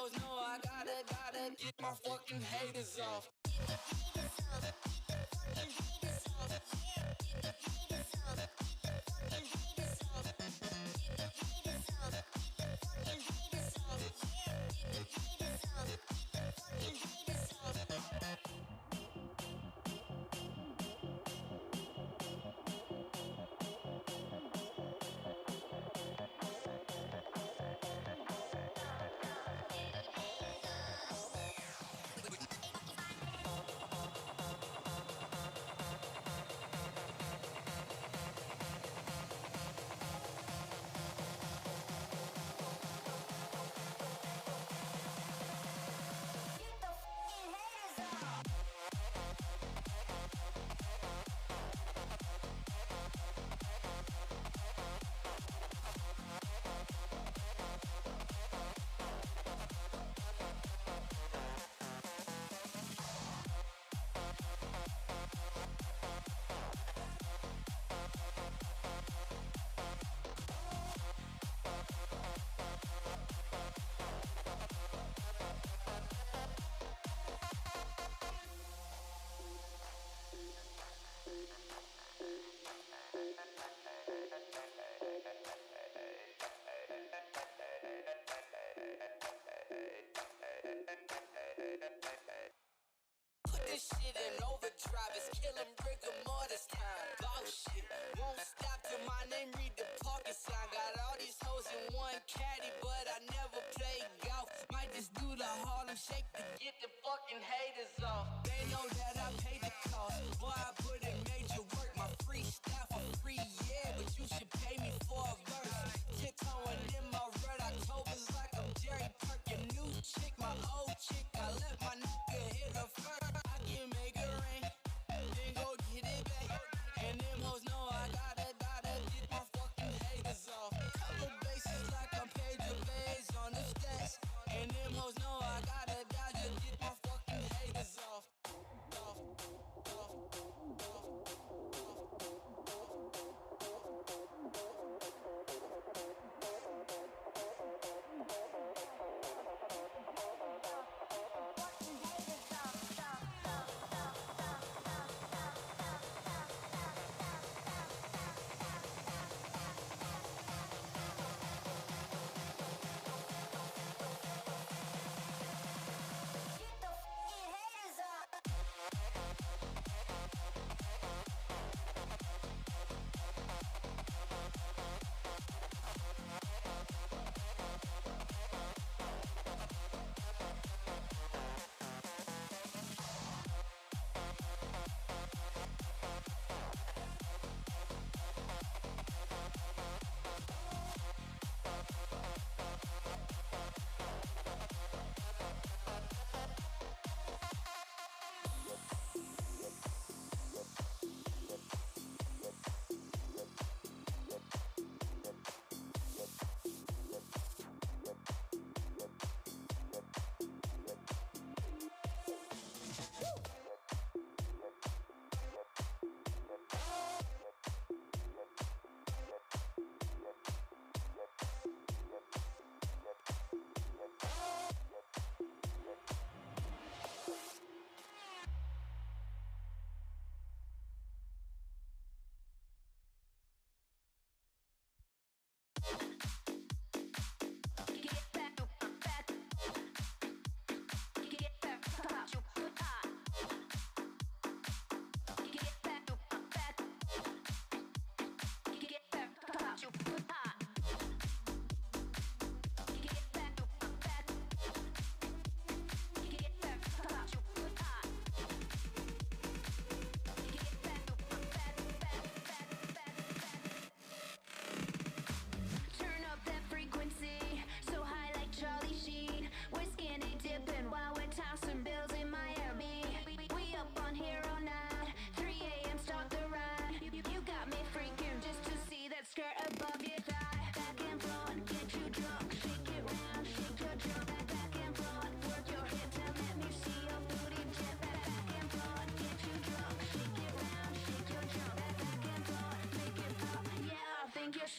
hoes know I gotta get my fucking haters off. Get the haters off, get the fucking haters off. Yeah, get the haters off, get the fucking haters off. Get the haters off, get the fucking haters off. Yeah, get the haters off, get the fucking haters off.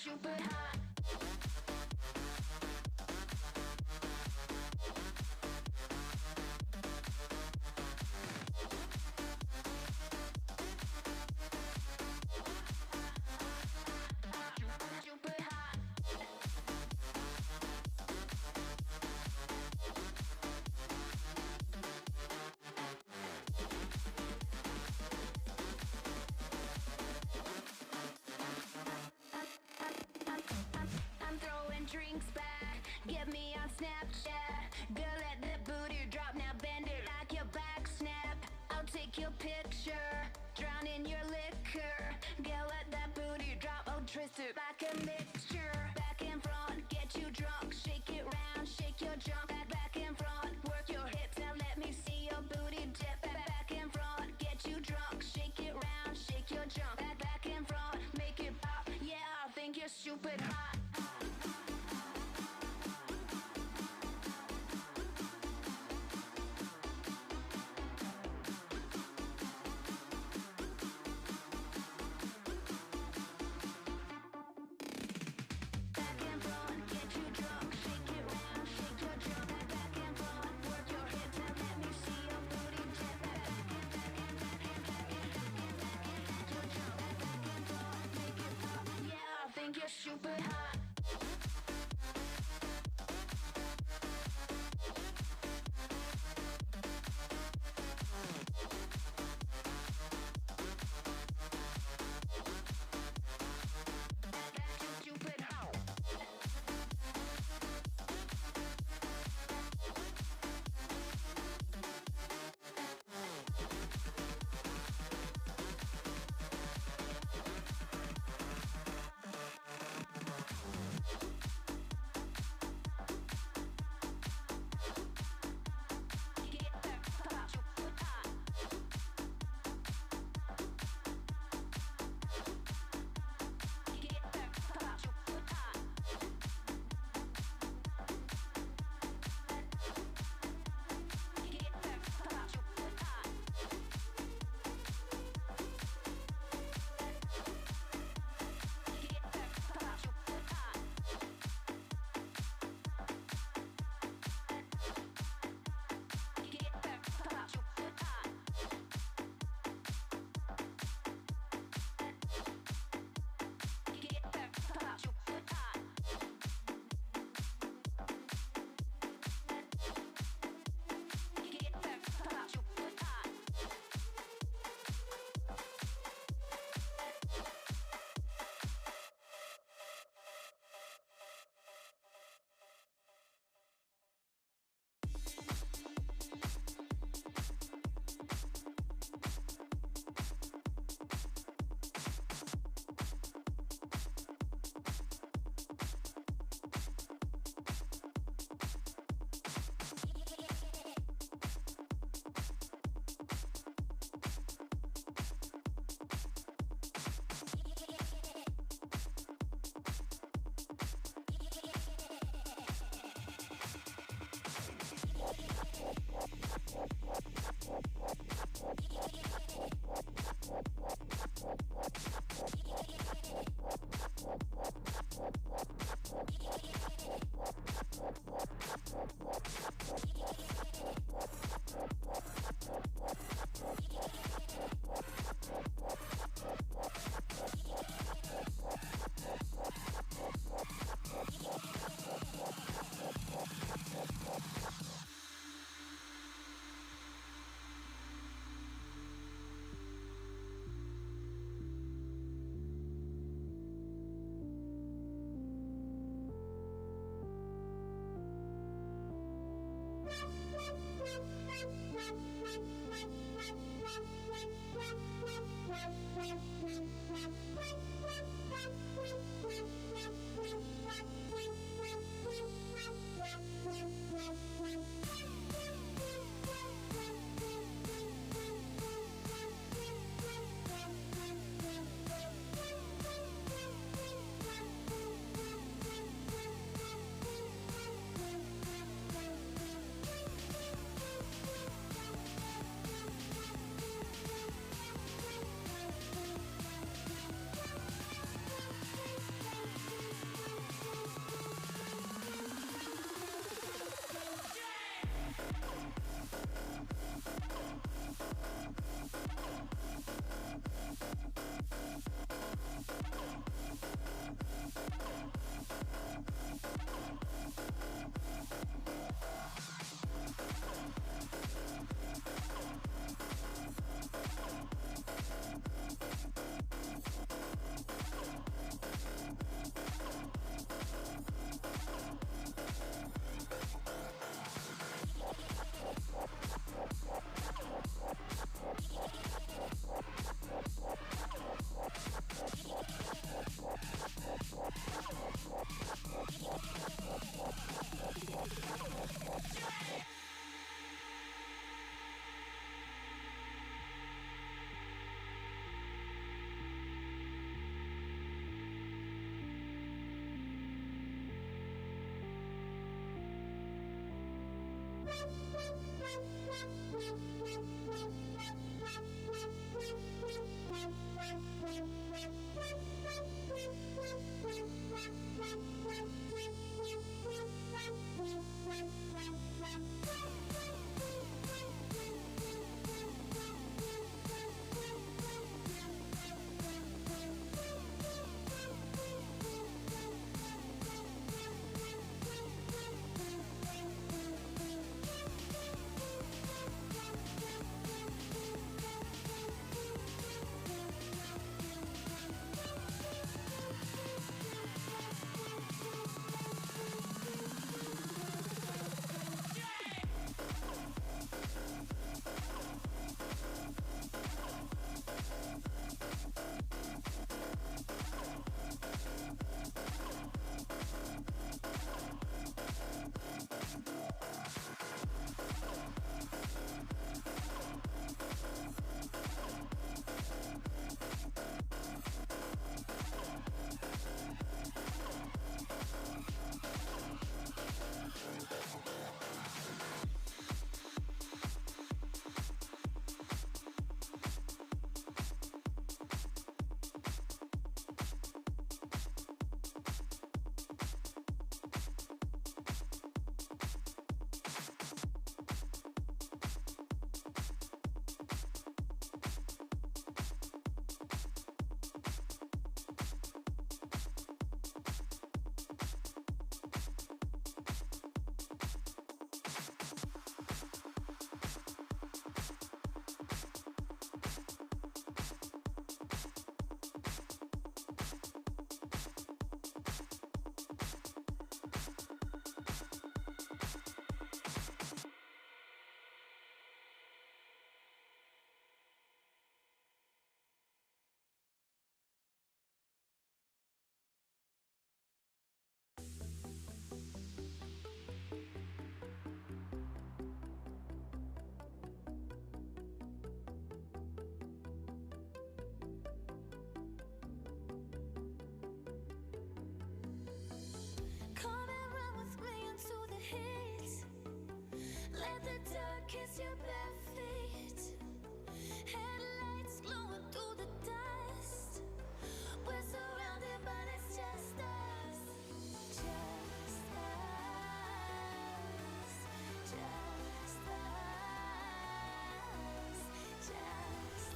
Super hot. Snapchat. Girl, let that booty drop, now bend it like your back snap. I'll take your picture, drown in your liquor. Girl, let that booty drop, oh twist it like a mixture. Back and front, get you drunk, shake it round, shake your junk. Back and front, work your hips, now let me see your booty dip. Back and front, get you drunk, shake it round, shake your junk. Back and front, make it pop, yeah, I think you're stupid hot. You're super hot.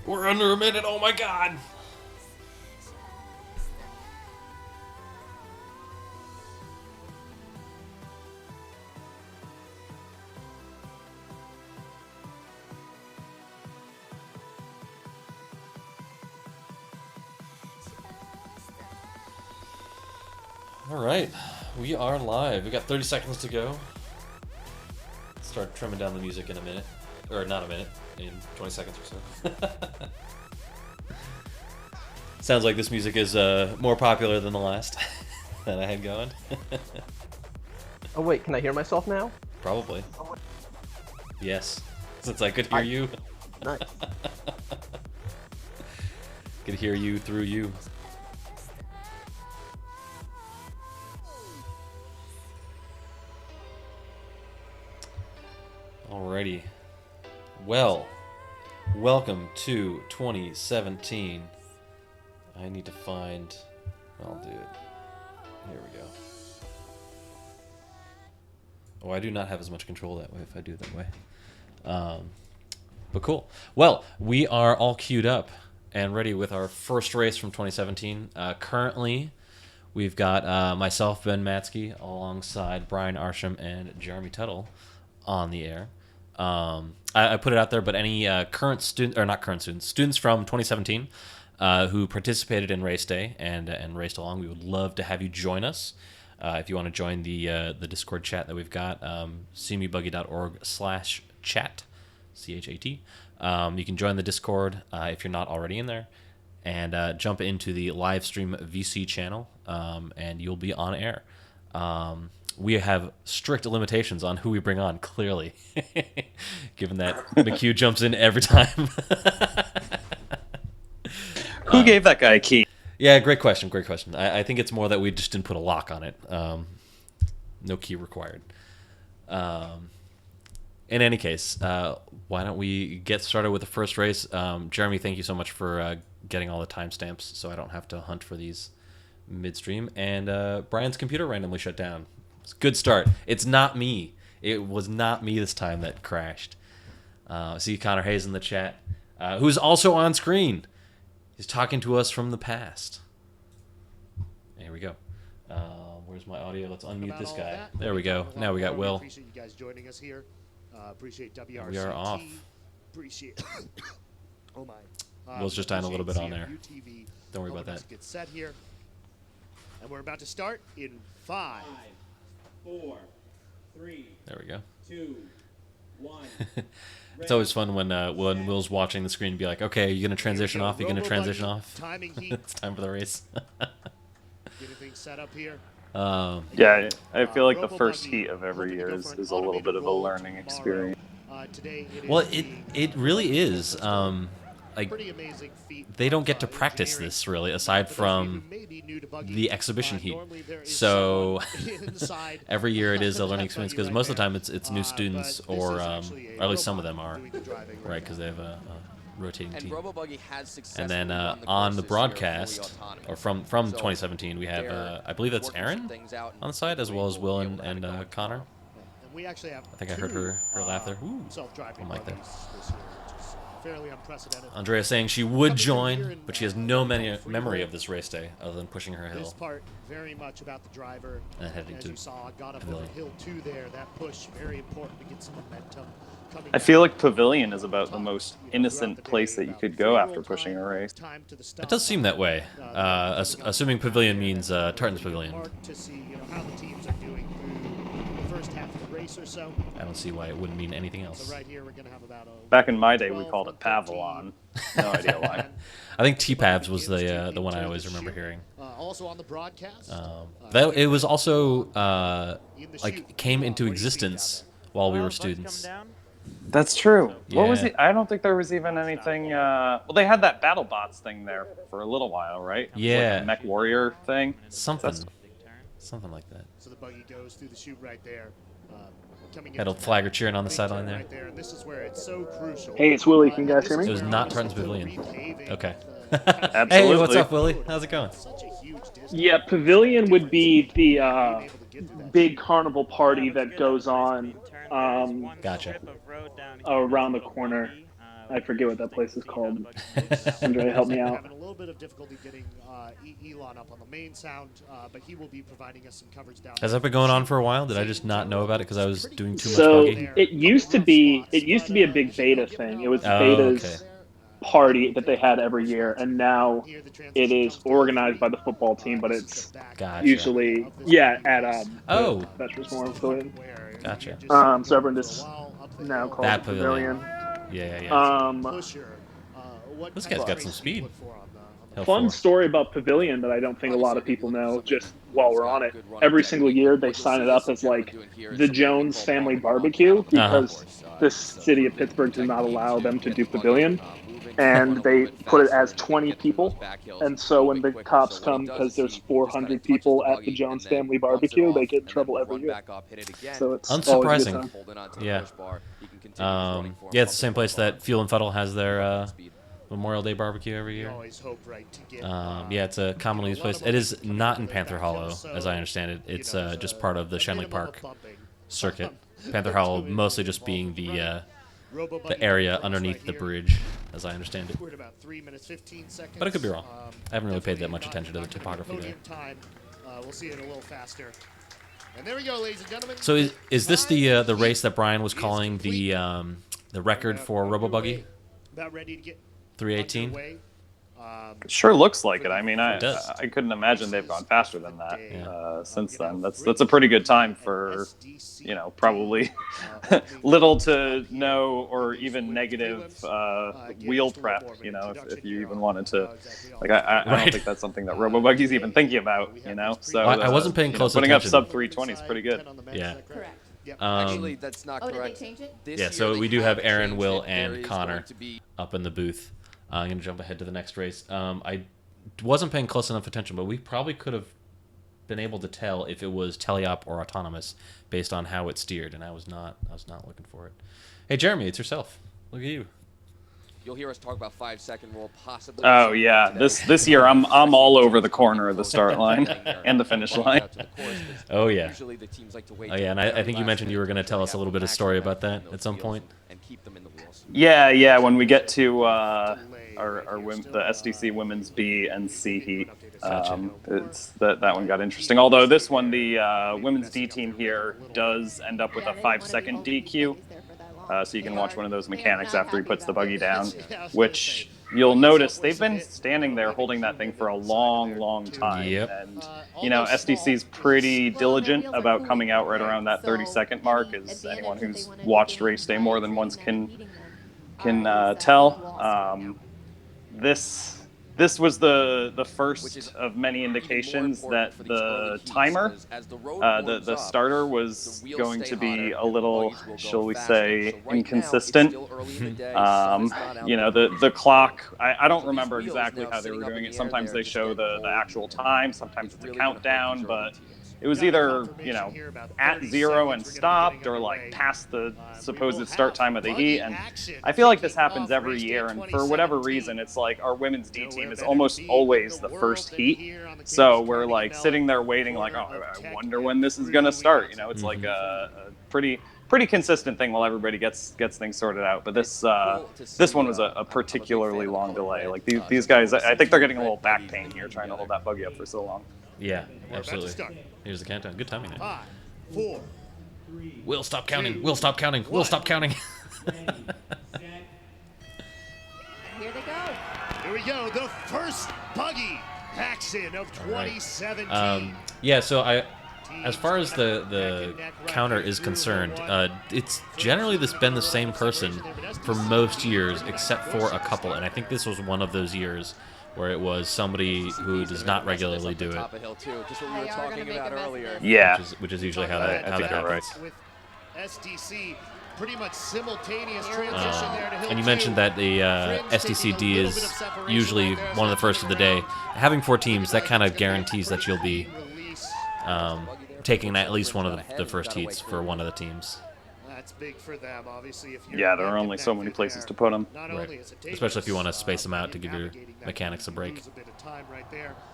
We're under a minute. Oh my god. All right, we are live. We got 30 seconds to go. Start trimming down the music in a minute, or not a minute, in 20 seconds or so. Sounds like this music is more popular than the last that I had going. Oh wait, can I hear myself now? Probably. Yes, since I could hear you. Nice. Could hear you through you. Alrighty. Well, welcome to 2017. I need to find... I'll do it. Here we go. Oh, I do not have as much control that way if I do it that way. But cool. Well, we are all queued up and ready with our first race from 2017. Currently, we've got myself, Ben Matsky, alongside Brian Arsham and Jeremy Tuttle on the air. I put it out there, but any current students, or not current students, students from 2017 who participated in Raceday and raced along, we would love to have you join us. If you want to join the Discord chat that we've got, seemebuggy.org/chat, CHAT. You can join the Discord if you're not already in there, and jump into the live stream VC channel, and you'll be on air. We have strict limitations on who we bring on, clearly, given that McHugh jumps in every time. Who gave that guy a key? Yeah, great question. I think it's more that we just didn't put a lock on it. No key required. in any case, why don't we get started with the first race? Jeremy, thank you so much for getting all the timestamps so I don't have to hunt for these midstream. And Brian's computer randomly shut down. It's a good start. It's not me. It was not me this time that crashed. I see Connor Hayes in the chat, who's also on screen. He's talking to us from the past. Here we go. Where's my audio? Let's unmute this guy. There we go. Now we got Will. Appreciate you guys joining us here. Appreciate WRC. We are off. Appreciate. Oh my. Will's just dying a little bit on there. UTV. Don't worry about that. Get set here, and we're about to start in 5, 4, 3. There we go. 2, 1. It's always fun when Will's watching the screen and be like, okay, are you going to transition off? Are you going to transition off? Timing heat. It's time for the race. Getting things set up here. Yeah, I feel like the first heat of every year is a little bit of a learning experience. Well, it really is. Like, Pretty amazing feat they don't of, get to practice engineering. this, really, aside For those of you from who may be new to Buggy, the exhibition heat. normally there is So someone inside every year it is a learning that experience Buggy because right most of the there. time it's new students But this or is actually a at least some of robot them are, doing the driving right? now. Because they have a rotating And team. Buggy has successfully And then run the on the course this year broadcast, fully autonomous. or from So 2017, we have they're I believe that's working some Aaron things out on the side, as well as Will and Connor. And we actually have I think I heard her laugh there. Ooh, self-driving I like that. buggies this year, which is fairly unprecedented. Andrea saying she would join, but she has no memory of this race day other than pushing her This hill. part very much about the driver. And heading As to you saw, got up Pavilion. over hill 2 there. That push very important to get some momentum. Coming I feel down like Pavilion is about the top, most throughout innocent the place day, that you about could free go roll after pushing a race. time to the It stop does seem that way. line. Assuming Pavilion means Tartan's Pavilion. Mark to see how the teams are doing through the first half of the race or so. I don't see why it wouldn't mean anything else. So right here we're gonna have about a Back in my day, we 12, called it 13. Pavilon. No idea why. I think T-Pavs was the one I always remember hearing. Also on the broadcast. That it was also in the chute, like came into what do you see existence down while we were students. That's true. What was Yeah. it? I don't think there was even anything. Well, they had that BattleBots thing there for a little while, right? Yeah. Like a Mech Warrior thing. Something like that. there? So the buggy goes through the chute right there. Coming Had a into flagger that cheering on the big sideline turn there. Right there. And this is where it's so crucial. Hey, it's Willie. Can you guys This hear me? is It was where not it's Tartan's still Pavilion. repaving, Okay. kind of Hey, what's Absolutely. up, Willie? How's it going? such a huge distance. Yeah, Pavilion would be the Being able to get through that big carnival party that goes on Gotcha. around the corner. I forget what that place is called. Andre, help me out. Having a little bit of difficulty getting Elon up on the main sound, but he will be providing us some coverage down. Has that been going on for a while? Did I just not know about it because I was doing too much So buggy? it used to be a big beta thing. It was Oh, Beta's okay. party that they had every year, and now it is organized by the football team, but it's Gotcha. usually at Oh. the Veterans Memorial Pavilion. Gotcha. So everyone just now calls That it pavilion. Pavilion. Yeah. This guy's got some speed. Hell Fun for. story about Pavilion that I don't think a lot of people know, just while we're on it. Every single year they sign it up as like the Jones Family Barbecue because the city of Pittsburgh does not allow them to do Pavilion. And they put it as 20 people. And so when the cops come, because there's 400 people at the Jones Family Barbecue, they get in trouble every year. So it's always a good Unsurprising. time. Yeah. Yeah, it's the same place that Fuel and Fuddle has their Memorial Day barbecue every year. Yeah, it's a commonly used place. It is not in Panther Hollow, as I understand it. It's just part of the Shenley Park circuit. Panther Hollow mostly just being the area underneath the bridge, as I understand it. We're at about 3 minutes 15 seconds. But I could be wrong. I haven't really paid that much attention to the topography there. Time. We'll see it a little faster. And there we go, ladies and gentlemen. So is this the race that Brian was calling the record for RoboBuggy? About ready to get 3:18. underway. It sure looks like it. I mean, It does. I couldn't imagine they've gone faster than that Yeah. since then. That's a pretty good time for, probably little to no or even negative wheel prep. If you even wanted to, like, I Right. don't think that's something that RoboBuggy's even thinking about. So I wasn't paying close putting attention. up sub 320 is pretty good. Yeah. Correct. Actually, that's not Oh, did they correct. change it? This Yeah, year so they we do have Aaron, changed Will, it. There and is Connor going to be- up in the booth. I'm going to jump ahead to the next race. I wasn't paying close enough attention, but we probably could have been able to tell if it was teleop or autonomous based on how it steered, and I was not looking for it. Hey, Jeremy, it's yourself. Look at you. You'll hear us talk about 5-second rule, possibly. Oh yeah, this year I'm all over the corner of the start line and the finish line. Oh yeah. Usually the teams like to wait Oh yeah, and I think you mentioned you were going to tell us a little bit of story about that at some point. and keep them in the wheels. Yeah. When we get to the SDC Women's B and C heat, it's that one got interesting. Although this one, the Women's D team here does end up with a 5-second DQ. So you can watch one of those mechanics after he puts the buggy down, which you'll notice they've been standing there holding that thing for a long time. Yep. And, SDC's pretty diligent about coming out right around that 30-second mark, as anyone who's watched Raceday more than once can tell. This was the first of many indications that the timer, the starter, was going to be a little, shall we say, inconsistent. The clock, I don't remember exactly how they were doing it. Sometimes they show the actual time, sometimes it's a countdown, but it was either, at 0 and stopped, or like past the supposed start time of the heat. And I feel like this happens every year. And for whatever reason, it's like our women's D team is almost always the first heat. So we're like sitting there waiting, like, oh, I wonder when this is going to start. It's like a pretty consistent thing while everybody gets things sorted out. But this one was a particularly long delay. Like these guys, I think they're getting a little back pain here trying to hold that buggy up for so long. Yeah, absolutely. Here's the countdown. Good timing. 5, 4. We'll stop counting. We'll stop counting. We'll stop counting. Here they go. Here we go. The first buggy vaccine of 2017. Yeah, so as far as the counter is concerned, it's generally been the same person for most years, except for a couple, and I think this was one of those years where it was somebody who does not regularly do it. Just what we were talking about earlier. Yeah, which is usually how that happens. Right. With SDC, pretty much simultaneous transition there to Hill And you 2. mentioned that the SDCD is usually one of the first of the day. Having 4 teams, that kind of guarantees that you'll be taking at least one of the first heats for one of the teams. That's big for them, obviously. If you're Yeah, there are only so many places to put them. Right. Especially if you want to space them out to give your mechanics a break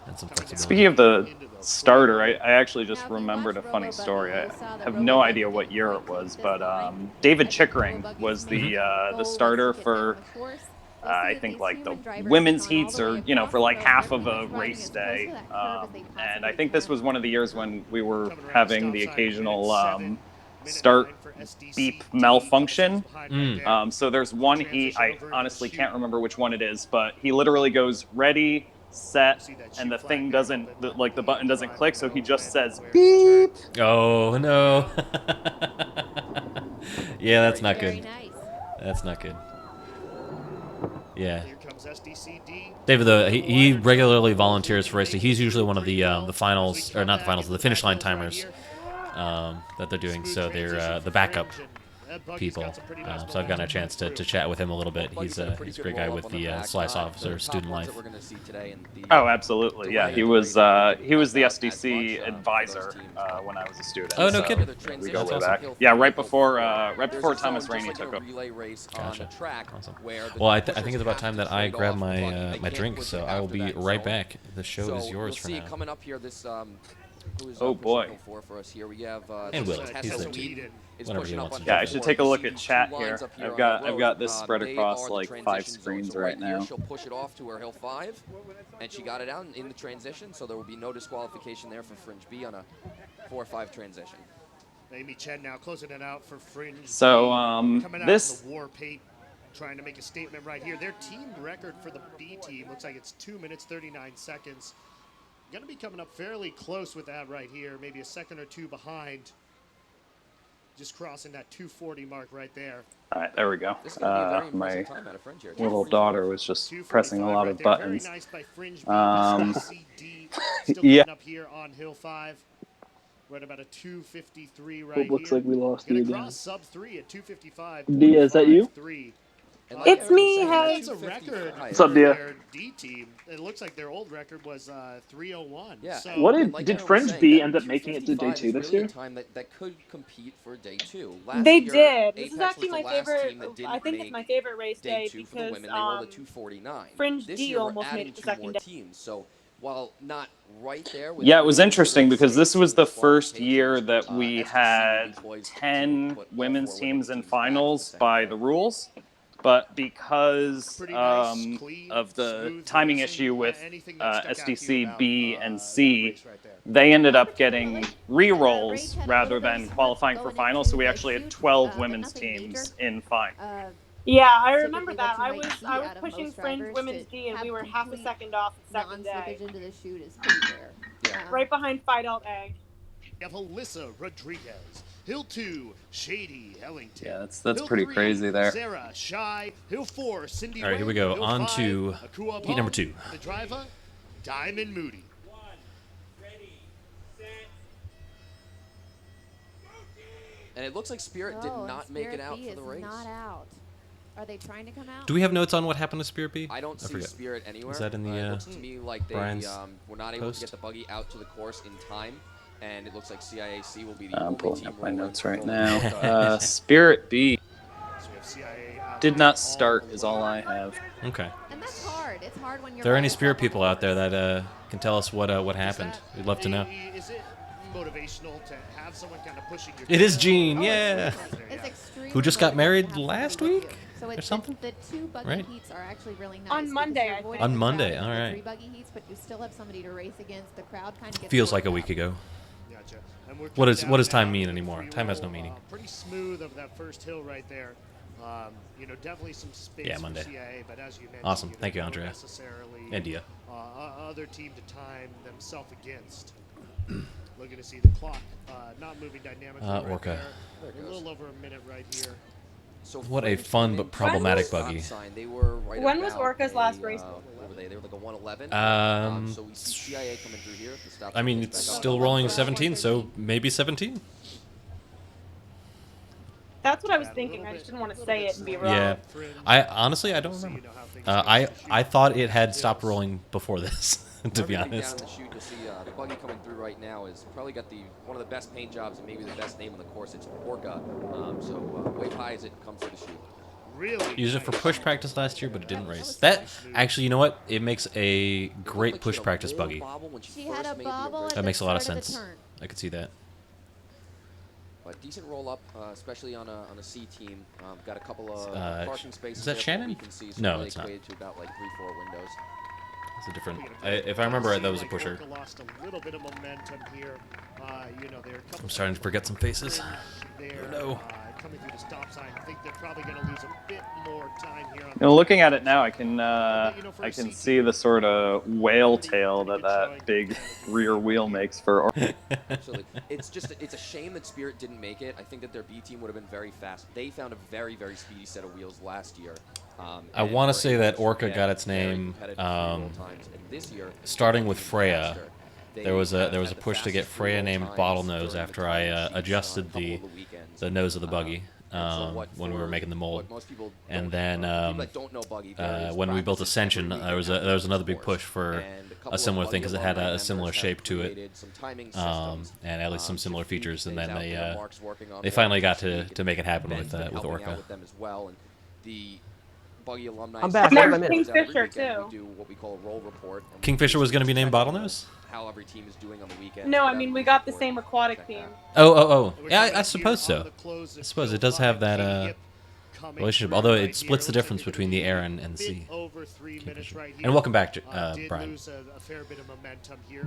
and some flexibility. Speaking of the starter, I actually just remembered a funny story. I have no idea what year it was, but David Chickering was the starter for I think like the women's heats, or for like half of a race day. And I think this was one of the years when we were having the occasional start beep malfunction. So there's one heat, I honestly can't remember which one it is, but he literally goes ready, set, and the thing doesn't, the button doesn't click, so he just says beep. Oh no. Yeah, that's not good. That's not good. Yeah. David, though, he regularly volunteers for Raceday. He's usually one of the finals, or not the finals, the finish line timers that they're doing. So they're the backup people. So I've gotten a chance to chat with him a little bit. He's a great guy with the Slice Officer Student Life. Oh, absolutely. Yeah, he was the SDC advisor when I was a student. Oh, no so kidding. We go way back. Yeah, right before Thomas Rainey took over. Gotcha. Awesome. Well, I think it's about time that I grab my my drink, so I will be right back. The show is yours for now. Coming up here, this oh boy. And Will, he's there too. Whenever he wants to. Yeah, I should take a look at chat here. I've got this spread across like 5 screens right now. She'll push it off to her hill 5, and she got it out in the transition, so there will be no disqualification there for Fringe B on a 4-5 transition. Amy Chen now closing it out for Fringe. So coming out this in the war paint, trying to make a statement right here. Their team record for the B team looks like it's 2 minutes 39 seconds. Going to be coming up fairly close with that right here, maybe a second or two behind. Just crossing that 2:40 mark right there. All right, there we go. My little daughter was just pressing a lot of buttons. Very nice by Fringe B. Still Yeah. up here on hill 5. We're at about a 2:53 right It looks here. like we lost Gonna you again. cross sub 3 at 2:55. Dia, is that you? 3. And like It's Aaron was me, saying, hey. That's a record What's for up, Dia? their D team. It looks like their old record was 3:01. Yeah. So What And like did Aaron was Fringe saying, B that end up making it to day 2:55 2 is this really year? a time that could compete for day 2. Last They year, did. This is Apex actually was the my last favorite. team that didn't I think it's make my favorite race day day 2 for the because women. They rolled a 2:49. Fringe This D year, we're almost made adding it to 2 more second day. teams. So while not right there with Yeah, it was Fringe, interesting we're because this was seeing the first year qualifications. that we SDC will be had poised to 10 put all 4 women's women teams in teams back to the finals second by day. the rules. But because pretty nice, clean, of the smooth timing racing. issue with Anything that stuck out to you SDC about, B and that C, race right there? they ended up Unfortunately, getting Raid re-rolls had a rather little bit of than slip qualifying for going finals. into So we the actually had chute, 12 but women's nothing major. teams in final. Yeah, I remember Typically that. what you might see I was out of pushing most Fringe drivers Women's to D, and have we were half a complete second off the second non-slippage day, into the chute is pretty rare. right behind Fidelt Egg. We have Alyssa Rodriguez. Hill 2, Shady Ellington. Yeah, that's Hill pretty 3, crazy there. Sarah Shy. Hill 4, Cindy All right, here we Wang. go. Hill On 5, to Akua heat number Ball. 2. The driver, Diamond Moody. And it looks like Spirit did Oh, not make it Spirit out B for the is race. not out. Are they trying to come out? Do we have notes on what happened to Spirit B? I don't see forget. Spirit anywhere. Is that in the it looks to me like they Brian's were not able post? to get the buggy out to the course in time, and it looks like CIAC will be the I'm only pulling team up my rolling notes right full now. speed. Spirit B So we have CIA out did there not all start is all alone. I have. Okay. And that's hard. It's hard when you're. If there are by any yourself Spirit on the people out there course. that can tell us what happened, we'd love to know. Is it motivational to have someone kind of pushing your It is tail? Gene, Oh, yeah. It's extremely Who just got motivating to married have somebody last with you. week So or it's something? The 2 buggy Right? heats are actually really nice. On because Monday, you're I avoiding think. On the Monday, crowd in all the right. 3 buggy heats, but you still have somebody to race against. The crowd kind of gets Feels like worked a week up. ago. Gotcha. And we're What coming does down time now mean to the anymore? free Time has no roll, meaning. Pretty smooth of that first hill right there. Definitely some space Yeah, Monday. for CIA, but as you mentioned, Awesome. Thank you, don't Andrea. necessarily And Dia. other team to time themselves against. Looking to see the clock not moving dynamically. Right Orca. there. A little over a minute right here. So What a Fringe fun came but in problematic stop buggy. sign. They were right When was about Orca's a, last race? What were they? They were like a 111. So we see CIA coming through here. If the stop I sign mean, gets it's back up. still rolling 17, so maybe 17. That's what I was thinking. I just didn't want to say it and be wrong. Yeah. I honestly I don't remember. I thought it had stopped rolling before this, to be Everything honest. Down in the chute, you'll see the buggy coming through right now is probably got one of the best paint jobs and maybe the best name on the course. It's Orca. Wave high as it comes to the chute. Really Used it for nice. push practice last year, but it didn't race. That actually, you know what? It makes a great push practice buggy. She had a bobble at That the makes a lot of start the sense. turn. I could see that. But decent roll up, especially on a C team. Got a couple of parking spaces. is that there Shannon? we can see, so No, really it's not. equated to about like 3-4 windows. It's a different. If I remember right, that was a pusher. Orca lost a little bit of momentum here. They're a couple I'm starting to forget some faces. there, no. coming through the stop sign. I think they're probably going to lose a bit more time here. On Looking at it now, I can see the sort of whale tail that big rear wheel makes for. Absolutely. It's a shame that Spirit didn't make it. I think that their B team would have been very fast. They found a very, very speedy set of wheels last year. I want to say that Orca got its name starting with Freya. There was a push to get Freya named Bottlenose after I adjusted the nose of the buggy when we were making the mold, and then when we built Ascension, there was another big push for a similar thing because it had a similar shape to it, and at least some similar features, and then they finally got to make it happen with Orca. Buggy alumni. I'm back. There's I'm in. Kingfisher, We too. do what we call a roll report. and we Kingfisher was going to be named Bottlenose? How every team is doing on the weekend. No, I mean, we got the same aquatic team. Oh. Yeah, I suppose so. I suppose it does have that relationship, although it splits the difference between the air and the sea. And welcome back, Brian.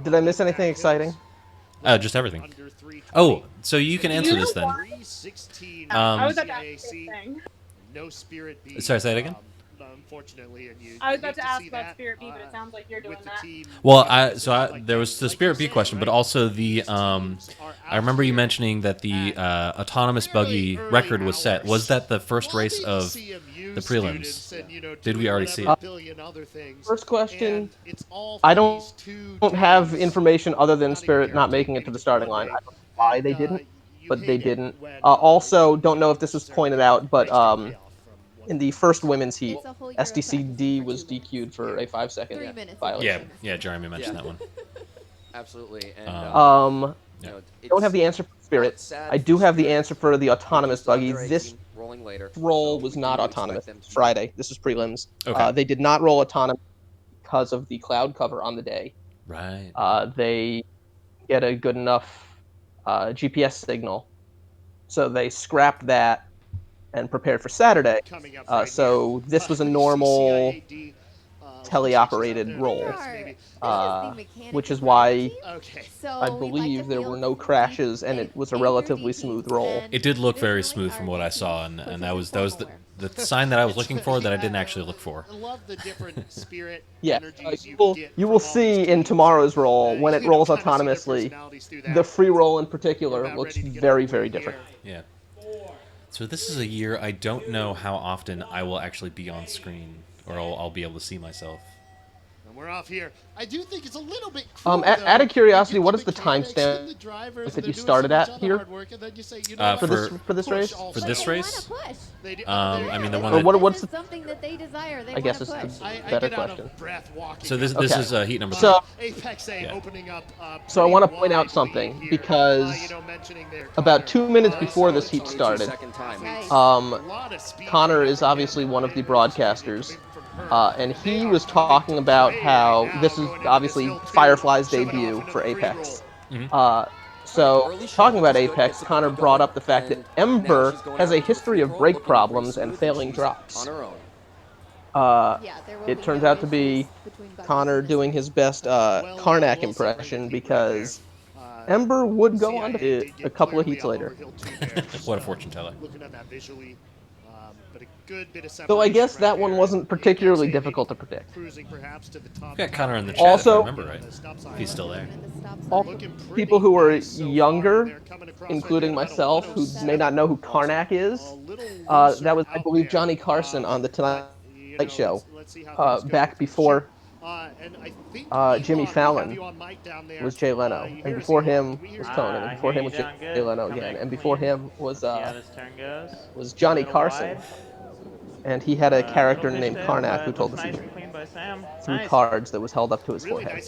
Did I miss anything exciting? Just everything. Oh, so you can answer this then. I was about to ask the same thing. No Spirit B. Sorry, say that again? Unfortunately, and I was about to ask about Spirit B, but it sounds like you're doing with the that. team. Well, there was the Spirit B question, but also the I remember you mentioning that the autonomous buggy record was set. Was that the first race of the prelims? Did we already see it? First question. I don't have information other than Spirit not making it to the starting line. I don't know why they didn't, but they didn't. Also, don't know if this was pointed out, but in the first women's heat, It's a whole year of SDCD practicing was for 2 weeks. DQ'd for a 5-second 3 minutes. violation. Yeah, Jeremy mentioned that one. Absolutely. And I don't have the answer for Spirit. I do have the answer for the autonomous buggy. This roll was not autonomous. It's Friday. This is prelims. Okay. They did not roll autonomous because of the cloud cover on the day. Right. They get a good enough GPS signal, so they scrapped that and prepared for Saturday. So this was a normal teleoperated roll, which is why I believe there were no crashes and it was a relatively smooth roll. It did look very smooth from what I saw, and that was the sign that I was looking for that I didn't actually look for. I love the different spirit Yeah, energies you will see in tomorrow's roll, when it rolls autonomously, the free roll in particular looks very, very different. Yeah. So this is a year I don't know how often I will actually be on screen, or I'll be able to see myself. And we're off here. I do think it's a little bit cruel, out of curiosity, what is the timestamp that you started at here for this race? For this race? I mean the one. Or what's the something that they desire? They I guess want to it's push. a better question. So this is heat number 3. So Apex A opening up. So I want to point out something because about 2 minutes before this heat started, Connor is obviously one of the broadcasters, and he was talking about how this is obviously Firefly's debut for Apex. So talking about Apex, Connor brought up the fact that Ember has a history of brake problems and failing drops. It turns out to be Connor doing his best Karnak impression because Ember would go on to a couple of heats later. What a fortune teller. So I guess that one wasn't particularly difficult to predict. We got Connor in the chat, also, if I remember right. If he's still there. Also, people who are younger, including myself, who may not know who Karnak is, that was, I believe, Johnny Carson on the Tonight Show, back before Jimmy Fallon was Jay Leno, and before him was Conan, and before him was Jay Leno again, and before him was Johnny Carson, and he had a character named Karnak who told the secret through cards that was held up to his forehead.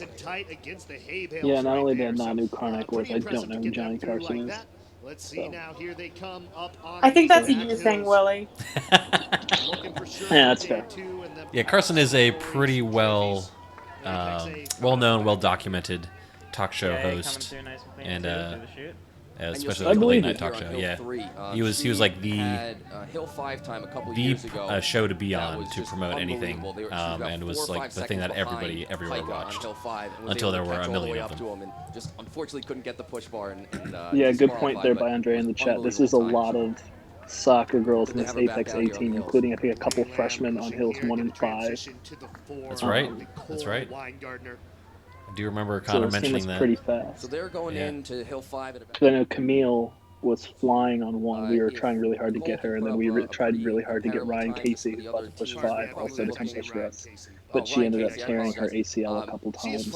Yeah, not only did I not know who Karnak was, I don't know who Johnny Carson is. Let's see now. Here they come up on. I think that's a you thing, Willie. Yeah, that's fair. Yeah, Carson is a pretty well-known, well-documented talk show host, and especially like the late night talk show. Yeah, he was like the show to be on to promote anything, and it was like the thing that everybody everywhere watched until there were a million of them. Just unfortunately couldn't get the push bar. Yeah, good point there by Andre in the chat. This is a lot of soccer girls in this Apex 18, including I think a couple freshmen on hills 1 and 5. That's right. That's right. I do remember Connor mentioning that. Pretty fast. So they're going into Hill 5 at about... I know Camille was flying on 1. We were trying really hard to get her, and then we tried really hard to get Ryan Casey to push 5 also to come push for us. But she ended up tearing her ACL a couple times,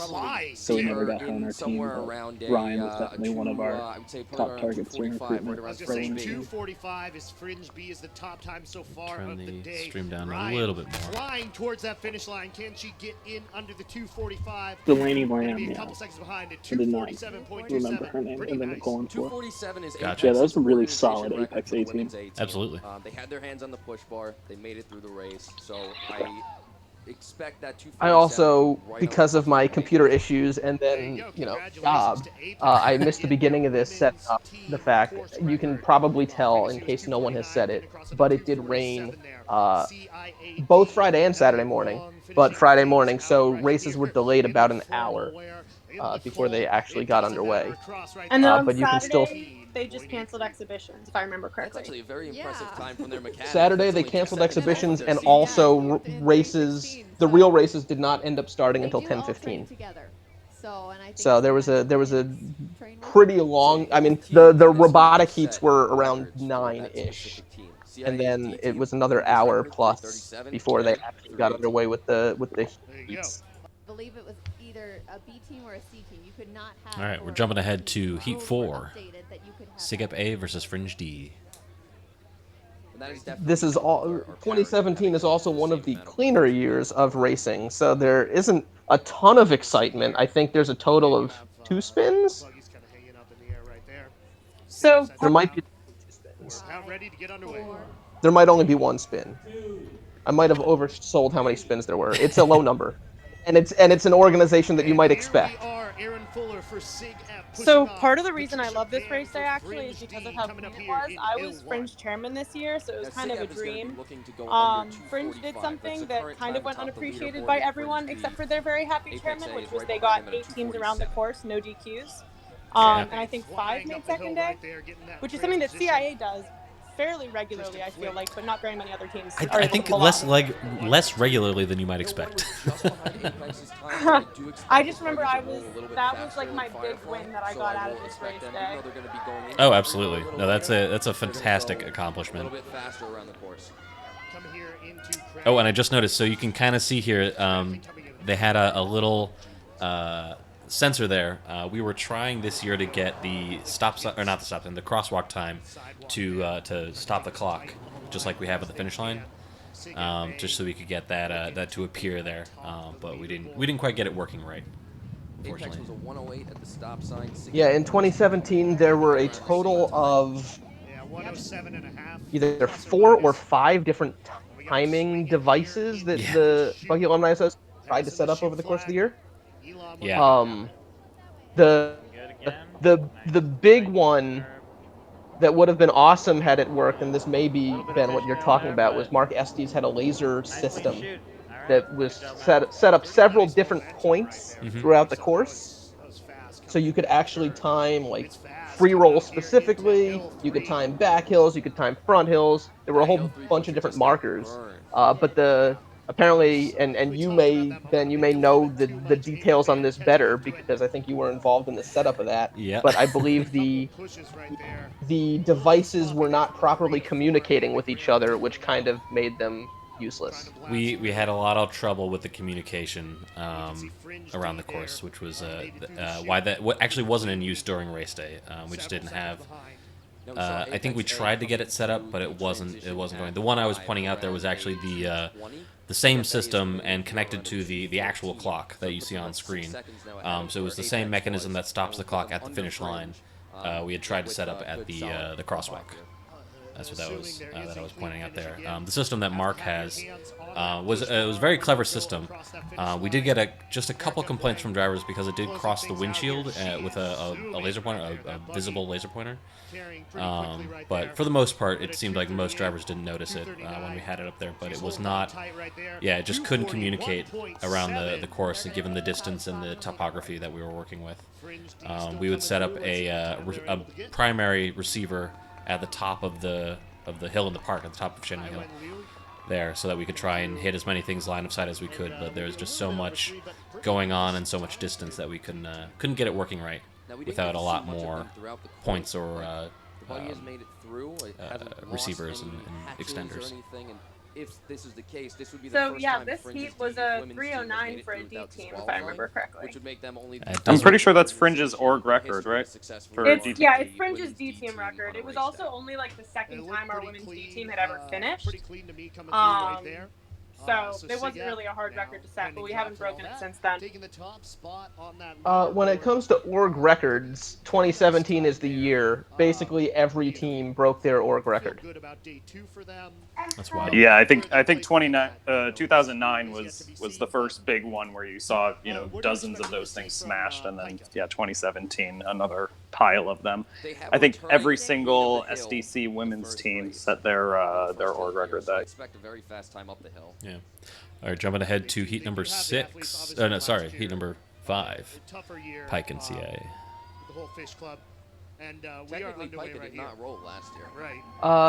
so we never got her on our team. But Ryan was definitely one of our top targets during recruitment. 2:45 is Fringe B is the top time so far Turn of the day. Stream down a little bit more. Flying towards that finish line. Can she get in under the 2:45? Delaney Lamb, Be a yeah. couple seconds behind at I did not 2:47.27. remember her name, and then Nicole and 247 is Gotcha. Yeah, that was a really solid Apex 18. Absolutely. They had their hands on the push bar. They made it through the race. So I expect that 247 I also, right because of my computer issues and then, job, I missed the beginning of this setting up the fact, you can probably tell in case no one has said it, but it did rain both Friday and Saturday morning, but Friday morning, so races were delayed about an hour before they actually got underway. And then on but you can still... they just canceled exhibitions, if I remember correctly. That's actually a very impressive time from their mechanics. Saturday they canceled exhibitions, and also races. The real races did not end up starting until 10:15. So there was a pretty long. I mean, the robotic heats were around 9-ish, and then it was another hour plus before they actually got underway with the heats. I believe it was either a B team or a C team. You could not have. All right, we're jumping ahead to Heat 4. SIGEP A versus Fringe D. this is all 2017 is also one of the cleaner years of racing, so there isn't a ton of excitement. I think there's a total of 2 spins. Buggy's kind of hanging up in the air right there. So There might be 2 spins. Now ready to get underway. There might only be 1 spin. I might have oversold how many spins there were. It's a low number, and it's an organization that you might expect. Aaron Fuller for Sig F. So part of the reason I love this race day actually is because of how clean it was. I was Fringe chairman this year, so it was kind of a dream. Fringe did something that kind of went unappreciated by everyone except for their very happy chairman, which was they got 8 teams around the course, no DQs. And I think 5 made second day, which is something that CIA does fairly regularly, I feel like, but not very many other teams. I think less regularly than you might expect. I just remember that was like my big win that I got out of this race day. Oh, absolutely. No, that's a fantastic accomplishment. Oh, and I just noticed, so you can kind of see here, they had a little sensor there. We were trying this year to get the the crosswalk time to stop the clock, just like we have at the finish line, just so we could get that to appear there. But we didn't quite get it working right, unfortunately. Yeah, in 2017 there were a total of 107.5. either 4 or 5 different timing devices that the Buggy Alumni Association tried to set up over the course of the year. Yeah. The big one that would have been awesome had it worked, and this may be, Ben, what you're talking about, was Mark Estes had a laser system that was set up several different points throughout the course. So you could actually time like free roll specifically, you could time back hills, you could time front hills. There were a whole bunch of different markers. But apparently, and you may, Ben, you may know the details on this better because I think you were involved in the setup of that. Yeah. But I believe the devices were not properly communicating with each other, which kind of made them useless. We had a lot of trouble with the communication around the course, which was why that actually wasn't in use during race day. We just didn't have. I think we tried to get it set up, but it wasn't going. The one I was pointing out there was actually the same system and connected to the actual clock that you see on screen. So it was the same mechanism that stops the clock at the finish line. We had tried to set up at the crosswalk. That's what that I was pointing out there. The system that Mark has was a very clever system. We did get just a couple complaints from drivers because it did cross the windshield with a laser pointer, a visible laser pointer. But for the most part, it seemed like most drivers didn't notice it when we had it up there. But it was not. Yeah, it just couldn't communicate around the course, given the distance and the topography that we were working with. We would set up a primary receiver at the top of the hill in the park, at the top of Shanley Hill, there, so that we could try and hit as many things line of sight as we could. But there was just so much going on and so much distance that we couldn't get it working right without a lot more points or receivers and extenders. If this is the case, this would be the So first yeah, time this Fringe's heat was D a women's 309 for a D team, if I remember correctly. which would make them only I'm pretty sure that's Fringe's org record, right? For It's D-team. yeah, it's Fringe's D team record. It was also only like the second time our women's D team had ever finished. So it wasn't really a hard record to set, but we haven't broken it since then. When it comes to org records, 2017 is the year. Basically, every team broke their org record. That's wild. Yeah, I think 2009 was the first big one where you saw dozens of those things smashed, and then 2017 another pile of them. I think every single SDC women's team set their org record that. Expect a very fast time up the hill. Yeah. All right, jumping ahead to heat number 6. Oh no, sorry, heat number 5. Pike and CA. The whole fish club. And we are Technically, underway Pike right did here. not roll last year. Right.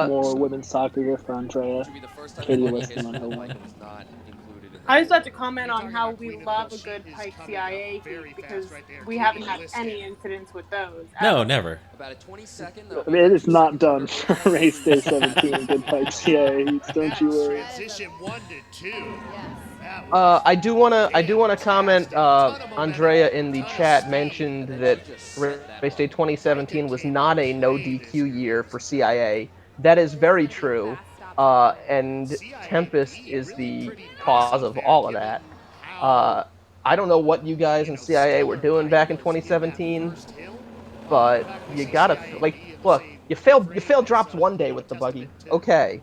More women's soccer here for Andrea. Which would be the first time Katie in listening on her Pike one. was not included in I just the have to comment on how we love a good Pike CIA heat because we haven't had any incidents with those. No, never. about a 20-second. I mean, it is not done for Race Day 17. Good Pike CIA heats, don't you worry. Transition 1 to 2. Yes. I do wanna comment. Andrea in the chat mentioned that Race Day 2017 was not a no DQ year for CIA. That is very true. and Tempest is the cause of all of that. I don't know what you guys in CIA were doing back in 2017, but you gotta look. You failed drops one day with the buggy, okay,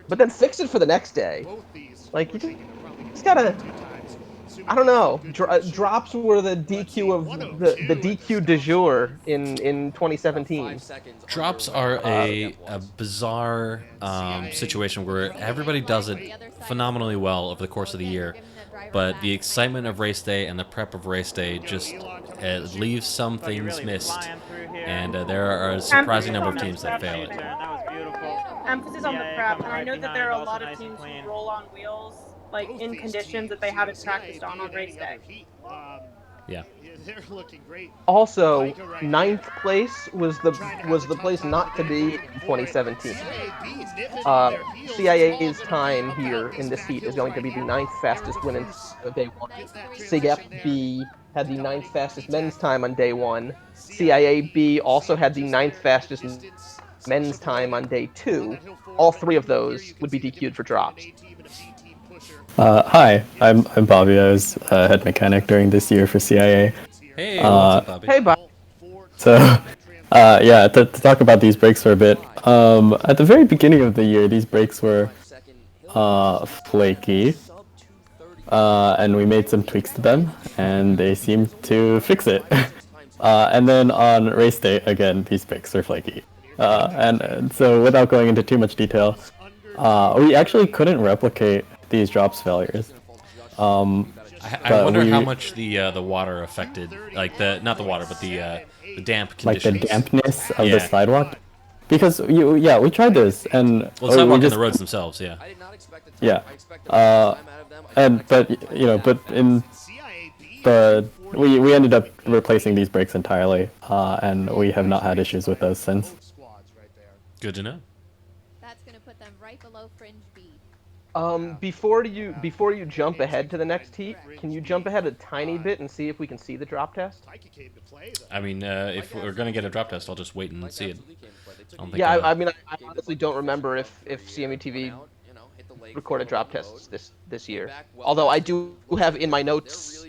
but then fix it for the next day. Like you just gotta. I don't know. Drops were the DQ of the DQ du jour in 2017. Drops are a bizarre situation where everybody does it phenomenally well over the course of the year, but the excitement of race day and the prep of race day just leaves some things missed, and there are a surprising Emphasis number on of the teams that prep, fail it. That was beautiful. emphasis on the prep, and I know that there are a lot of teams who roll on wheels like in conditions that they haven't practiced on race day. Yeah. They're looking great. Also, ninth place was the place not to be in 2017. CIA's time here in this heat is going to be the ninth fastest women's of day one. Nice green SIGEP flag there. B had the ninth fastest men's time on day one. CIA B also had the ninth fastest men's time on day two. All three of those would be DQ'd for drops. Hi, I'm Bobby. I was head mechanic during this year for CIA. Hey, what's up, Bobby? Hey, Bob. So, yeah, to talk about these brakes for a bit. At the very beginning of the year, these brakes were flaky, and we made some tweaks to them, and they seemed to fix it. And then on race day, again, these brakes are flaky. And so, without going into too much detail, we actually couldn't replicate these drops failures. I wonder how much the water affected, like not the water, but the damp conditions. Like the dampness of the sidewalk. Because we tried this, and well, the sidewalk and the roads themselves, yeah. Yeah, but in we ended up replacing these brakes entirely, and we have not had issues with those since. Good to know. That's gonna put them right below fringe B. Before you jump ahead to the next heat, can you jump ahead a tiny bit and see if we can see the drop test? I mean, if we're gonna get a drop test, I'll just wait and see it. I mean, I honestly don't remember if CMU TV recorded drop tests this year. Although I do have in my notes,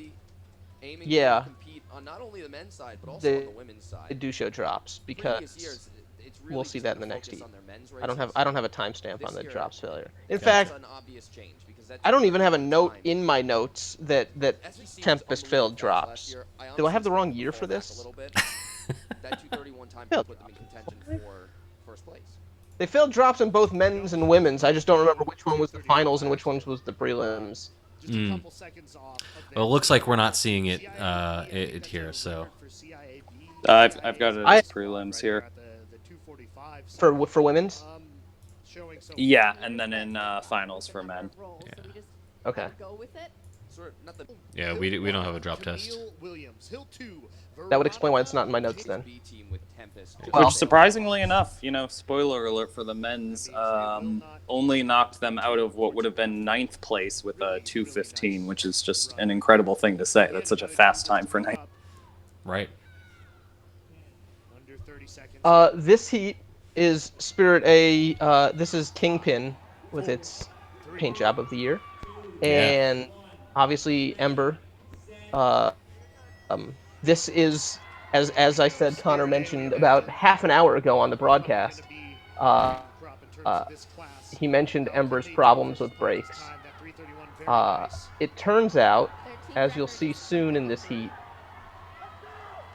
yeah, they do show drops because we'll see that in the next heat. I don't have a timestamp on the drops failure. In fact, I don't even have a note in my notes that Tempest failed drops. Do I have the wrong year for this? They failed drops in both men's and women's. I just don't remember which one was the finals and which one was the prelims. Well, it looks like we're not seeing it here, so. I've got it as prelims here. For women's? Yeah, and then in finals for men. Yeah. Okay. Yeah, we don't have a drop test. That would explain why it's not in my notes then. Which, surprisingly enough, spoiler alert for the men's, only knocked them out of what would have been 9th place with a 2:15, which is just an incredible thing to say. That's such a fast time for 9th. Right. This heat is Spirit A. This is Kingpin with its paint job of the year, and obviously Ember. This is, as I said, Connor mentioned about half an hour ago on the broadcast. He mentioned Ember's problems with brakes. It turns out, as you'll see soon in this heat,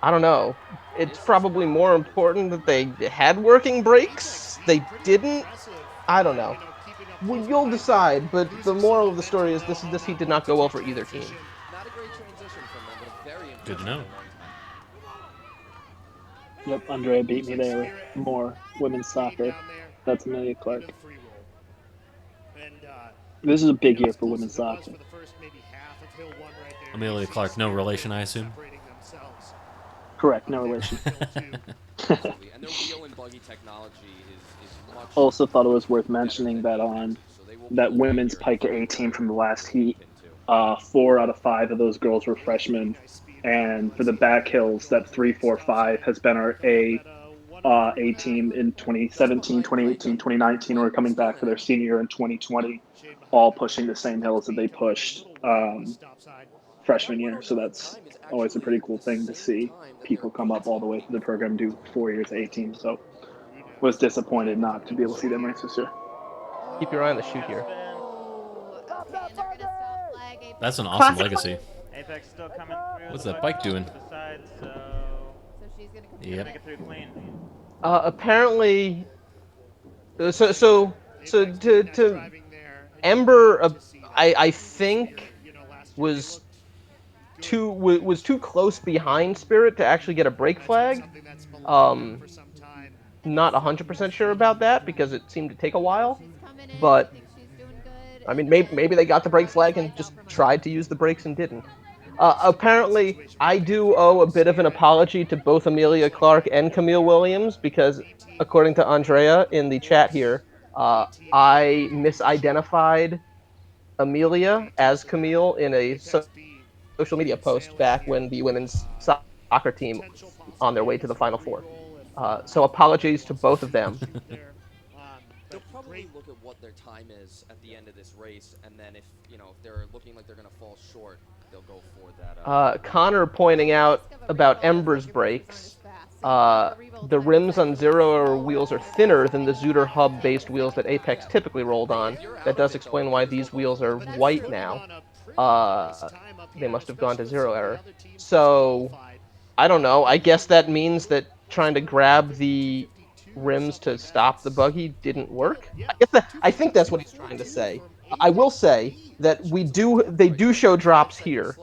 I don't know. It's probably more important that they had working brakes. They didn't. I don't know. Well, you'll decide. But the moral of the story is this heat did not go well for either team. Good to know. Yep, Andrea beat me there with more women's soccer. That's Amelia Clark. This is a big year for women's soccer. Amelia Clark, no relation, I assume? Correct, no relation. Also thought it was worth mentioning that that women's Piker A team from the last heat, 4 out of 5 of those girls were freshmen. And for the back hills, that 3-4-5 has been A team in 2017, 2018, 2019 were coming back for their senior year in 2020, all pushing the same hills that they pushed freshman year. So that's always a pretty cool thing to see people come up all the way through the program, do 4 years A team. So was disappointed not to be able to see them race this year. Keep your eye on the shoot here. Oh, okay, and they're gonna stop flag. Apex That's an is awesome Classic. legacy. Apex still coming through. What's The that buggy bike doing? to the side, so So she's gonna complete Yep. make it. it through clean. Apparently, so to Ember, I think was too close behind Spirit to actually get a break flag. Not 100% sure about that because it seemed to take a while. She's coming in. I But think she's doing good. I mean, And maybe then they got the break flag and slide just out from tried to underneath. use the brakes and didn't. Apparently, I do owe a bit of an apology to both Amelia Clark and Camille Williams because, according to Andrea in the chat here, I misidentified Amelia as Camille in a social media post back when the women's soccer team was on their way to the Final Four. So apologies to both of them. They'll probably look at what their time is at the end of this race, and then if they're looking like they're gonna fall short, they'll go for that. Connor pointing out about Ember's brakes. The rims on Zero wheels are thinner than the Zuder hub-based wheels that Apex typically rolled on. That does explain why these wheels are white now. They must have gone to Zero error. So, I don't know. I guess that means that trying to grab the rims to stop the buggy didn't work. I think that's what he's trying to say. I will say that they do show drops here.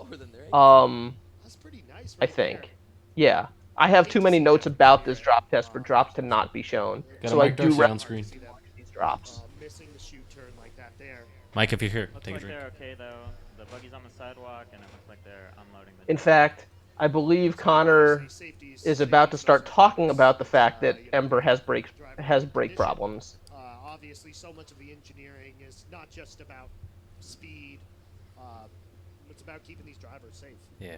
I think. Yeah. I have too many notes about this drop test for drops to not be shown. Got So a I Mike do Darcy on recommend screen. you watch these drops. Missing the shoot turn like that there. Mike, if you're here, Looks take a like drink. they're okay though. The buggy's on the sidewalk, and it looks like they're unloading the. In fact, I believe Connor is about to start talking about the fact that Ember has brake problems. Obviously, so much of the engineering is not just about speed. It's about keeping these drivers safe. Yeah.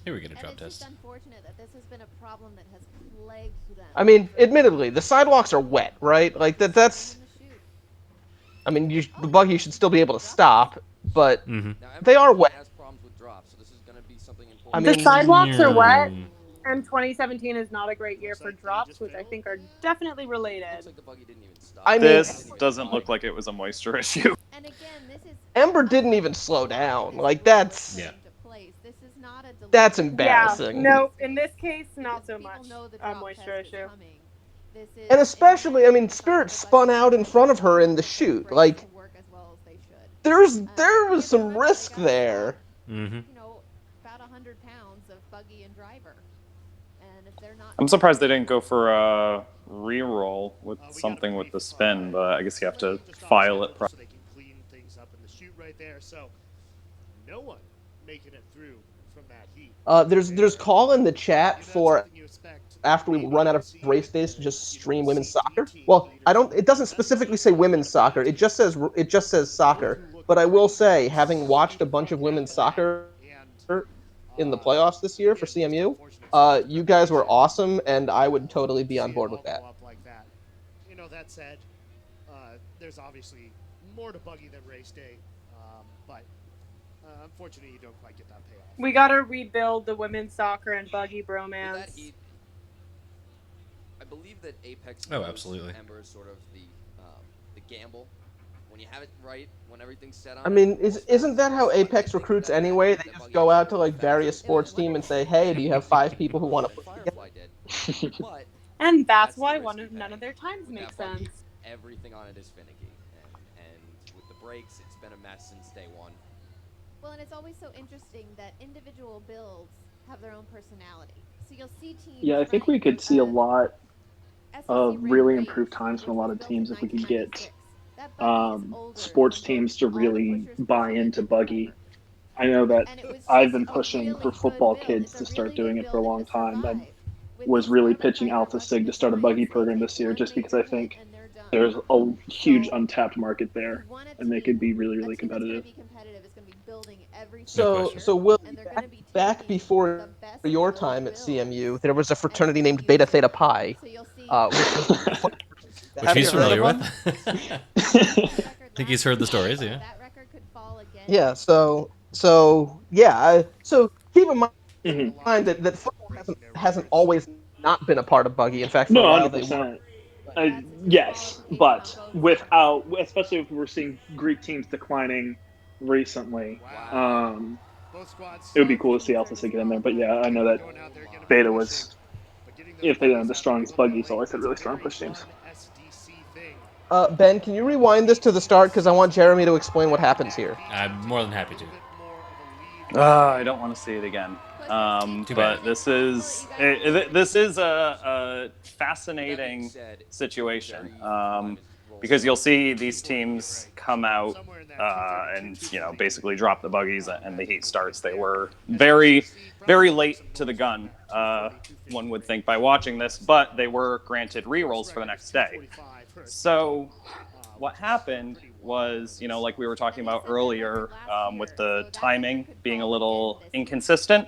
Here we get a And drop it's test. just unfortunate that this has been a problem that has plagued them. I mean, admittedly, the sidewalks are wet, right? Like that's. I mean, the buggy should still be able to stop, but they are wet. Has problems with drops, so this is gonna be something important. I mean, The sidewalks are wet, Mm. and 2017 is not a great year for drops, which I think are definitely related. Looks like the buggy didn't even stop. I mean, This doesn't look like it was a moisture issue. And again, this is Ember didn't even slow down. Like that's Yeah. This is not a that's Yeah, embarrassing. no, in this case, not so People much know the a drop moisture test is issue. coming. This is And especially, I mean, Spirit spun out in front of her in the chute. Like work as well as they should. there was some risk there. Mm-hmm. You know, about 100 pounds of buggy and driver. And if they're not I'm surprised they didn't go for a re-roll with something with the spin, but I guess you have to file it so they can clean things up in the chute right there. So no one making it through from that heat. There's call in the chat for after we run out of race days to just stream women's soccer. Well, it doesn't specifically say women's soccer. It just says soccer. But I will say, having watched a bunch of women's soccer in the playoffs this year for CMU, you guys were awesome, and I would totally be on board with that. You know, that said, there's obviously more to buggy than race day, but unfortunately, you don't quite get that payoff. We gotta rebuild the women's soccer and buggy With that bromance. heat, I believe that Apex Oh, knows absolutely. Ember is sort of the gamble. When you have it right, when everything's set on. I mean, isn't that how Apex recruits anyway? They just go out to like various sports teams and say, "Hey, do you have 5 people who want to play together?" Firefly did. But And that's the why risk none you of pay. their times With make that buggy, sense. everything on it is finicky, and with the brakes, it's been a mess since day one. Well, and it's always so interesting that individual builds have their own personality. So you'll see teams. Yeah, I think we could see a lot of really improved times from a lot of teams if we could get sports teams to really buy into buggy. I know that I've been pushing for football kids to start doing it for a long time. I was really pitching Alpha Sig to start a buggy program this year just because I think there's a huge untapped market there, and they could be really, really competitive. So Will, back before your time at CMU, there was a fraternity named Beta Theta Pi, which was which he's familiar with. I think he's heard the stories, yeah. Yeah. So keep in mind that football hasn't always not been a part of Buggy. In fact, for No, a while they were. 100%. Yes, but without, especially if we're seeing Greek teams declining recently, it would be cool to see Alpha get in there. But yeah, I know that Beta was, if they didn't have the strongest Buggies, always had really strong push teams. Ben, can you rewind this to the start? Because I want Jeremy to explain what happens here. I'm more than happy to. I don't want to see it again. Too But bad. this is a fascinating situation because you'll see these teams come out and basically drop the buggies and the heat starts. They were very, very late to the gun. One would think by watching this, but they were granted rerolls for the next day. So what happened was, like we were talking about earlier, with the timing being a little inconsistent.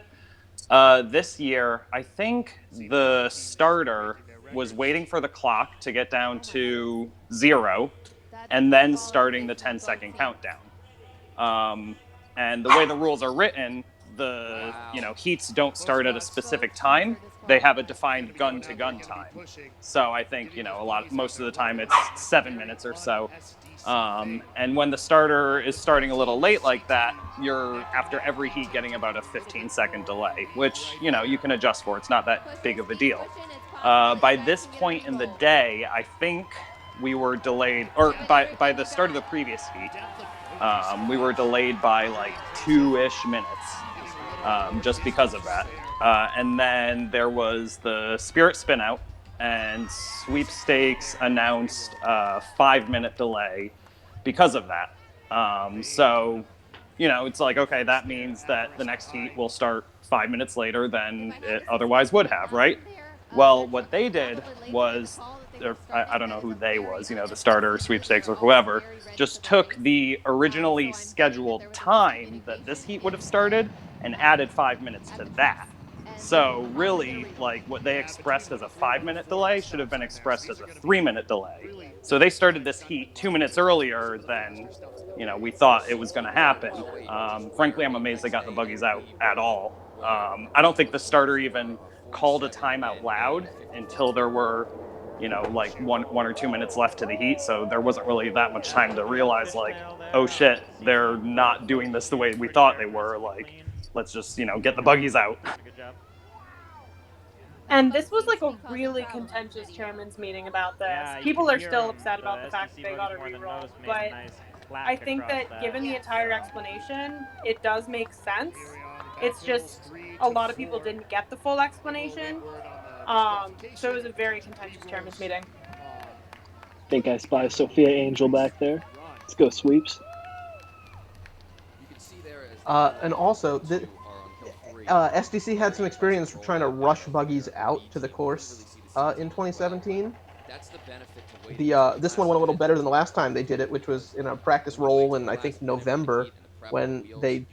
This year, I think the starter was waiting for the clock to get down to 0 and then starting the 10-second countdown. And the way the rules are written, the heats don't start at a specific time. They have a defined gun-to-gun time. So I think most of the time it's 7 minutes or so. And when the starter is starting a little late like that, you're after every heat getting about a 15-second delay, which you can adjust for. It's not that big of a deal. By this point in the day, I think we were delayed, or by the start of the previous heat, we were delayed by like 2-ish minutes, just because of that. And then there was the Spirit spin out, and Sweepstakes announced a 5-minute delay because of that. So, it's like, okay, that means that the next heat will start 5 minutes later than it otherwise would have, right? Well, what they did was, I don't know who they was, the starter, Sweepstakes, or whoever, just took the originally scheduled time that this heat would have started and added 5 minutes to that. So really, like, what they expressed as a 5-minute delay should have been expressed as a 3-minute delay. So they started this heat 2 minutes earlier than we thought it was going to happen. Frankly, I'm amazed they got the buggies out at all. I don't think the starter even called a time out loud until there were like one or 2 minutes left to the heat, so there wasn't really that much time to realize, like, oh shit, they're not doing this the way we thought they were. Like, let's just get the buggies out. And this was like a really contentious chairman's meeting about this. Yeah, People are still upset about the fact that they got a reroll, but I think that given the entire explanation, it does make sense. It's just a lot of people didn't get the full explanation. So it was a very contentious chairman's meeting. I think I spy Sophia Angel back there. Let's go Sweeps. And also, SDC had some experience trying to rush buggies out to the course in 2017. This one went a little better than the last time they did it, which was in a practice roll in, I think, November, when they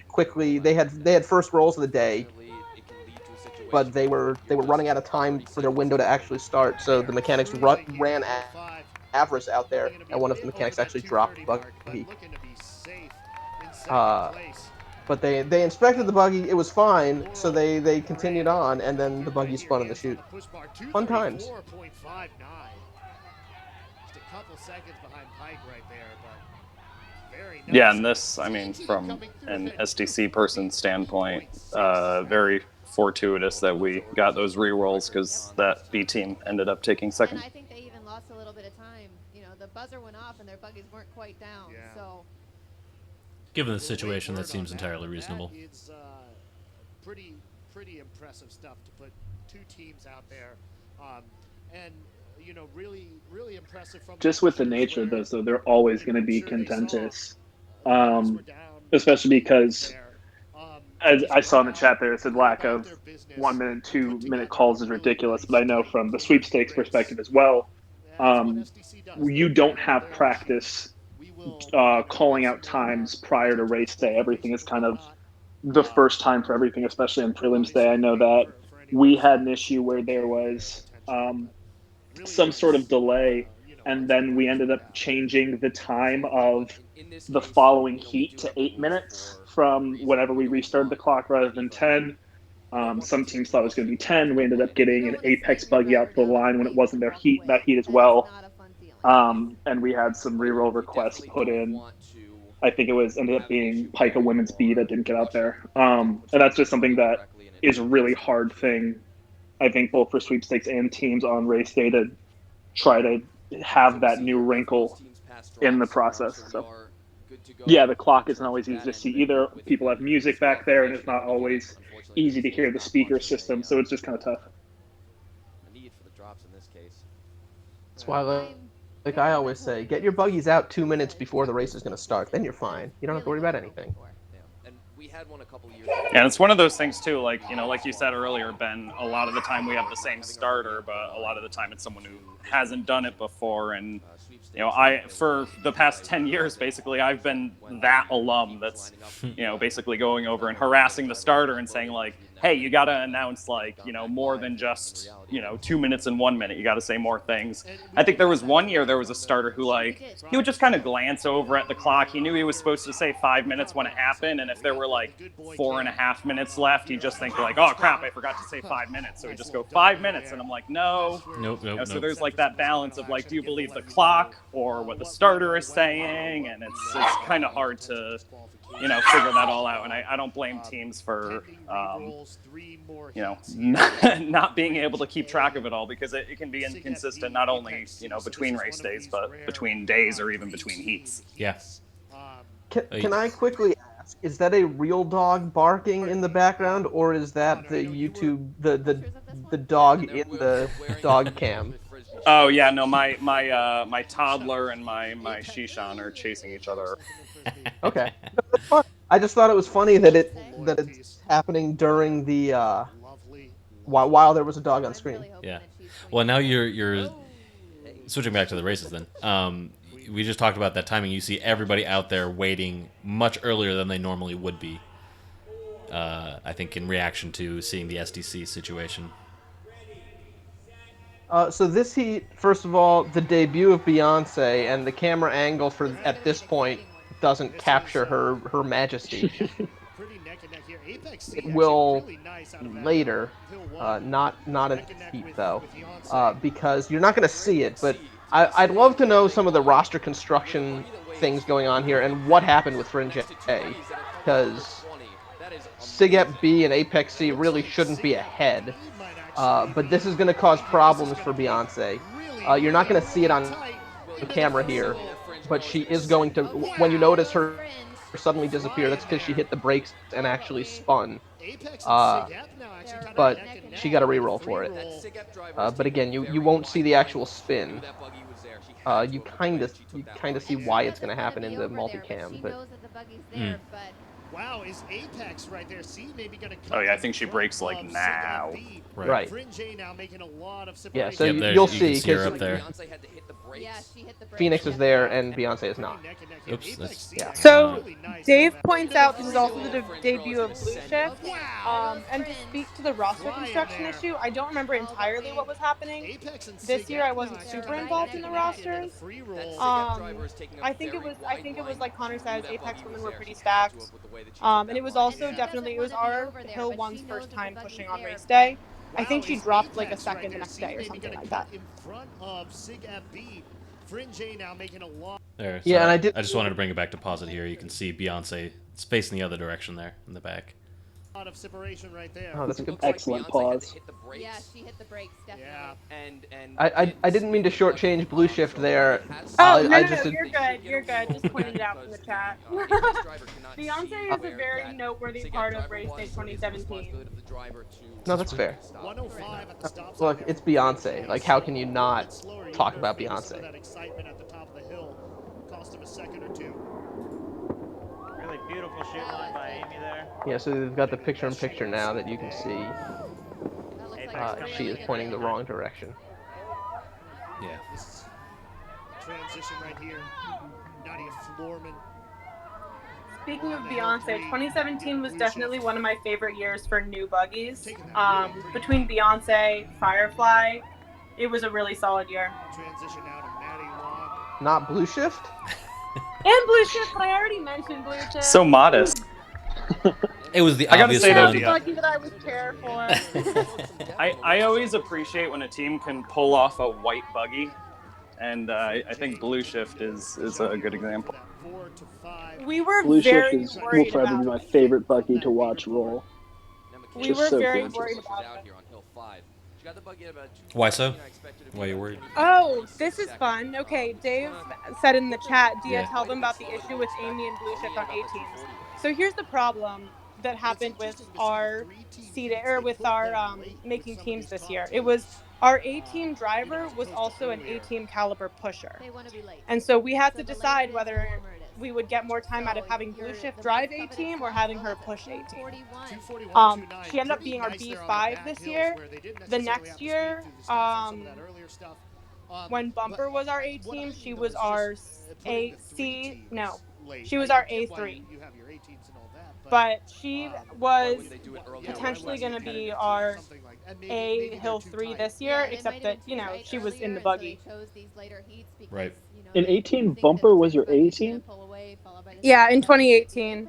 had first rolls of the day, but they were running out of time for their window to actually start, so the mechanics ran Avarice out there, and one of the mechanics actually dropped Buggy. But they inspected the buggy, it was fine, so they continued on, and then the buggy spun in the chute. Fun times. Just a couple seconds behind Pike right there, but very nice. Yeah, and this, I mean, from an SDC person's standpoint, very fortuitous that we got those rerolls, because that B team ended up taking second. And I think they even lost a little bit of time. The buzzer went off and their buggies weren't quite down. Yeah. So given the situation, that seems entirely reasonable. It's pretty impressive stuff to put two teams out there, and really impressive from just with the nature of those, though, they're always going to be contentious, especially because, as I saw in the chat there, it said lack of 1 minute, 2 minute calls is ridiculous. But I know from the Sweepstakes perspective as well, You don't have practice calling out times prior to race day. Everything is kind of the first time for everything, especially on prelims day. I know that we had an issue where there was some sort of delay, and then we ended up changing the time of the following heat to 8 minutes from whenever we restarted the clock rather than 10. Some teams thought it was going to be 10. We ended up getting an Apex Buggy out to the line when it wasn't their heat, that heat as well. And we had some reroll requests put in. I think it was ended up being Pica Women's B that didn't get out there. And that's just something that is a really hard thing, I think, both for sweepstakes and teams on race day to try to have that new wrinkle in the process. So, yeah, the clock isn't always easy to see either. People have music back there, and it's not always easy to hear the speaker system. So it's just kind of tough. A need for the drops in this case. That's why, like I always say, get your buggies out 2 minutes before the race is going to start. Then you're fine. You don't have to worry about anything. Yeah, and we had one a couple years ago. And it's one of those things too, like, you know, like you said earlier, Ben, a lot of the time we have the same starter, but a lot of the time it's someone who hasn't done it before. And, you know, for the past 10 years, basically, I've been that alum that's, you know, basically going over and harassing the starter and saying, like, hey, you got to announce, like, you know, more than just, you know, 2 minutes and 1 minute. You got to say more things. I think there was one year there was a starter who, like, he would just kind of glance over at the clock. He knew he was supposed to say 5 minutes when it happened. And if there were, like, 4.5 minutes left, he'd just think, like, oh, crap, I forgot to say 5 minits. So he'd just go 5 minutes. And I'm like, no. Nope. You know, so there's, like, that balance of, like, do you believe the clock or what the starter is saying? And it's kind of hard to, you know, figure that all out. And I don't blame teams for, you know, not being able to keep track of it all, because it can be inconsistent, not only, you know, between race days, but between days or even between heats. Yeah. Can I quickly ask, is that a real dog barking in the background, or is that the YouTube, the dog in the dog cam? Oh yeah, no, my toddler and my Shishan are chasing each other. Okay, that's fun. I just thought it was funny that it's happening during the while there was a dog on screen. Yeah. Well, now you're switching back to the races then. We just talked about that timing. You see everybody out there waiting much earlier than they normally would be. I think in reaction to seeing the SDC situation. So this heat, first of all, the debut of Beyonce, and the camera angle for at this point doesn't capture her majesty. It will later, not in this heat though, because you're not going to see it. But I'd love to know some of the roster construction things going on here and what happened with Fringe A, because SIGEP B and Apex C really shouldn't be ahead. But this is going to cause problems for Beyonce. You're not going to see it on camera here, but she is going to. When you notice her suddenly disappear, that's because she hit the brakes and actually spun. But she got a reroll for it. But again, you won't see the actual spin. You kind of see why it's going to happen in the multicam, but. Wow, is Apex right there? See, maybe gonna oh yeah, I think she breaks like now. Right. Fringe A now making a lot of yeah, so yep, you'll see because up there. Yeah, she hit the brakes. Phoenix is there and Beyonce is not. Oops. That's, yeah. So Dave points out this is also the debut of Blue Shift. And to speak to the roster construction issue, I don't remember entirely what was happening. This year I wasn't super involved in the rosters. I think it was like Connor says, Apex women were pretty stacked. And it was also definitely, it was our Hill One's first time pushing on race day. I think she dropped like a second the next day or something like that. In front of SIGEP B, Fringe A now making a lot. There. So yeah, and I just wanted to bring it back to pause it here. You can see Beyonce. It's facing the other direction there in the back. Lot of separation right there. Oh, that's a good Excellent pause. Yeah, she hit the brakes, definitely. Yeah. I didn't mean to shortchange Blue Shift there. Oh, no, you're good. You're good. Just pointed it out from the chat. Beyonce is a very noteworthy part of Race Day 2017. No, that's fair. 105 at the stop. Look, it's Beyonce. Like, how can you not talk about Beyonce? That excitement at the top of the hill cost him a second or two. Really beautiful shoot line by Amy there. Yeah, so they've got the picture-in-picture now that you can see. That looks like She is pointing the wrong direction. Yeah. This transition right here. Nadia Florman. Speaking of Beyonce, 2017 was definitely one of my favorite years for new buggies. Between Beyonce, Firefly, it was a really solid year. Transition now to Maddie Long. Not Blue Shift? And Blue Shift, but I already mentioned Blue Shift. So modest. It was the I gotta obvious say, though, one. The buggy that I was chair for. I always appreciate when a team can pull off a white buggy, and I think Blue Shift is a good example. We were Blue Shift very will worried forever be about my it. favorite buggy to watch roll. We Just were so very gorgeous. worried about it. Why so? Why are you worried? Oh, this is fun. Okay, Dave said in the chat, Dia, Yeah. tell them about the issue with Amy and Blue Shift on A teams. So here's the problem that happened with our seed or with our making teams this year. It was our A team driver was also an A team caliber pusher. They want to be late. And so we had So to the decide later it is, the whether warmer it is. we would get more time out of having Blue Shift drive A team or having her push A team. 241. She ended up being our B5 this year. The next year, when Bumper was our A team, she was our AC. No, she was our A3. But she was potentially going to be our A Hill 3 this year, except that, you know, she was in the buggy. Right. In 18, Bumper was your A team? Yeah, in 2018,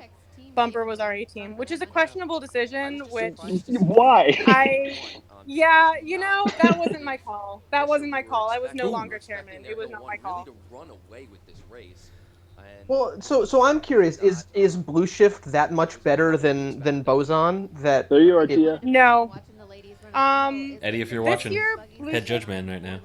Bumper was our A team, which is a questionable decision, which Why? yeah, you know, that wasn't my call. That wasn't my call. I was no longer chairman. It was not my call. Well, so I'm curious. Is Blue Shift that much better than Boson? That There you are, Tia. No. Eddie, if you're this watching, year, head judge man right now.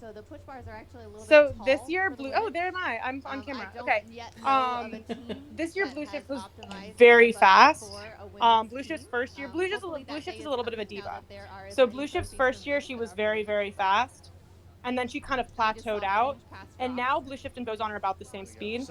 So the push bars are actually a little So bit tall this year, for the Blue. women. Oh, there am I. I'm on camera. I don't Okay. yet know of a team This year, that Blue has Shift was optimized very their buggy fast. for a women's Blue Shift's team. first year, Hopefully Blue that Shift day is a little bit of a coming now diva. that there are as So many Blue Shift's trophies first from year, women she that was are very, moving very forward. fast, and then she kind of I just saw plateaued the out. range pass And drop. now Blue Shift and Boson are about the same speed.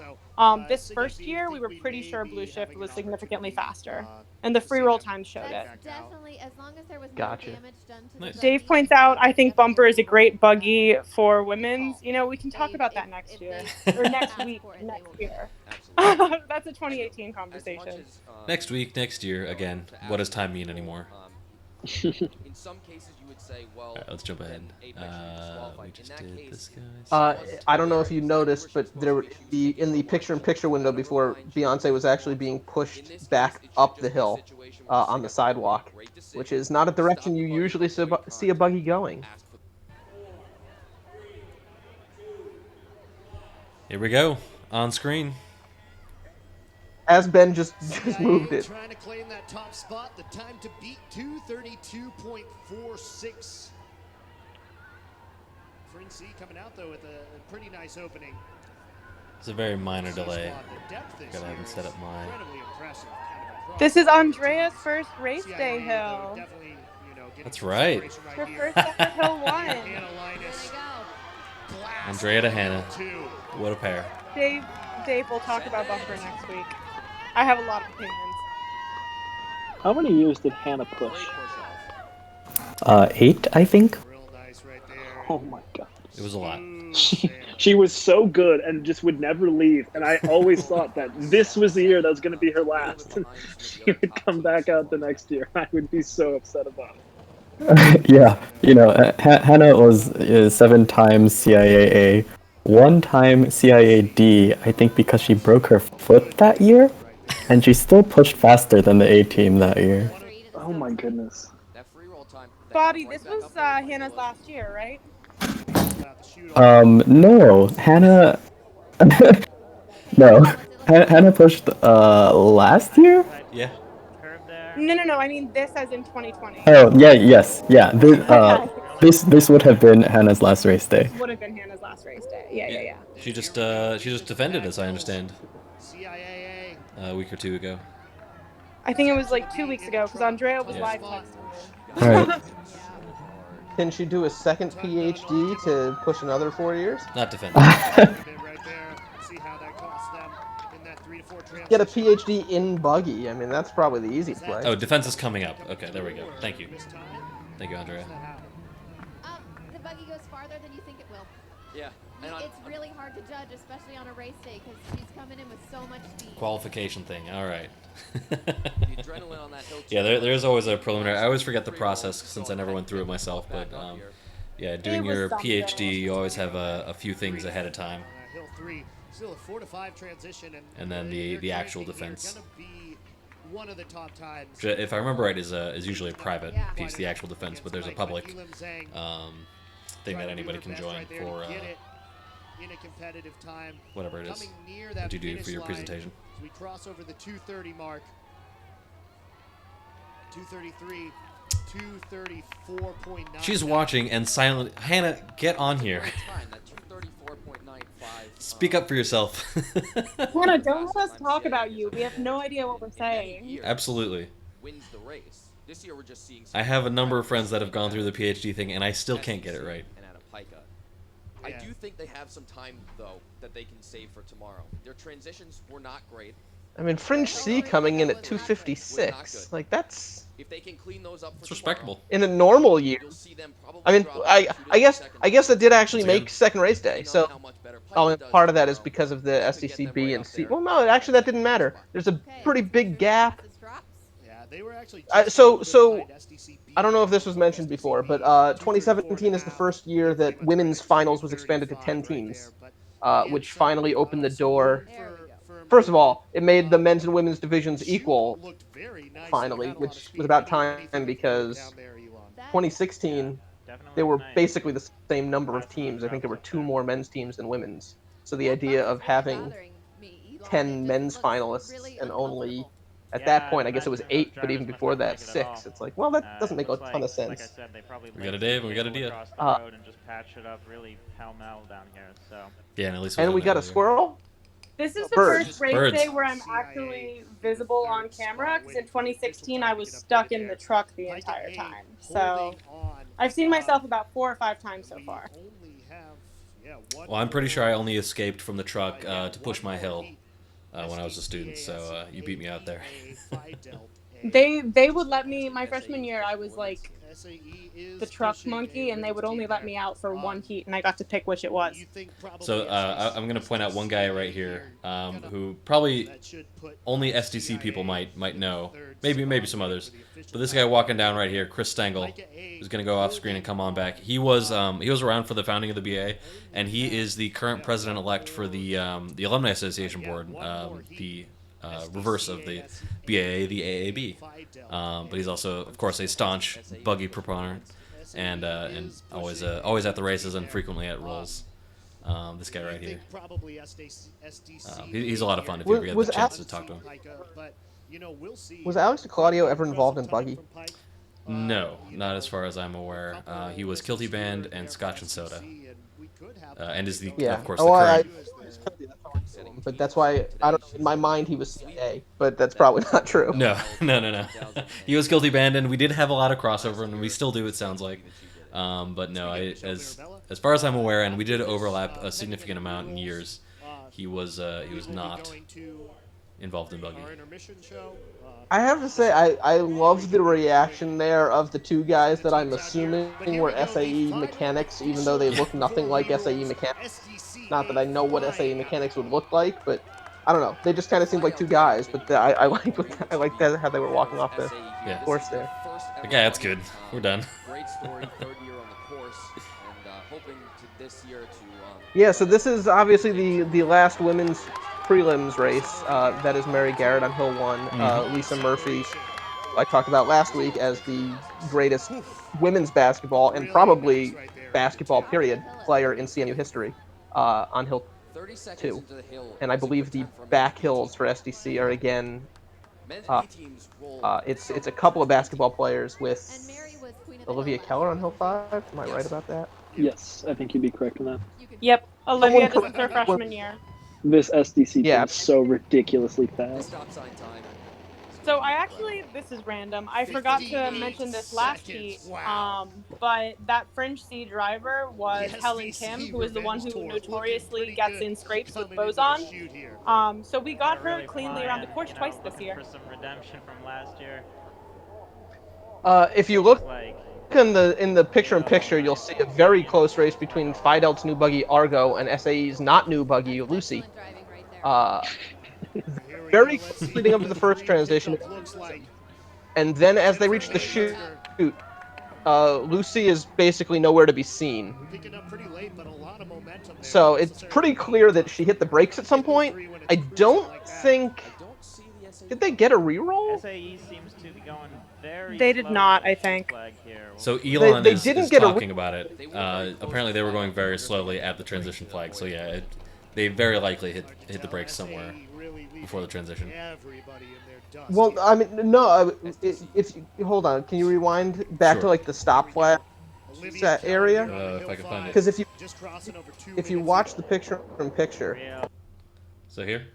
This first year, we were pretty sure Blue Shift was significantly faster, and the free roll time showed it. That's definitely, as long as there was no Gotcha. damage done to Nice. the Dave buggy, points out, I that's think definitely Bumper is a great good, buggy for women's. call. You know, we can talk about that next if year they or next ask week, for it, they next will get year. Absolutely. That's a 2018 conversation. Next week, next year, again. What does time mean anymore? In some cases, you would say, well, Alright, let's jump ahead. then Apex should be disqualified. We just In that did case, this, guys. I don't know if you noticed, but there in the picture-in-picture window before Beyonce was actually being pushed back up the hill on the sidewalk, which is not a direction you usually see a buggy going. Here we go. On screen. As Ben just moved it. Trying to claim that top spot. The time to beat 2:32.46. Fring C coming out though with a pretty nice opening. It's a very minor C delay. squad, the depth this Gotta have year him set is up mine. incredibly impressive, kind of across This is all the Andrea's teams. first race CIA, day though, hill. definitely, getting That's some right. separation Her here. first ever hill one. Hannah Linus, blast Andrea to Hannah. two. What a pair. Dave, we'll talk about Bumper next week. I have a lot of opinions. How many years did Hannah push? 8, I think. Real nice right there. Oh my god. It was a lot. She was so good and just would never leave. And I always thought that this was the year that was going to be her last. And she would come back out the next year. I would be so upset about it. Yeah, you know, Hannah was 7 times CIAA, 1 time CIAD, I think because she broke her foot that year, and she still pushed faster than the A team that year. Oh my goodness. Bobby, this was Hannah's last year, right? No, Hannah... no, Hannah pushed last year? Yeah. No. I mean this as in 2020. Oh, yeah, yes, yeah. This would have been Hannah's last race day. Would have been Hannah's last race day. Yeah. She just defended us, I understand. A week or two ago. I think it was like 2 weeks ago because Andrea was live texting me. Alright. Can she do a second PhD to push another 4 years? Not defending. Get a PhD in buggy. I mean, that's probably the easiest way. Oh, defense is coming up. Okay, there we go. Thank you. Thank you, Andrea. the buggy goes farther than you think it will. Yeah. It's really hard to judge, especially on a race day, because she's coming in with so much speed. Qualification thing. All right. The adrenaline on that hill. Yeah, there's always a preliminary. I always forget the process since I never went through it myself. But yeah, doing your PhD, you always have a few things ahead of time. Hill 3, still a 4 to 5 transition, and then the actual defense. Gonna be one of the top times. Which, if I remember right, is usually a private piece, the actual defense, but there's a public thing that anybody can join for in a competitive time. Whatever it is that you do for your presentation. So we cross over the 2:30 mark. 2:33, 2:34.9. She's watching and silent. Hannah, get on here. Speak up for yourself. Hannah, don't let us talk about you. We have no idea what we're saying. Absolutely. Wins the race. This year we're just seeing. I have a number of friends that have gone through the PhD thing, and I still can't get it right. I do think they have some time, though, that they can save for tomorrow. Their transitions were not great. I mean, Fringe C coming in at 256. Like, that's... If they can clean those up, it's respectable. In a normal year. I mean, I guess that did actually make second race day. So, part of that is because of the SDC B and C. Well, no, actually that didn't matter. There's a pretty big gap. Yeah, they were actually so I don't know if this was mentioned before, but 2017 is the first year that women's finals was expanded to 10 teams, which finally opened the door. First of all, it made the men's and women's divisions equal, finally, which was about time because 2016, they were basically the same number of teams. I think there were 2 more men's teams than women's. So the idea of having 10 men's finalists and only, at that point, I guess it was 8, but even before that, 6. It's like, well, that doesn't make a ton of sense. Like I said, they probably we got a Dave and we got a Dia. Across the road and just patch it up really pell-mell down here. So. Yeah, and at least we got a squirrel. This is the first race day where I'm actually visible on camera, because in 2016 I was stuck in the truck the entire time. So I've seen myself about 4 or 5 times so far. Well, I'm pretty sure I only escaped from the truck to push my hill when I was a student, so you beat me out there. They would let me, my freshman year, I was like the truck monkey, and they would only let me out for 1 heat, and I got to pick which it was. So I'm going to point out one guy right here who probably only SDC people might know, maybe some others, but this guy walking down right here, Chris Stengel, who's going to go off screen and come on back. He was around for the founding of the BA, and he is the current president-elect for the Alumni Association Board, the reverse of the BAA, the AAB. But he's also, of course, a staunch Buggy proponent, and always at the races and frequently at rolls. This guy right here. He's a lot of fun if you ever get the chance to talk to him. Was Alex DeClaudio ever involved in Buggy? No, not as far as I'm aware. He was Kilty Band and Scotch and Soda, and is of course the current. But that's why in my mind he was CA, but that's probably not true. No. He was Guilty Band, and we did have a lot of crossover, and we still do. It sounds like, but no, as far as I'm aware, and we did overlap a significant amount in years. He was not involved in Buggy. I have to say, I loved the reaction there of the 2 guys that I'm assuming were SAE mechanics, even though they look nothing like SAE mechanics. Not that I know what SAE mechanics would look like, but I don't know. They just kind of seemed like 2 guys, but I like how they were walking off the course there. Okay, that's good. We're done. Great story, 3rd year on the course, and hoping to this year to. Yeah, so this is obviously the last women's prelims race. That is Mary Garrett on Hill 1. Lisa Murphy, I talked about last week as the greatest women's basketball and probably basketball period player in CNU history on Hill 2. And I believe the back hills for SDC are again. It's a couple of basketball players with Olivia Keller on Hill 5. Am I right about that? Yes, I think you'd be correct on that. Yep, Olivia, this is her freshman year. This SDC team is so ridiculously fast. So this is random. I forgot to mention this last heat, but that Fringe C driver was Helen Kim, who is the one who notoriously gets in scrapes with Boson. So we got her cleanly around the course twice this year. For some redemption from last year. If you look in the picture-in-picture, you'll see a very close race between Fidel's new buggy Argo and SAE's not new buggy Lucy. Uh, very close leading up to the first transition, and then as they reach the chute, Lucy is basically nowhere to be seen. Picking up pretty late, but a lot of momentum there. So it's pretty clear that she hit the brakes at some point. I don't think. Did they get a reroll? SAE seems to be going very They did slow not, on the I chute think. flag here. So Elon They is didn't get a talking about it. Apparently, they were going very slowly at the transition flag. So yeah, they very likely hit the brakes somewhere before the transition. Well, I mean, no. If you hold on, can you rewind back to like the stop flag set area? If I can find it. Because if you watch the picture-in-picture, So here.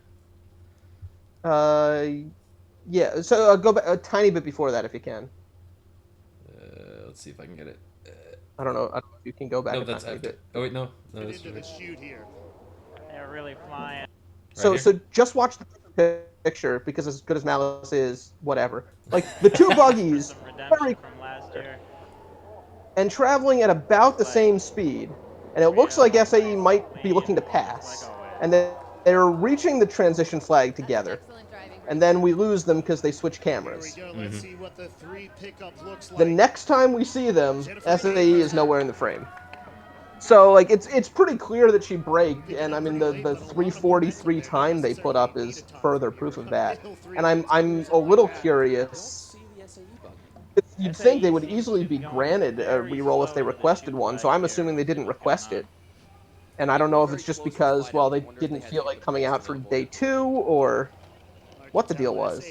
yeah. So go back a tiny bit before that if you can. Let's see if I can get it. I don't know if you can go back No, a that's tiny after. bit. Oh wait, no. That's Into the chute here. They're really flying. So just watch the picture because as good as Malice is, whatever. Like the two buggies, Some redemption from last year. and traveling at about the same speed, and it looks like SAE might be looking to pass, and they're reaching the transition flag together, and then we lose them because they switch cameras. Let's see what the three pickup looks like. The next time we see them, SAE is nowhere in the frame. So like it's pretty clear that she braked, and I mean the 343 time they put up is further proof of that. And I'm a little curious. You'd think they would easily be granted a reroll if they requested one, so I'm assuming they didn't request it. And I don't know if it's just because, well, they didn't feel like coming out for day 2 or what the deal was.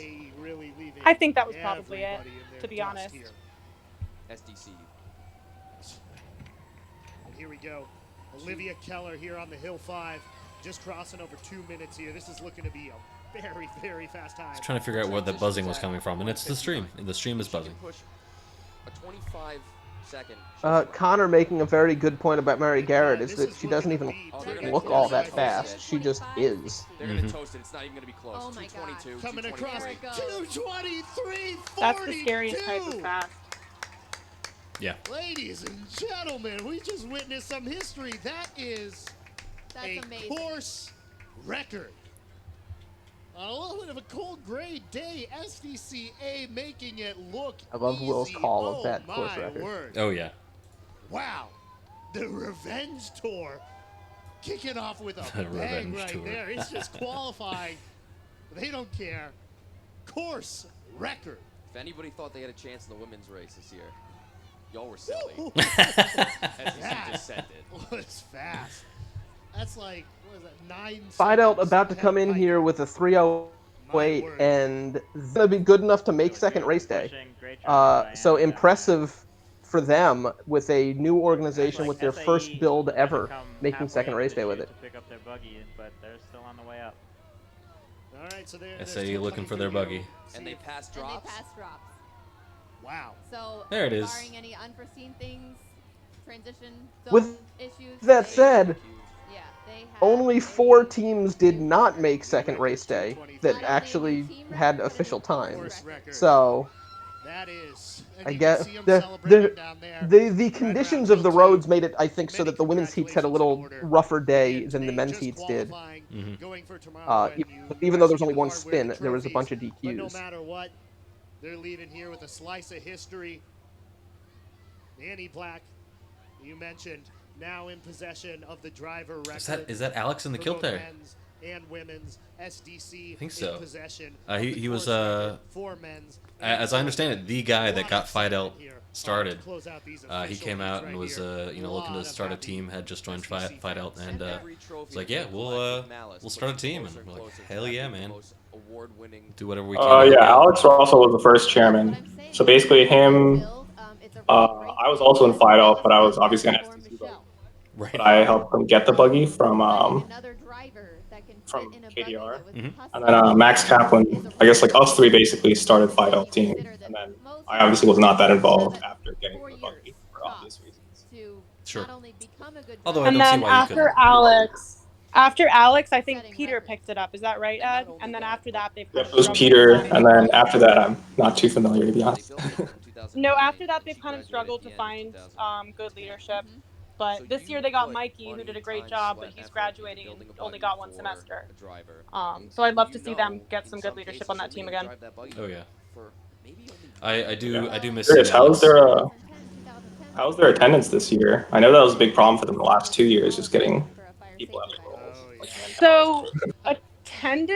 I think that was probably it, to be honest. SDC. And here we go. Olivia Keller here on the Hill 5, just crossing over 2 minutes here. This is looking to be a very, very fast time. I was trying to figure out where the buzzing was coming from, and it's the stream. The stream is buzzing. A 25-second. Connor making a very good point about Mary Garrett is that she doesn't even look all that fast. She just is. They're going to toast it. It's not even going to be close. Oh my 222, God. Coming across 223. 223, That's the scariest type of fast. Yeah. Ladies and gentlemen, we just witnessed some history. That is a amazing. course record. On a little bit of a cold gray day, SDCA making it look I love easy. Will's call of Oh that course my record. word. Oh yeah. Wow. The Revenge Tour kicking off with a The bang Revenge right Tour. there. It's just qualifying. They don't care. Course record. If anybody thought they had a chance in the women's race this year, y'all were silly. That just sent it. was fast. That's like, what is that, 9 Fidel seconds about to come in ahead. here with a 308 and gonna be good enough to make second race day. So impressive for them with a new organization with their first build ever making second race day with it. To pick up their buggy, but they're still on the way up. All right, so they're SAE still looking coming for their through. buggy. And they pass And drops. they pass drops. Wow. So There it is. barring any unforeseen things, transition zone With issues. that said, yeah, they have only 4 teams did not make second race day that actually had official times. So That is. And I you can guess see 'em celebrating down there. the conditions of the roads made it, I think, so that the women's heats had a little rougher day than the men's heats did. Going for tomorrow, and Even though there's only actually one are spin, winning there was a bunch of trophies. But no DQs. matter what, they're leaving here with a slice of history. Annie Black, you mentioned, now in possession of the driver record. Is that Alex in the for kilt both there? men's and women's. SDC I think so. in possession. He of was the course record for men's as I understand it, the guy that got Fidel here, started. to close out these He official came heats out and right was here. looking to start a team. Had just joined Fidel and was like, yeah, we'll start a team. And we're like, hell yeah, man. Do whatever we can. Yeah, Alex Russell was the first chairman. So basically, him. I was also in Fidel, but I was obviously an STC buggy. Right. But I helped him get the buggy from KDR. And then Max Kaplan, I guess like us three basically started Fidel team. And then I obviously was not that involved after getting the buggy for obvious reasons. Sure. Although Although I And don't see then why you couldn't. after Alex, After Alex, I think Setting Peter records. picked it up. Is that right, Ed? And then after that, they've kind Yep, of it was struggled to Peter, and find. then after that, I'm not too familiar to be Yeah, they honest. built it in 2009. No, after that, and they've she kind of graduated struggled at to the end of find good 2010. leadership. Mm-hmm. But So this year you they got put Mikey, who did money, a great time, job, but sweat, he's effort into graduating and building a only buggy got one for semester. a driver. So I'd love You to see them know, get in some good some leadership cases, on you're that team only going to again. drive that buggy Oh yeah. for maybe only I, 1 I year. do Well, I do miss Curious, seeing how's Alex. their 2010, 2010 how's season, their attendance this year? I know that was a big problem for them the last 2 years, all just of us getting in for a fire people safety out of ride. roles. Oh Like yeah. manpower is So crazy.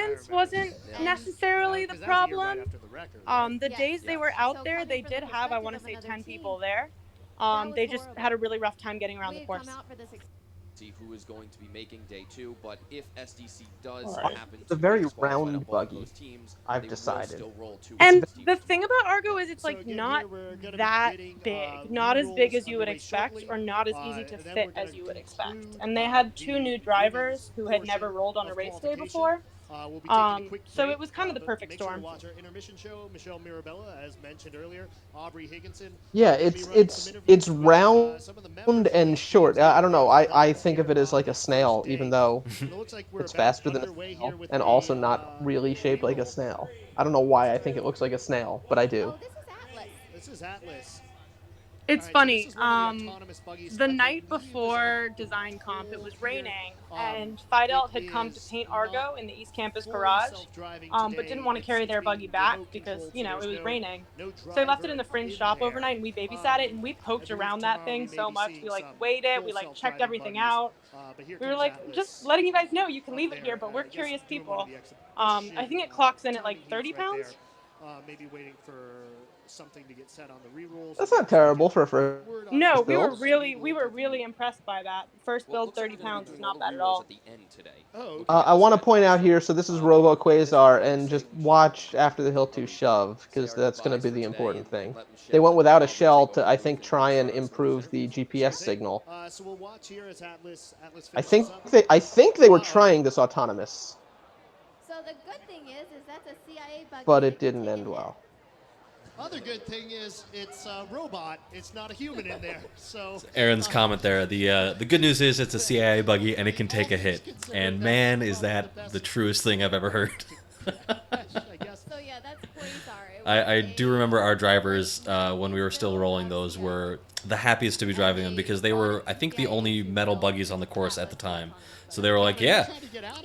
I attendance remember wasn't that. Yeah. And necessarily the Because that was the year right problem. after the record, right? The yes. days they Yes. were out So there, coming they from the did have, I perspective want to of say, another 10 team, people there. that was They just had a horrible. really rough time getting around We the had come course. out for this. See who is going to be making day two, but if SDC does All right. happen It's a to get very disqualified on round both of buggy, those teams, I've they will decided. still roll two It's And Argo's the teams thing tomorrow. about Argo is it's So like again, not here we're going to be that getting big, not lead as big rules as you would underway expect, shortly, or not as easy to and then fit we're going as to you would expect. conclude And they had two the new women's drivers who had portion never rolled on a of race day qualification. before. We'll be taking a quick So break, it was kind of the but perfect make sure to storm. watch our intermission show. Michelle Mirabella, as mentioned earlier, Aubrey Higginson. Yeah, Going to be it's running some it's it's interviews with round some of the members of and these teams short. getting I don't know. ready for I helmets think of here it as on like a this first snail, even day. though And it looks like we're it's about faster than a underway here snail with and the also not really shaped like a re-roll. snail. I don't know why I think it looks like a snail, but I do. Oh, this is Atlas. This is Atlas. All It's right, so this funny. is one of the autonomous buggies The I night believe is on before design comp, it hold was here. raining, Um, and it Fidelt had come to is paint not Argo in the East Campus fully garage, self-driving but didn't today. want to carry It's their being buggy back remote because, controlled, so it there's was raining. no So I left it in driver the fringe in shop there. overnight, and we babysat it, and we I poked believe around that tomorrow we thing may so be much. seeing We like some weighed it, full we like checked self-driving everything buggies. out. But here We were comes like, just Atlas letting you guys know you can up leave it there. here, but we're I guess curious doing one of people. the exhibition I think it clocks in at like timing heats 30 right there. pounds. Maybe waiting for something to get set on the re-rolls. That's As long not as we terrible get for a first word on No, we that, were build. really we we will were give you. really impressed by that. First Well, it build looks like 30 they're going to be pounds is doing all not the bad at re-rolls all. at the end today. Oh, Looks okay. like I the want to set point out also, here, so this is Robo this Quasar, weekend, and say just Michelle watch Mirabella after the Hill will 2 be shove, say because our that's going to goodbyes be for the today important and thing. let They Michelle went and without a Aubrey take shell to, over the I booth think, and try and start us off improve there. the Sure GPS thing. signal. So we'll watch here as Atlas I finishes think up. they were Uh-oh. trying this autonomous, So the good thing is that's a CIA buggy but that it can didn't take a end hit. well. Other good thing is it's a robot. It's not a human in there. So Aaron's comment there. The good news is it's a CIA buggy and it can take a hit. And man, is that the truest thing I've ever heard. I guess. So yeah, that's Quasar. It was I do remember our drivers when we were still build rolling of those CIA. were the happiest to be driving them because they were I think the only metal buggies on the course at the time. So they were like, yeah,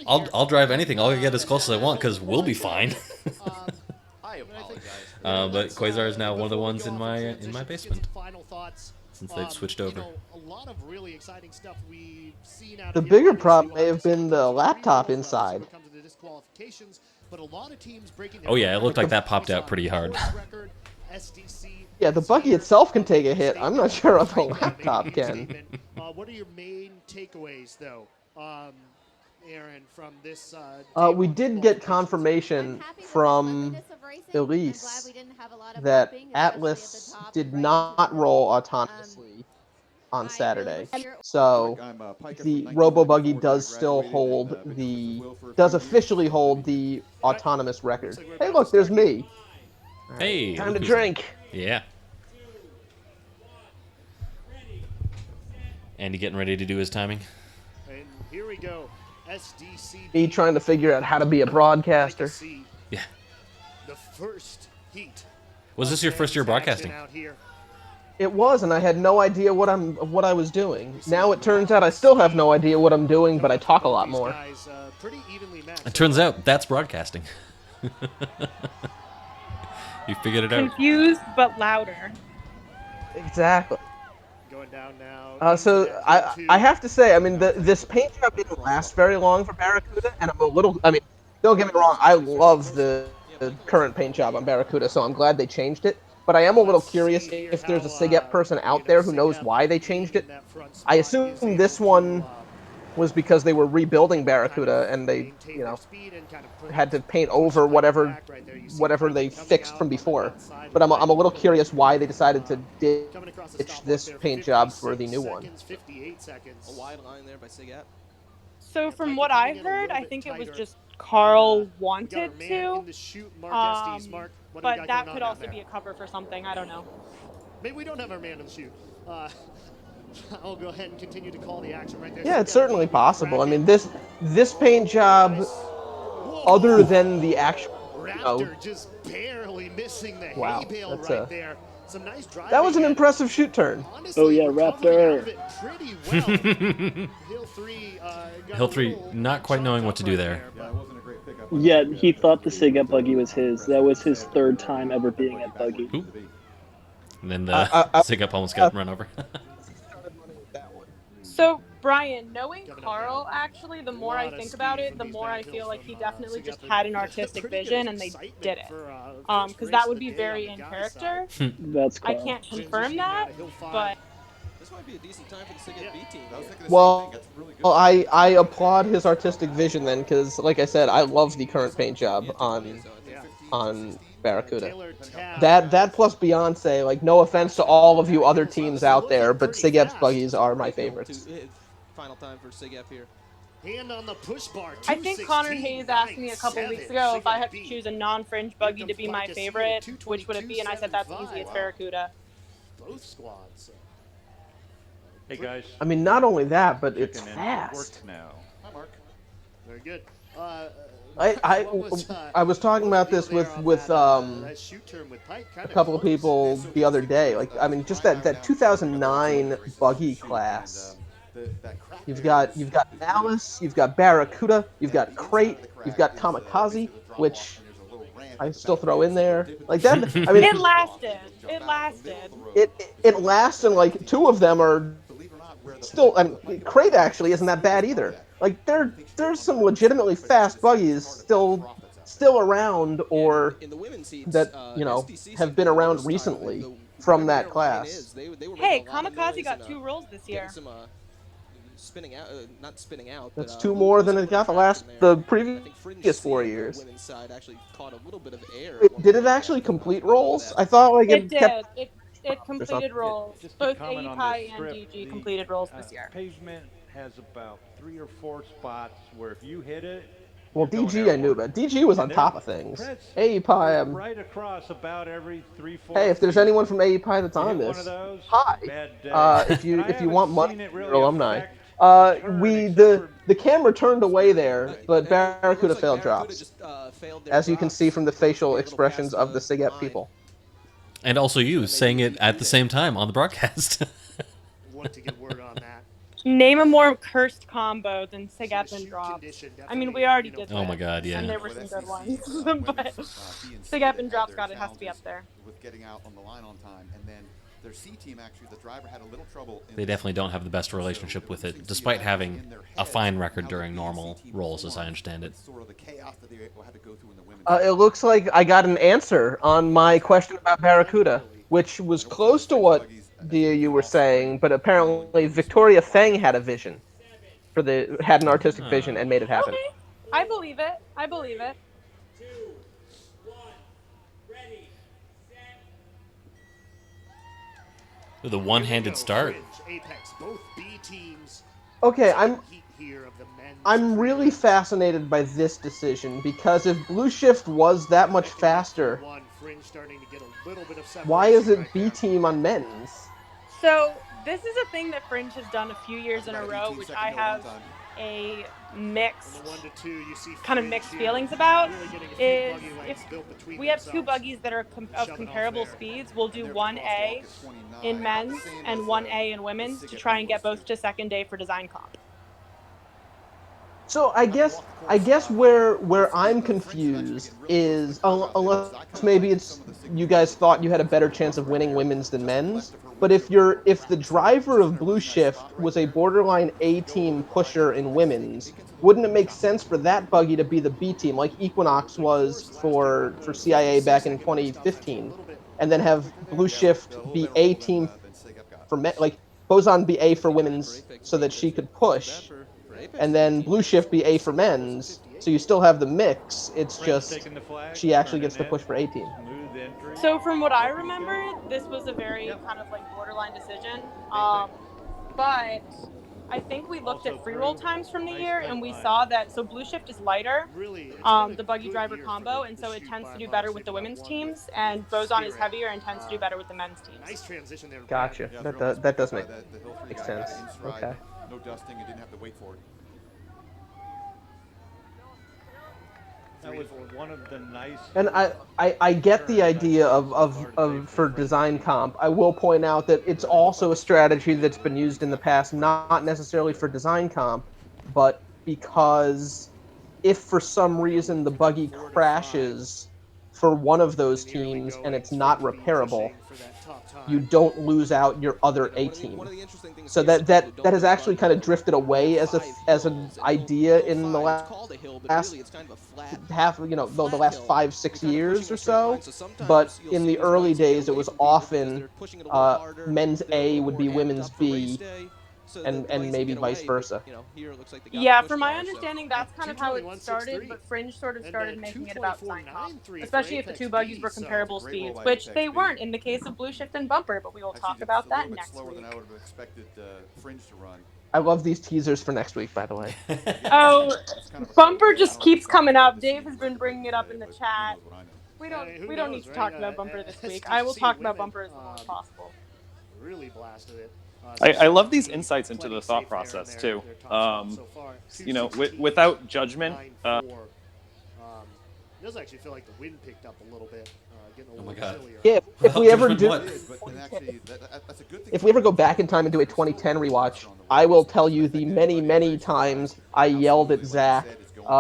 I'll drive anything. I'll get as close as I want because we'll be fine. I apologize. But Quasar is now one of the before we ones go in off my and in transition, my let's get basement some final thoughts. since they've switched over. A lot of really exciting stuff we've seen out The of here. bigger Obviously, problem we'll may have to have see been what comes the to the laptop re-rolls. We'll have to see inside. what comes to the disqualifications. But a lot of teams breaking their Oh yeah, it own looked Like like the that popped records. out pretty hard. Course record, SDC. Yeah, the buggy itself can take a hit. I'm not sure if the laptop Maybe can. statement. What are your main takeaways, though, Aaron, from this day We one did get qualifications? I'm confirmation happy with the from cleanliness of racing. I'm glad we Elise didn't have a lot of that bumping, especially at the Atlas top and did right into the not roll middle. autonomously on I really Saturday. wish Spirit So I'm Piker from the Robo Buggy 1994 does when I still graduated hold and been coaching with the Will for a does few years. officially Glad to hold be here. the All right. autonomous Looks record. like we're Hey, about to look, there's start here. me. All right, Hey, time look to who's there. drink. Yeah. Andy getting ready to do his timing. And here we go. SDC. Me trying to figure out how to be a broadcaster. Yeah. The first heat. Was this your first year broadcasting? Out here. It was, and I had no idea what I was doing. Now it turns out I still have no idea what I'm doing, but I talk a lot more. Guys, pretty evenly matched. It turns out that's broadcasting. You figured it out. Confused but louder. Exactly. Going down now. So I have to say, I mean, this paint job didn't last very long for Barracuda, and I'm a little. I mean, don't get me wrong, I love the current paint job on Barracuda, so I'm glad they changed it. But I am a little curious if there's a SIGEP person out there who knows why they changed it. I assume this one was because they were rebuilding Barracuda and they, had to paint over whatever they fixed from before. But I'm a little curious why they decided to ditch this paint job for the new one. 58 seconds. A wide line there by Sigat. So from what I heard, I think it was just Carl wanted to. But that could also be a cover for something. I don't know. Maybe we don't have our man in the chute. I'll go ahead and continue to call the action right there. Yeah, See it's that certainly baby possible. I dragon. mean, this paint job, other than the actual, Raptor just barely missing the hay wow, bale that's right there. Some nice that was driving an and impressive shoot turn. Oh honestly yeah, recovering out of Raptor. it pretty well. Hill 3 got Hill a 3 little not quite chopped knowing what up to do right there. but Yeah, he thought the Siget buggy was his. That was his third time ever being at buggy. Oop. And then the I Sig-Up almost got run over. started running with that one. So, Brian, knowing Coming up Carl, now. actually, the A more I lot of think about speed it, from the these more I bad hills feel like from he definitely just Sigep, had an and artistic pretty good vision and they excitement did it. for first Because race that of would the be day on very the in guys side. character. That's I Carl. can't confirm Transitioning now that, to Hill 5. but This might be a decent time for the Siget B team. Well, I applaud his artistic vision then, because like I said, I love the current paint job on Barracuda. Taylor Tab That plus Beyonce, like no offense to all of you other teams out there, but pretty Sigep's fast. buggies are my favorites. Final time for Sigep here. Hand on the push bar. I think Connor Hayes asked me a couple weeks ago if I had to choose a non-fringe buggy to be my favorite, which would it be? And I said that's easy, it's Barracuda. Both squads. Hey guys. I mean, not only that, but it's Checking in. fast. Works now. Hi, Mark. Very good. I was talking about this with that shoot term with Pike, a couple of people the other day. Like, I mean, just that 2009 buggy class. You've got Malice, you've got Barracuda, you've got Crate, you've got Kamikaze, which I still throw in there. Like that. I mean, It lasted. It lasted. it lasts, and like two of them are still. I mean, Crate actually isn't that bad either. Like there's some legitimately fast buggies still around, or that have been around recently from that class. Hey, Kamikaze got 2 rolls this year. Spinning out, not spinning out. That's 2 more than it got the previous 4 years. Women's side actually caught a little bit of air. Did it actually complete rolls? I thought like it kept... did. It completed rolls. Just Both comment on AEPI this and strip, DG completed rolls this the year. pavement has about 3 or 4 spots where if you hit it, Well, DG I knew about. DG was on top of things. AEPI, right across about every 3-4. Hey, if there's anyone from AEPI that's on this, hi. If you want money from your alumni. The camera turned away there, but Barracuda failed drops, as you can see from the facial expressions of the Sigep people. And also you saying it at the same time on the broadcast. Want to get word on that. Name a more cursed combo than Sigep and drops. I mean, we already did that. Oh my god, yeah. And there were some good ones. But Sigep and drops has to be up there. With getting out on the line on time, and then their C team actually, the driver had a little trouble. They definitely don't have the best relationship with it, despite having a fine record during normal rolls, as I understand it. It looks like I got an answer on my question about Barracuda, which was close to what you were saying, but apparently Victoria Feng had a vision had an artistic vision and made it happen. Okay. I believe it. I believe it. The one-handed start. Apex, both B teams. Okay, I'm really fascinated by this decision, because if Blue Shift was that much faster, why is it B team on men's? So this is a thing that Fringe has done a few years in a row, which I have a mixed feelings about. Is if we have 2 buggies that are of comparable speeds, we'll do 1A in men's and 1A in women's to try and get both to second day for design comp. So I guess where I'm confused is, unless maybe it's you guys thought you had a better chance of winning women's than men's, but if the driver of Blue Shift was a borderline A team pusher in women's, wouldn't it make sense for that buggy to be the B team, like Equinox was for CIA back in 2015, and then have Blue Shift be A team for men, like Boson be A for women's so that she could push, and then Blue Shift be A for men's, so you still have the mix. It's just she actually gets to push for A team. So from what I remember, this was a very kind of like borderline decision. But I think we looked at Also free roll Drew, times from the nice year, straight and we line. saw that so blue shift is lighter, Really, it's been a the buggy good driver year for combo, the and so it shoot tends by to do Bugs. better with They've the got women's one teams, with and boson is Spirit. heavier and tends to do better with the men's teams. Nice transition there, Gotcha. Yeah, it was That a real nice that does pickup make by the Hill 3 makes guy. sense. Got it in stride, Okay. no dusting, and didn't have to wait for it. That was one of the nice. And I get the idea of for design comp. I will point out that it's also a strategy that's been used in the past, not necessarily for design comp, but because if for some reason the buggy crashes for one of those teams and it's not repairable, you don't lose out your other A team. So that has actually kind of drifted away as an idea in the last half, the last 5-6 years or so. But in the early days, it was often men's A would be women's B, and maybe vice versa. Yeah, from my understanding, that's kind of how it started, but Fringe sort of started making it about design comp, especially if the two buggies were comparable speeds, which they weren't in the case of Blue Shift and Bumper, but we will Actually, talk it's about a that little bit next slower week. than I would have expected Fringe to run. I love these teasers for next week, by the way. Oh, Bumper just keeps coming up. Dave has been bringing it up in the chat. We don't need to talk about Bumper this week. I will talk about Bumper as little as possible. Really blasted it. I love these insights into the thought process too. Without judgment. It does actually feel like the wind picked up a little bit, getting a little chillier. Yeah, if we ever do, That's a good thing. if we ever go back in time and do a 2010 rewatch, I will tell you the many times I yelled at Zach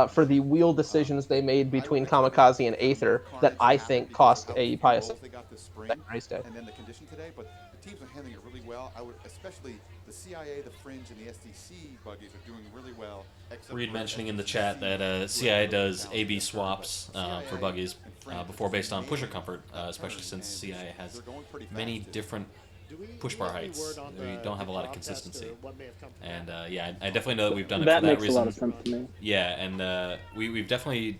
for the wheel decisions they made between Kamikaze and Aether that I think cost probably a race day. And then the condition today, but the teams are handling it really well. I would, especially the CIA, the Fringe, and the SDC buggies are doing really well. Reed mentioning in the chat that CIA does A/B swaps for buggies before based on pusher comfort, especially since CIA has many different push bar heights. We don't have a lot of consistency. And yeah, I definitely know that we've done it That for that makes reason. a lot of sense to me. Yeah, and we've definitely,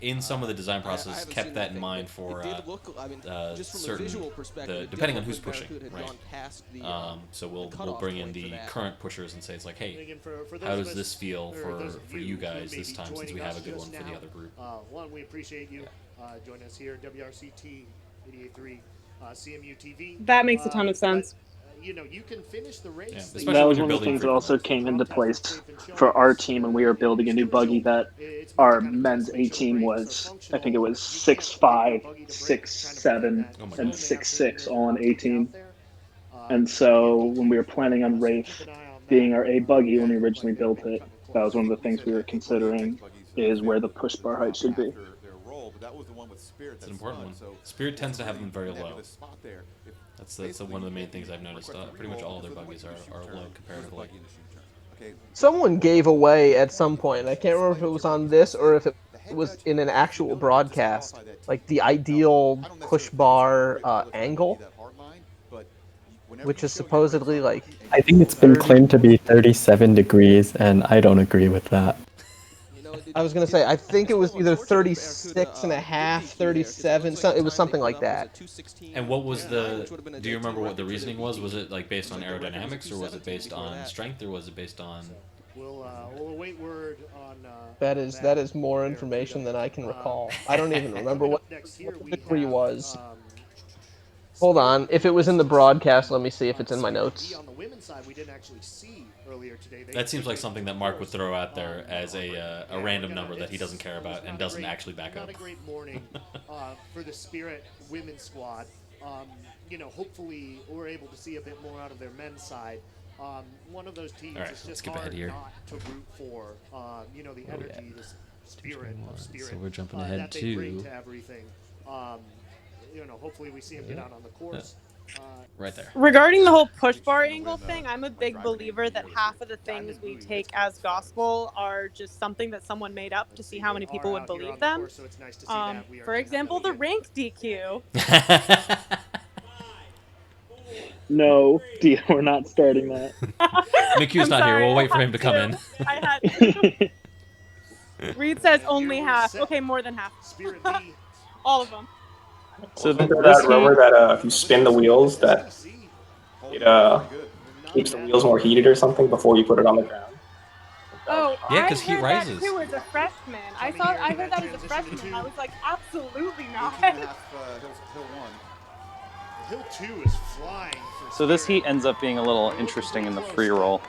in some of the design process, kept that in mind for certain, depending on who's pushing, right? So we'll bring in the current pushers and say, it's like, hey, how does this feel for you guys this time, since we have a good one for the other group? One, we appreciate you joining us here, WRCT 88.3 CMU TV. That makes a ton of sense. You can finish the race. Yeah, That was one of the things that also came into place for our team when we were building a new buggy. That our men's A team was, I think it was 6'5", 6'7", and 6'6", all on A team. And so when we were planning on Rafe being our A buggy when we originally built it, that was one of the things we were considering, is where the push bar height should be. It's an important one. Spirit tends to have them very low. That's one of the main things I've noticed. Pretty much all their buggies are low comparatively. Someone gave away at some point, I can't remember if it was on this or if it was in an actual broadcast, like the ideal push bar angle, which is supposedly like... I think it's been claimed to be 37 degrees, and I don't agree with that. I was going to say, I think it was either 36 and a half, 37, so it was something like that. And what was do you remember what the reasoning was? Was it like based on aerodynamics, or was it based on strength, or was it based on... We'll await word on... That is more information than I can recall. I don't even remember what the degree was. Hold on. If it was in the broadcast, let me see if it's in my notes. On the women's side, we didn't actually see earlier today. That seems like something that Mark would throw out there as a random number that he doesn't care about and doesn't actually back up. Not a great morning for the Spirit women's squad. Hopefully we're able to see a bit more out of their men's side. One of those teams is just hard not to root for. The energy, the spirit of Spirit. So we're jumping ahead that they bring to everything. Hopefully we see him get out on the course. Right there. Regarding the whole push bar angle thing, I'm a big believer that half of the things we take as gospel are just something that someone made up to see how many people would believe them. For example, the rank DQ. No, we're not starting that. McHugh's not here. We'll wait for him to come in. Reed says only half. Okay, more than half. All of them. So that rubber that if you spin the wheels, that it keeps the wheels more heated or something before you put it on the ground. Oh, Yeah, I 'cause heat heard that rises. too as a freshman. I heard that as a freshman. And I was like, absolutely not. 18.5 Hill 1. Hill 2 is flying for So this Spirit. heat ends up being a little interesting in the free roll.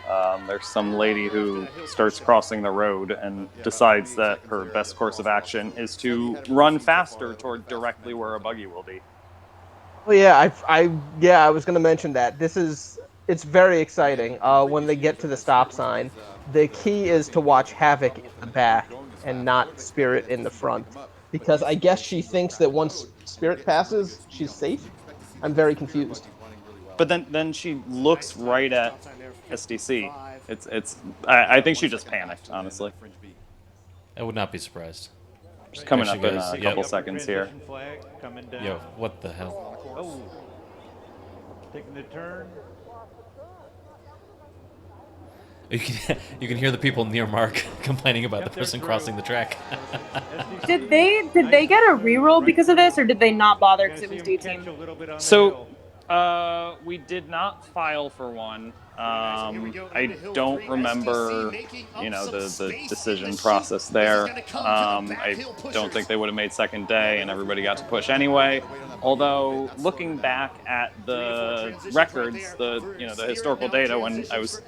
There's some lady who starts crossing the road and decides that her best course of action is to run faster toward directly where a buggy will be. Well, yeah, I was going to mention that. It's very exciting. When they get to the stop sign, the key is to watch Havoc in the back and not Spirit in the front, because I guess she thinks that once Spirit passes, she's safe. I'm very confused. But then she looks right at SDC. I think she just panicked, honestly. I would not be surprised. Just coming Actually, up in guys, a couple seconds here. Flag coming down. Yo, what the hell? Oh, taking the turn. You can hear the people near Mark complaining about the person crossing the track. Did they get a reroll because of this, or did they not bother because it was D team? So we did not file for one. I don't remember, the decision process there. I don't think they would have made second day, and everybody got to push anyway. Although looking back at the records, the historical data when I was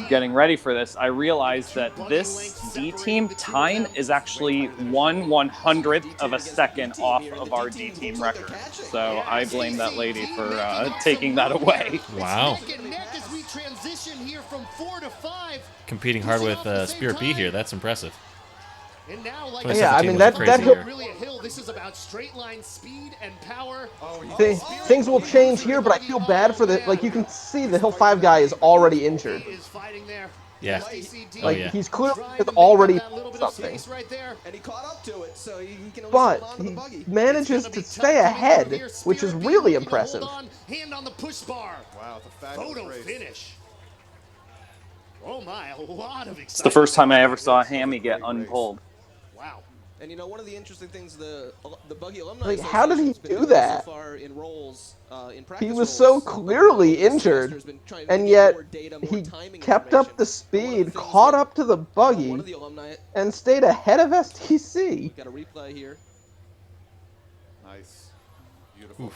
getting ready for this, I realized that this D team time is actually 1/100th of a second off of our D team record. So I blame that lady for taking that away. Wow. Neck and neck as we transition here from 4 to 5. Competing hard with Spirit B here. That's impressive. And now, like, Yeah, I mean, that hill, really a hill. This is about straight line speed and power. things will change here, but I feel bad for you can see the Hill 5 guy is already injured. Is fighting there. Yeah. Like, he's clearly already something. And he caught up to it, so he can But hold on to the buggy. he manages to stay ahead, which is really impressive. Hand on the push bar. Wow, it's a fabulous Photo race. finish. Oh my, a lot of excitement. It's the first time I ever saw a hammy get unpulled. Wow. And one of the interesting things the Buggy alumni Like, how did he Association's been do doing that? So far in roles, in He practice was roles, so clearly injured, and yet he kept up the speed, caught up to the buggy, and stayed ahead of STC. Got a replay here. Nice. Beautiful.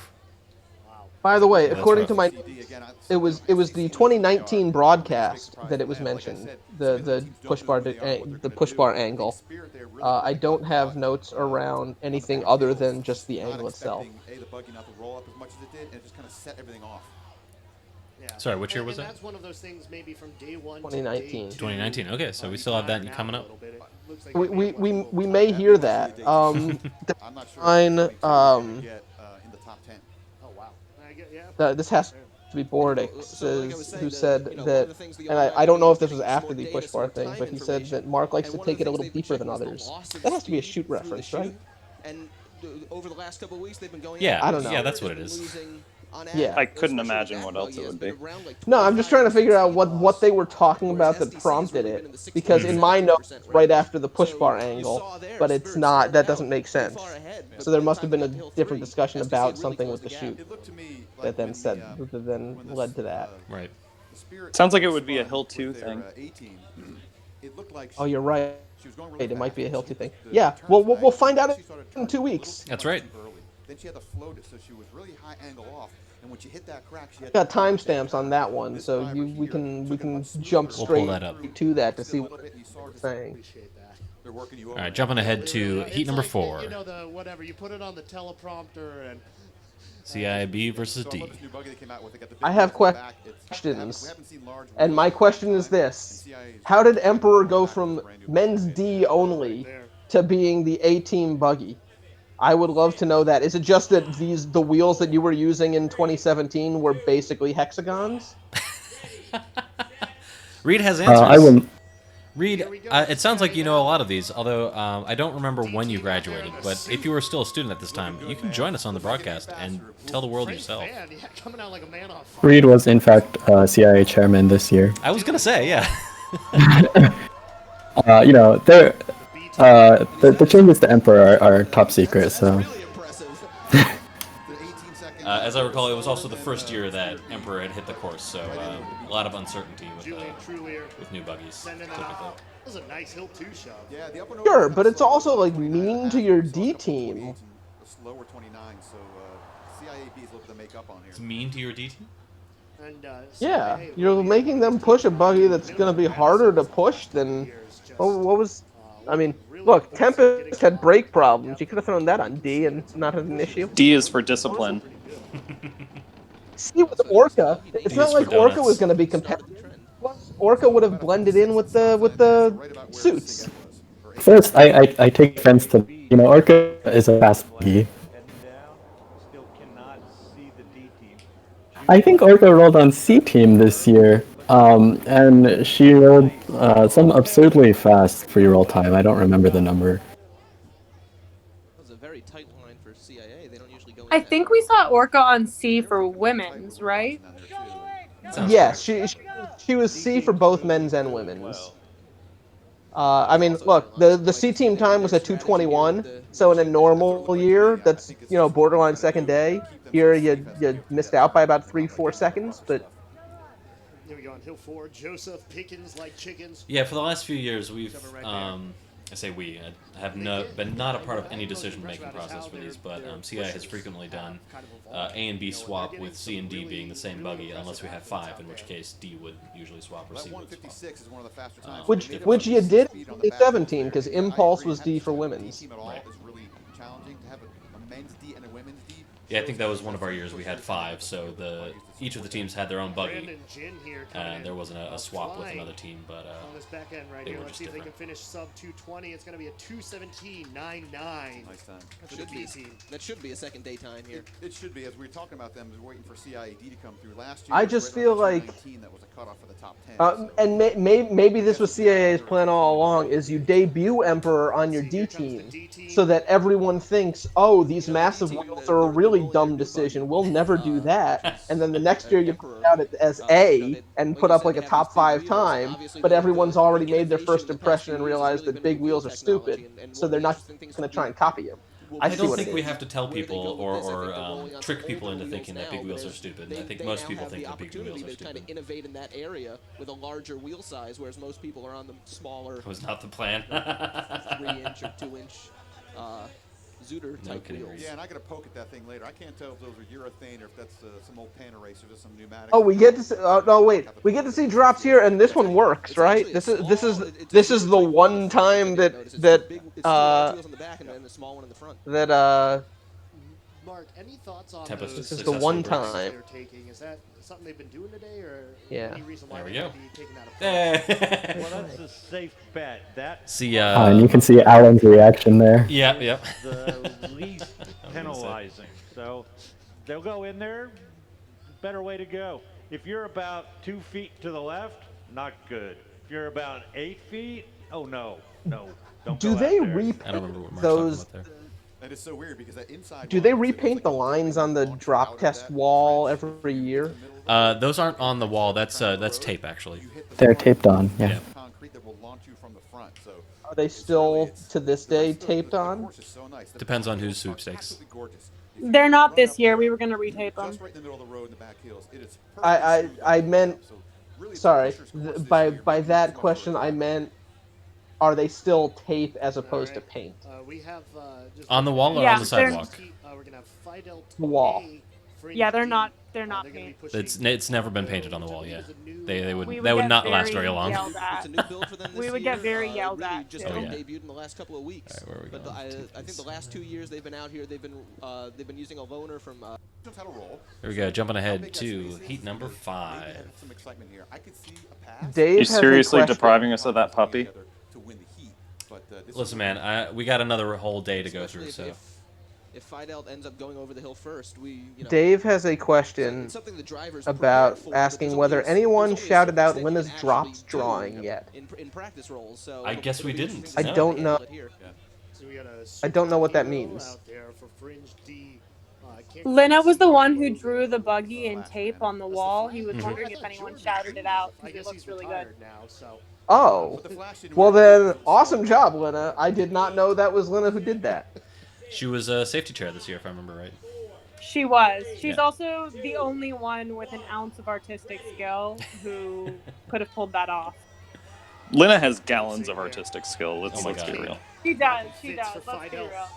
By the way, That's according rough. to my, it was the 2019 broadcast that it was mentioned, the push bar angle. I don't have notes around anything other than just the angle itself. The buggy not to roll up as much as it did, and it just kind of set everything off. Yeah. Sorry, which year was and that? That's one of those things maybe from day 1 2019. to day 2. 2019. Okay, so we still have that coming up. We may hear that. I'm not sure. Fine. Get in the top 10. Oh wow. This has to be Bordix, who said that, and I don't know if this was after the push bar thing, but he said that Mark likes to take it a little deeper than others. That has to be a shoot reference, right? And over the last couple of weeks, they've been going. Yeah, I don't know. Yeah, that's what it is. Yeah. I couldn't imagine what else it would be. No, I'm just trying to figure out what they were talking about that prompted it, because in my notes, it's right after the push bar angle, but it's not. That doesn't make sense. So there must have been a different discussion about something with the shoot that then led to that. Right. Sounds like it would be a Hill 2 thing. Oh, you're right. It might be a Hill 2 thing. Yeah, we'll find out in 2 weeks. That's right. Then she had to float it, so she was really high angle off. And when she hit that crack, she had Got timestamps on that one, so we can jump straight to that to see what it's saying. All right, jumping ahead to heat number 4. You know, the whatever, you put it on the teleprompter and CIB versus D. I have questions, and my question is this: how did Emperor go from men's D only to being the A-team buggy? I would love to know that. Is it just that the wheels that you were using in 2017 were basically hexagons? Reed has answers. I wouldn't. Reed, it sounds like you know a lot of these, although I don't remember when you graduated. But if you were still a student at this time, you can join us on the broadcast and tell the world yourself. Reed was, in fact, CIA chairman this year. I was gonna say, yeah. The changes to Emperor are top secret, so. As I recall, it was also the first year that Emperor had hit the course, so a lot of uncertainty with new buggies. Typically. That was a nice hill two shove. Yeah, the up and over Sure, is but kind of it's slow. also Lower like 29 and a mean to half, your we saw a D couple team. 28s and a slower 29, so CIAB is looking to make up on here. It's mean to your D team? And Yeah, CIA, you're making them push a buggy that's going to be harder to push than what was. I mean, look, Tempest had brake problems. You could have thrown that on D and not had an issue. D is for discipline. See with Orca, it's D not is for like Orca was donuts. going to be competitive. Plus, Orca would have blended in with the suits. First, I take offense to, Orca is a fast buggy. Heading down, still cannot see the D team. I think Orca rolled on C team this year, and she rolled some absurdly fast free roll time. I don't remember the number. That was a very tight line for CIA. They don't usually go in I that think we narrow. saw Orca on C for women's, right? Sounds Yes, correct. she was C for both men's and women's. I mean, look, the C team time was at 2:21, so in a normal year, that's borderline second day. Here you missed out by about 3-4 seconds, but Here we go on hill four. Joseph Pickens like chickens. Yeah, for the last few years, we've I say we have been not a part of any decision-making process for these, but CI has frequently done A and B swap with C and D being the same buggy, unless we have 5, in which case D would usually swap or C would swap. 156 is one of the faster times. which you did in 2017 because Impulse was D for women's. Right. Is really challenging to have a men's D and a women's D. Yeah, I think that was one of our years. We had 5, so each of the teams had their own buggy, and there wasn't a swap with another team, but on this back end right they here. were Let's just see if they different. can finish sub 220. It's going to be a 217.99. Nice time. Should be. That should be a second day time here. It should be, as we were talking about them, we're waiting for CIAD to come through. Last year, I it was just right feel around like 219, that was a cutoff for the top 10. and maybe this was CAA's plan all along, is you debut Emperor on your D team so that everyone thinks, oh, these massive wheels are a really dumb decision. We'll never do that. And then the next year you put it out as A and put up like a top 5 time, but everyone's already made their first impression and realized that big wheels are stupid, so they're not going to try and copy you. I don't think we have to tell people or trick people into thinking that big wheels are stupid. I think most people think that big wheels are to kind stupid. of innovate in that area with a larger wheel size, whereas most people are on the smaller. That was not the plan. 3-inch or 2-inch Zooter No type kidding. wheels. Yeah, and I got to poke at that thing later. I can't tell if those are urethane or if that's some old pan erasers or some pneumatics. Oh, we get to see, no wait, we get to see drops here, and this one works, right? This is the one time that Mark, any thoughts on Tempest those is the one successful time. they're taking? Is that something they've been doing today, or Yeah. any reason why There we they go. might be taking that apart? Well, that's a safe bet. That See, And you can see Alan's reaction there. Yep. the least penalizing. So they'll go in there. Better way to go. If you're about 2 feet to the left, not good. If you're about 8 feet, oh no, don't Do go they out there. repaint I don't remember what Mark's those? talking about there. And it's so weird because that inside. Do they repaint the lines on the drop test wall every year? Those aren't on the wall. That's tape actually. They're taped on, yeah. Concrete that will launch you from the front. So Are they still to this day taped on? course is so nice. The Depends on hills whose are sweepstakes. absolutely gorgeous. They're not this year. We were going to retape them. Just right in the middle of the road in the back hills. It is I meant. So really, it's a Sorry, pusher's course this by year, by making it that much more question I attractive. meant, are they still tape as opposed to paint? We have just On the wall or Yeah, on the they're- sidewalk? we're gonna have Fidel The wall. Yeah, they're not painted. It's never been painted on the wall. Yeah, they would We that would get not last very very long. yelled at. It's a new build for them this We would year. get very yelled really at, just too. Oh, yeah. debuted in the last couple of weeks. All right, where are we But going? I think the last 2 years they've been out here, they've been using a loaner from. Here we go. Jumping ahead to heat number 5. Some excitement here. I could see a pass. Dave You has a seriously question. depriving us of that puppy? To win the heat, but this Listen, man, we got another whole day to go through, so. If Fidel ends up going over the hill first, Dave has a question it's something the drivers are about prepared for, but asking there's whether only a- anyone there's only a shouted certain out extent when you his can drops actually do drawing yet. in practice rolls. So I guess we didn't. interesting No. I don't know. So we got a I don't know what that super hero means. out there for Fringe D. Lena was the one who drew the buggy in tape on the wall. He was Mhm. wondering if anyone shouted it out I because guess it looks he's really retired good. now, so. Oh, well then, awesome job, Lena. I did not know that was Lena who did that. She was a safety chair this year, if I remember right. She was. She's Yeah. also the only one with an ounce of artistic skill who could have pulled that off. Lina has gallons of artistic skill. Oh Let's my let's be god. real. She does. She Fits for does. Let's be Fidel. real.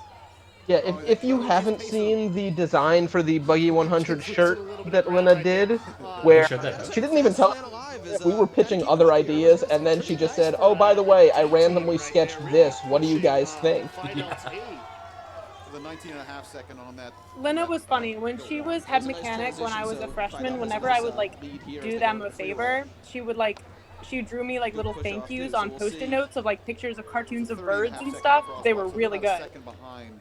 Yeah, if you haven't seen the design for the Buggy 100 shirt that Lina did, Who where showed that up? she didn't even tell us we were pitching other ideas, and then she just said, "Oh, by the way, I randomly sketched this. What do you guys think?" The 19.5 second on that. Lina was funny when she was head mechanic when I was a freshman. Whenever I would like do them a favor, she drew me like little thank yous on post-it notes of like pictures of cartoons of birds and stuff. They were really good.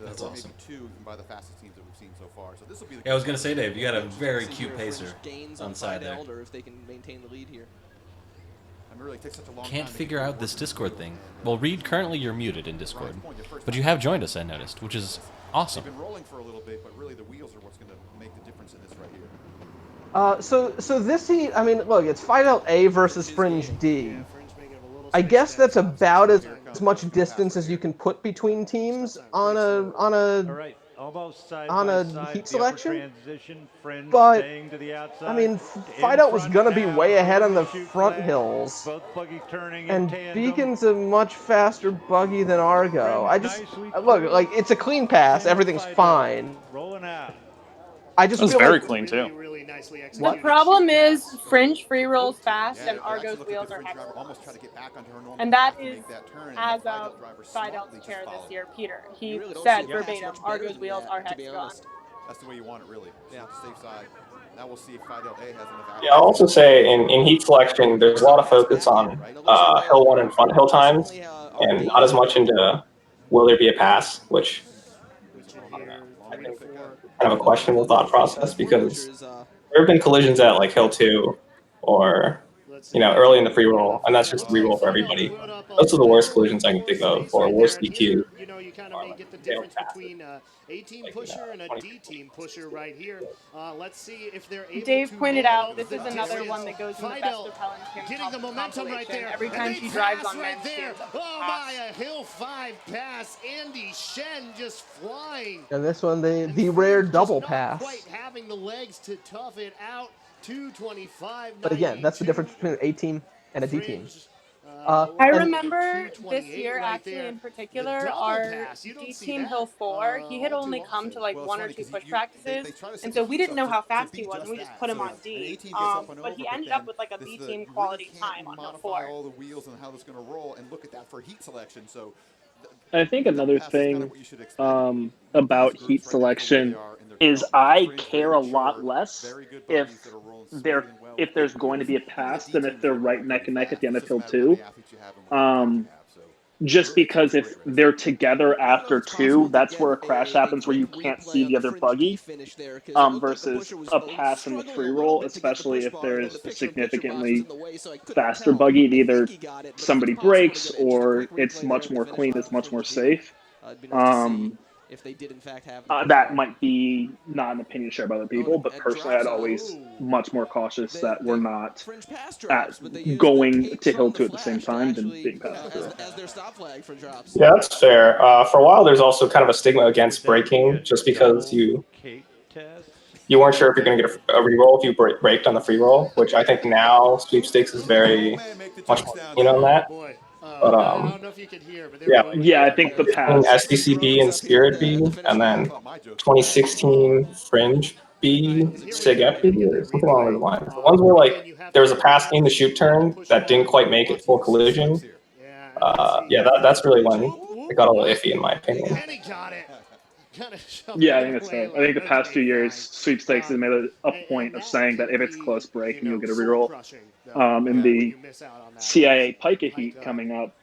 That's awesome. Maybe two by the fastest teams that we've seen so far. So this will be the Yeah, I was gonna say, Dave, you got a very cute pacer on side there. Or if they can maintain the lead here. Can't figure out this Discord thing. Well, Reed, currently you're muted in Discord, but you have joined us, I noticed, which is awesome. They've been rolling for a little bit, but really the wheels are what's going to make the difference in this right here. So this heat, I mean, look, it's Fidel A versus Fringe D. I guess that's about as much distance as you can put between teams on a heat selection. But I mean, Fidel was gonna be way ahead on the front hills, and Beacon's a much faster buggy than Argo. I just look like it's a clean pass, everything's fine. I just That's feel very like clean too. The problem is Fringe free rolls fast and Argo's wheels are heavy. And that is as of Fidel's chair this year, Peter. He said verbatim, Argo's wheels are hexagon. That's the way you want it, really. Yeah. Safe side. Now we'll see if Fidel A has enough. Yeah, I'll also say in heat selection, there's a lot of focus on hill 1 and front hill times, and not as much into will there be a pass, which I think kind of a questionable thought process because there have been collisions at like hill 2 or early in the free roll, and that's just the re-roll for everybody. Those are the worst collisions I can think of, or worst DQ. You kind of get the difference between a A-team pusher and a D-team pusher right here. Let's see if they're able Dave to pointed nail out this the is another distance. one that goes in the best Fidel of Helen Kim getting the momentum right there. Every time And she they drives pass on right men, there. she ends up Oh pass. my, a hill 5 pass. Andy Shen just flying. and this one the rare double pass. Quite having the legs to tough it out. 225. But again, that's the difference between an A team and a D team. I remember this year, actually, in particular, our D team Hill 4, he had only come to like 1 or 2 push practices, and so we didn't know how fast he was, and we just put him on D. But he ended up with like a B team quality time on Hill 4. All the wheels and how it's going to roll, and look at that for heat selection. So I think another thing about heat selection is I care a lot less if there's going to be a pass than if they're right neck and neck at the end of hill 2. Just because if they're together after 2, that's where a crash happens where you can't see the other buggy, versus a pass in the free roll, especially if there's a significantly faster buggy. Either somebody breaks or it's much more clean, it's much more safe. If they did in fact have that might be not an opinion shared by other people, but personally I'd always much more cautious that we're not going to hill 2 at the same time than being passed through. Yeah, that's fair. For a while, there's also kind of a stigma against braking, just because you weren't sure if you're going to get a reroll if you braked on the free roll, which I think now sweepstakes is very much more keen on that. But I don't know if you can hear, but yeah, I think the pass SDCB and Spirit B, and then 2016 Fringe B, Sig F B, or something along those lines. The ones where like there was a pass in the shoot turn that didn't quite make it full collision. That's really when it got a little iffy in my opinion. Yeah, I think that's fair. I think the past 2 years, sweepstakes has made a point of saying that if it's close break, you'll get a reroll. In the CIA Pica heat coming up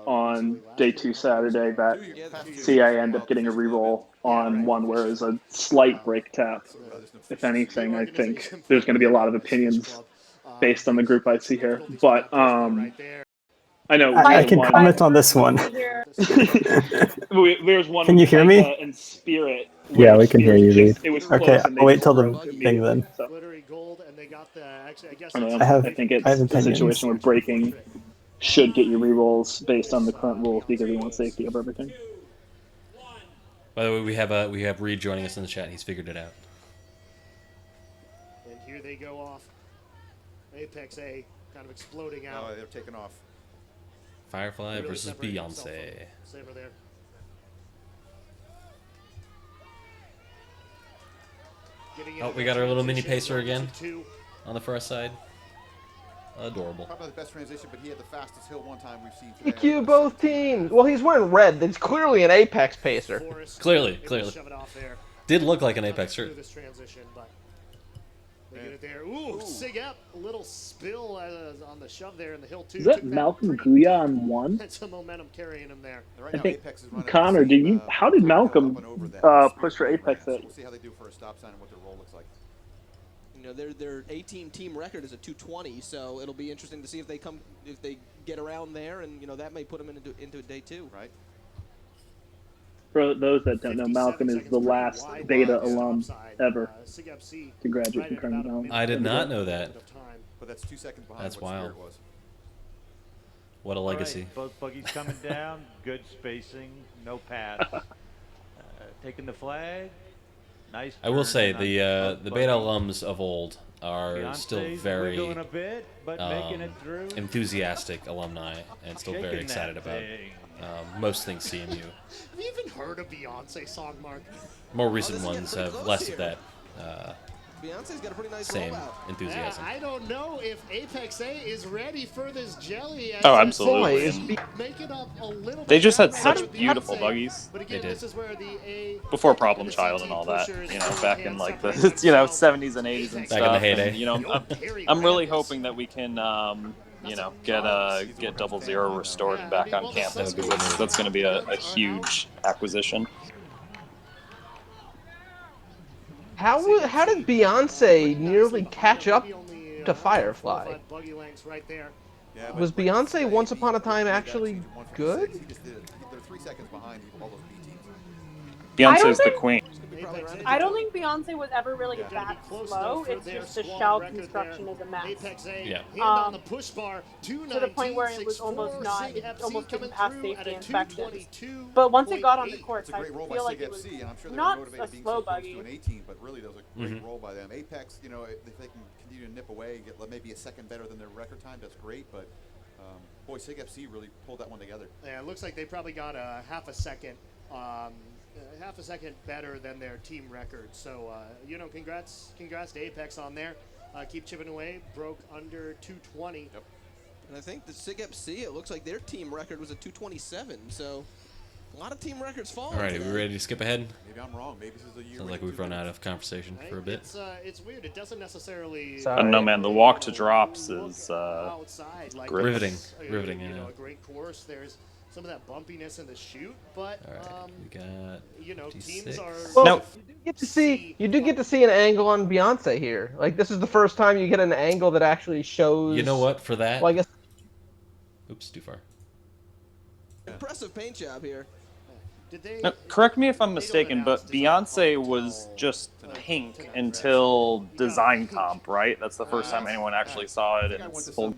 on day 2 Saturday, that CIA end up getting a reroll on one where it's a slight break tap. If anything, I think there's going to be a lot of opinions based on the group I see here. But I know I can comment on this one. There's one. Can you hear me? In Spirit. Yeah, we can hear you, Reed. It was okay, I'll wait till the thing then. I think it's a situation where breaking should get you rerolls based on the current rules because we want safety of everything. By the way, we have Reed joining us in the chat. He's figured it out. they go off. Apex A kind of exploding out. Oh, they're taking off. Firefly Really versus separating himself Beyonce. from Saber there. Oh, we got our little mini pacer again on the first side. Adorable. Probably the best transition, but he had the fastest hill one time we've seen today. EQ both teams. Well, he's wearing red. That's clearly an Apex pacer. Clearly. Did look like an Apex shirt. This transition, but they get it there. Ooh, Sig up. A little spill on the shove there in the hill, too. Is that Malcolm Guya on one? Had some momentum carrying him there. I think, Connor, how did Malcolm push for Apex that? We'll see how they do for a stop sign and what their roll looks like. You know, their team record is a 220, so it'll be interesting to see if they get around there, and you know that may put them into day two. Right. For those that don't know, Malcolm is the last beta alum ever to graduate from Carnegie. I did not know that. But that's 2 seconds behind That's what wild. Spirit was. What a legacy. Right, both buggies coming down, good spacing, no pass. Taking the flag. Nice. I will say turn the beta alums of old are still Beyonce's very wiggling a bit, but making it through. enthusiastic alumni and still very Shaking excited that about thing. most things CMU. Have you even heard a Beyonce song, Mark? More recent ones have less of that Beyonce's got a pretty nice same rollout. enthusiasm. I don't know if Apex A is ready for this jelly. Oh, absolutely. Make it up a little They bit just had better such than beautiful Beyonce. buggies. But again, They did. this is where the A Before Problem Child and all that, you know, back in like the 70s and 80s and Back stuff. in the heyday. And, you know, I'm really hoping that we can, you know, get Double Zero restored and back on campus, because that's going to be a huge acquisition. How did Beyonce nearly catch up to Firefly? Yeah, Was but Beyonce like, Once he Upon a Time did that actually season 1 from good? 6. He just did it. They're 3 seconds behind all those B teams. Beyonce's the queen. I don't think Beyonce was ever really that slow. It's just the shell construction is a mess. Yeah. To the point where it was almost not, it almost didn't pass safety inspections. But once it got on the course, It's a I great roll by feel like it was SIG FC, and I'm sure they were not a motivated being slow so close buggy. to an 18, but really that was a great roll by them. Apex, you know, if they can continue to nip away, get maybe a second better than their record time, that's great, but boy, SIG FC really pulled that one together. Yeah, it looks like they probably got a half a second better than their team record. So, you know, congrats to Apex on there. Keep chipping away. Broke under 220. Yep. And I think the SIG FC, it looks like their team record was a 227. So a lot of team records falling. All right, are we ready to skip ahead? Maybe I'm wrong. Maybe this is a year. Sounds like we've run out of conversation for a bit. It's weird. It doesn't necessarily. I don't know, man. The walk to drops is outside, like riveting. this, Riveting, you yeah. know, a great course. There's some of that bumpiness in the shoot, but All right, we got you know, D6. teams are. Well, No. you do get to see an angle on Beyonce here. Like, this is the first time you get an angle that actually shows. You know what? For that, Well, I guess. oops, too far. Impressive paint job here. Did they? Now, correct me if I'm mistaken, but Beyonce was just pink until design comp, right? That's the first time anyone actually saw it in its full.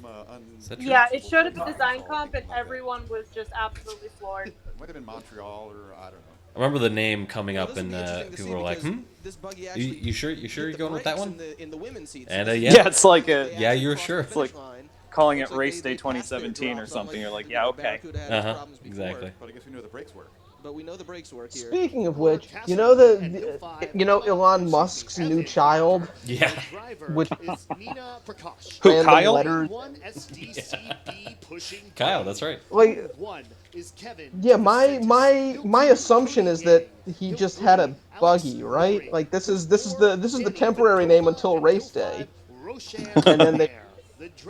Yeah, it showed at the design comp, and everyone was just absolutely floored. It might have been Montreal, or I don't know. I remember the name coming Well, up, this will and be interesting to people see were like, because "Hmm, this buggy you, actually you sure you're hit the going with that brakes one?" in the women's seats. And So yeah, Yeah, it's like a yeah, you're sure. it's like calling it Race Day 2017 or something. You're like, yeah, okay. Exactly. But I guess we know the brakes work. But we know the brakes work here. Speaking of which, you know Elon Musk's new child, Yeah. which Who, random Kyle? letters. Kyle, that's right. Like, yeah, my assumption is that he just had a buggy, right? Like, this is the temporary name until race day, and then they.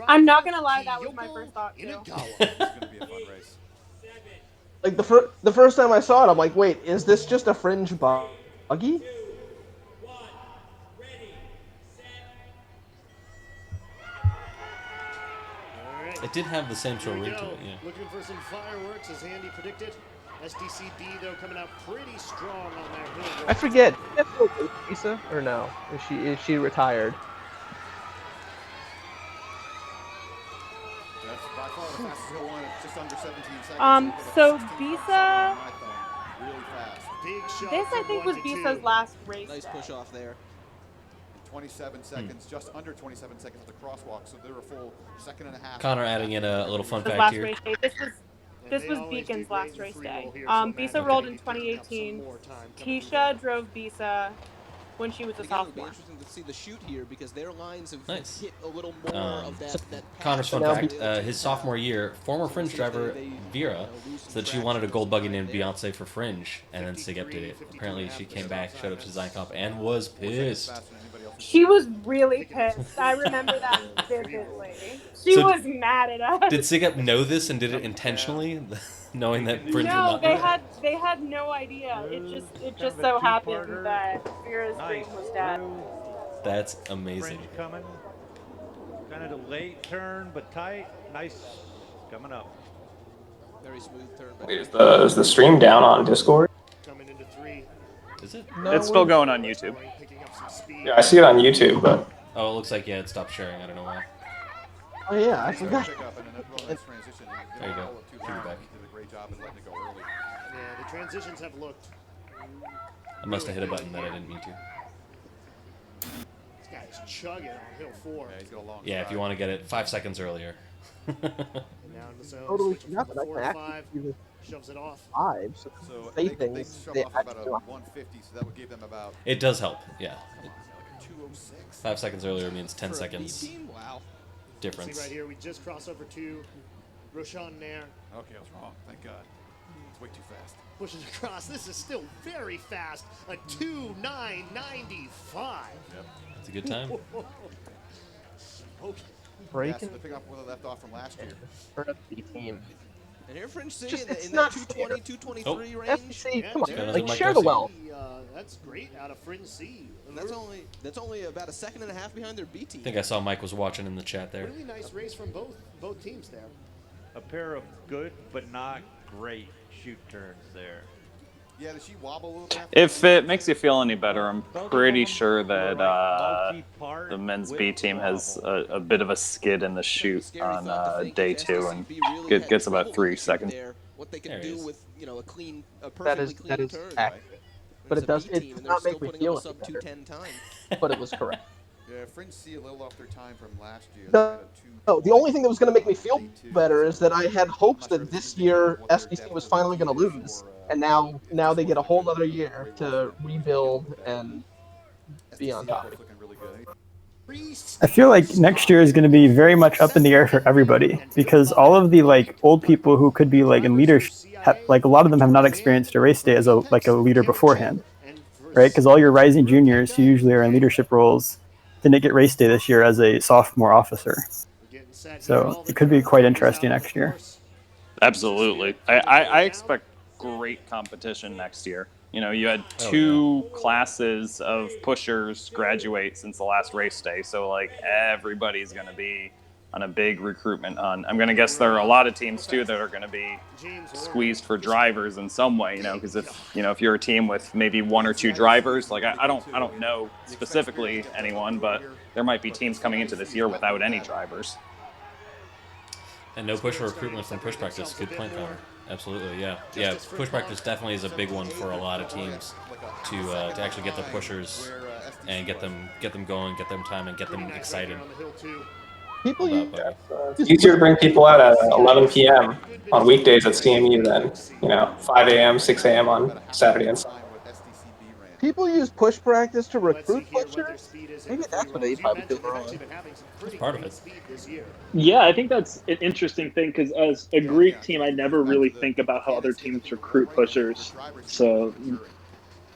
I'm not gonna lie, that was my first thought too. It's going to be a fun race. Like, the first time I saw it, I'm like, wait, is this just a fringe buggy? It did have the same sort of ring to it, yeah. Looking for some fireworks, as Andy predicted. SDCB, though, coming out pretty strong on their hill. I forget. Lisa or no? Is she retired? That's by far the fastest hill one, just under 17 seconds. So Bisa, Really fast. Big shot this I from think 1 was to 2. Bisa's last race Nice day. push off there. 27 seconds, just under 27 seconds at the crosswalk, so they're a full second and a half. Connor adding in a little fun fact last here. race day. This was Beacon's last race day. Bisa rolled in 2018. Tisha drove Bisa when she was a Again, it'll be sophomore. interesting to see the shoot here because their lines have Nice. hit a little more of that Connor's path fun that fact: the other his teams sophomore have. year, former So Fringe see if driver they, Vera lose some said she traction wanted a gold buggy behind named there. Beyonce for Fringe, and then Sigep did it. Apparently, she came back, showed up to Design Comp, and was pissed. She was really pissed. I remember that vividly. She So was mad at us. Did Sigep know this and did it intentionally, knowing that Fringe would No, not do it? they had no idea. It just so happened that Vera's dream was dead. That's amazing. Fringe coming. Kind of a late turn, but tight. Nice. Coming up. Very smooth turn. Wait, is the stream down on Discord? Coming into 3. Is it? No, It's still going on YouTube. Yeah, I see it on YouTube, but Oh, it looks like yeah, it stopped sharing. I don't know why. Oh yeah, I forgot. There you go. Piggyback. Yeah, the transitions have looked. I must have hit a button that I didn't mean to. This guy's chugging on hill 4. Yeah, he's got a long Yeah, if you want to get it 5 seconds earlier. Now in the zone, Totally switching forgot from that I 4 can to actually 5, do shoves it off. 5. So they things. shove They off about a actually 150, so that would give them about It does help, yeah. like a 206. 5 seconds earlier means 10 seconds Wow. difference. See right here, we just crossed over to Roshan Nair. Okay, I was wrong. Thank God. It's way too fast. Pushes across. This is still very fast. A 2:9.95. Yep. It's a good time. Okay. breaking. Yeah, so they pick up where they left off from last year. For a B team. And here Fringe City Just, in, it's in not that 220, fair. 223 range. FCC, come on, Yeah, like Mike share the Garcia. wealth. That's great out of Fringe C. And that's only about a second and a half behind their B team. I think I saw Mike was watching in the chat there. Really nice race from both teams there. A pair of good but not great shoot turns there. Yeah, did she wobble a little bit? If it makes you feel any better, I'm pretty sure that the men's B team has a bit of a skid in the shoot on day 2 and gets about 3 seconds. What they There can he do is. with a clean, a That perfectly is clean turn. accurate. But It's it a does. B It team, does and not they're make still me putting up feel a any sub better. 210 time. But it was correct. Yeah, Fringe C a little off their time from last year. No, the only thing that was going to make me feel better is that I had hopes that this year SDC was finally going to lose, and now they get a whole other year to rebuild and be on top. Looking really good. I feel like next year is going to be very much up in the air for everybody because all of the like old people who could be like in leadership, like a lot of them have not experienced a race day as a leader beforehand, right? Because all your rising juniors who usually are in leadership roles didn't get race day this year as a sophomore officer. So it could be quite interesting next year. Absolutely. I expect great competition next year. You know, you had 2 classes of pushers graduate since the last race day, so like everybody's going to be on a big recruitment hunt. I'm going to guess there are a lot of teams too that are going to be squeezed for drivers in some way, you know, because if you're a team with maybe 1 or 2 drivers, like I don't know specifically anyone, but there might be teams coming into this year without any drivers. And no pusher recruitment from push practice. Good point, Connor. Absolutely, yeah. Yeah, push practice definitely is a big one for a lot of teams to actually get the pushers and get them going, get them time, and get them excited. People it's easier to bring people out at 11 p.m. on weekdays at CMU than 5 a.m., 6 a.m. on Saturday and Sunday. People use push practice to recruit pushers. Maybe that's what they probably do wrong. That's part of it. Yeah, I think that's an interesting thing because as a Greek team, I never really think about how other teams recruit pushers. So,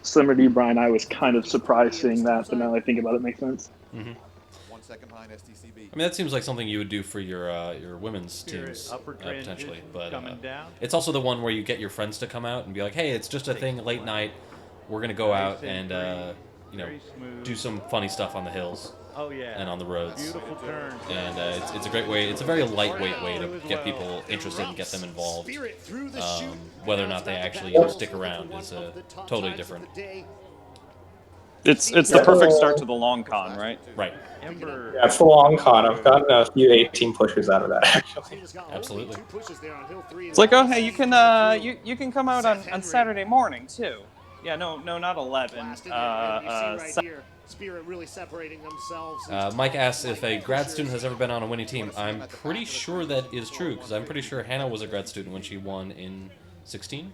similar to you, Brian, I was kind of surprised seeing that, but now that I think about it, it makes sense. Mm-hmm. 1 second behind STCB. I mean, that seems like something you would do for your women's teams potentially, but it's also the one where you get your friends to come out and be like, "Hey, it's just a thing late night. We're gonna go out and do some funny stuff on the hills and on the roads." Beautiful turn. And it's a great way. It's a very lightweight way to get people interested and get them involved. Whether or not they actually stick around is totally different. It's the perfect start to the long con, right? Right. Yeah, it's the long con. I've gotten a few 18 pushers out of that, actually. Absolutely. It's like, oh, hey, you can come out on Saturday morning too. Yeah, no, not 11. Spirit really separating themselves. Mike asks if a grad student has ever been on a winning team. I'm pretty sure that is true, because I'm pretty sure Hannah was a grad student when she won in 16.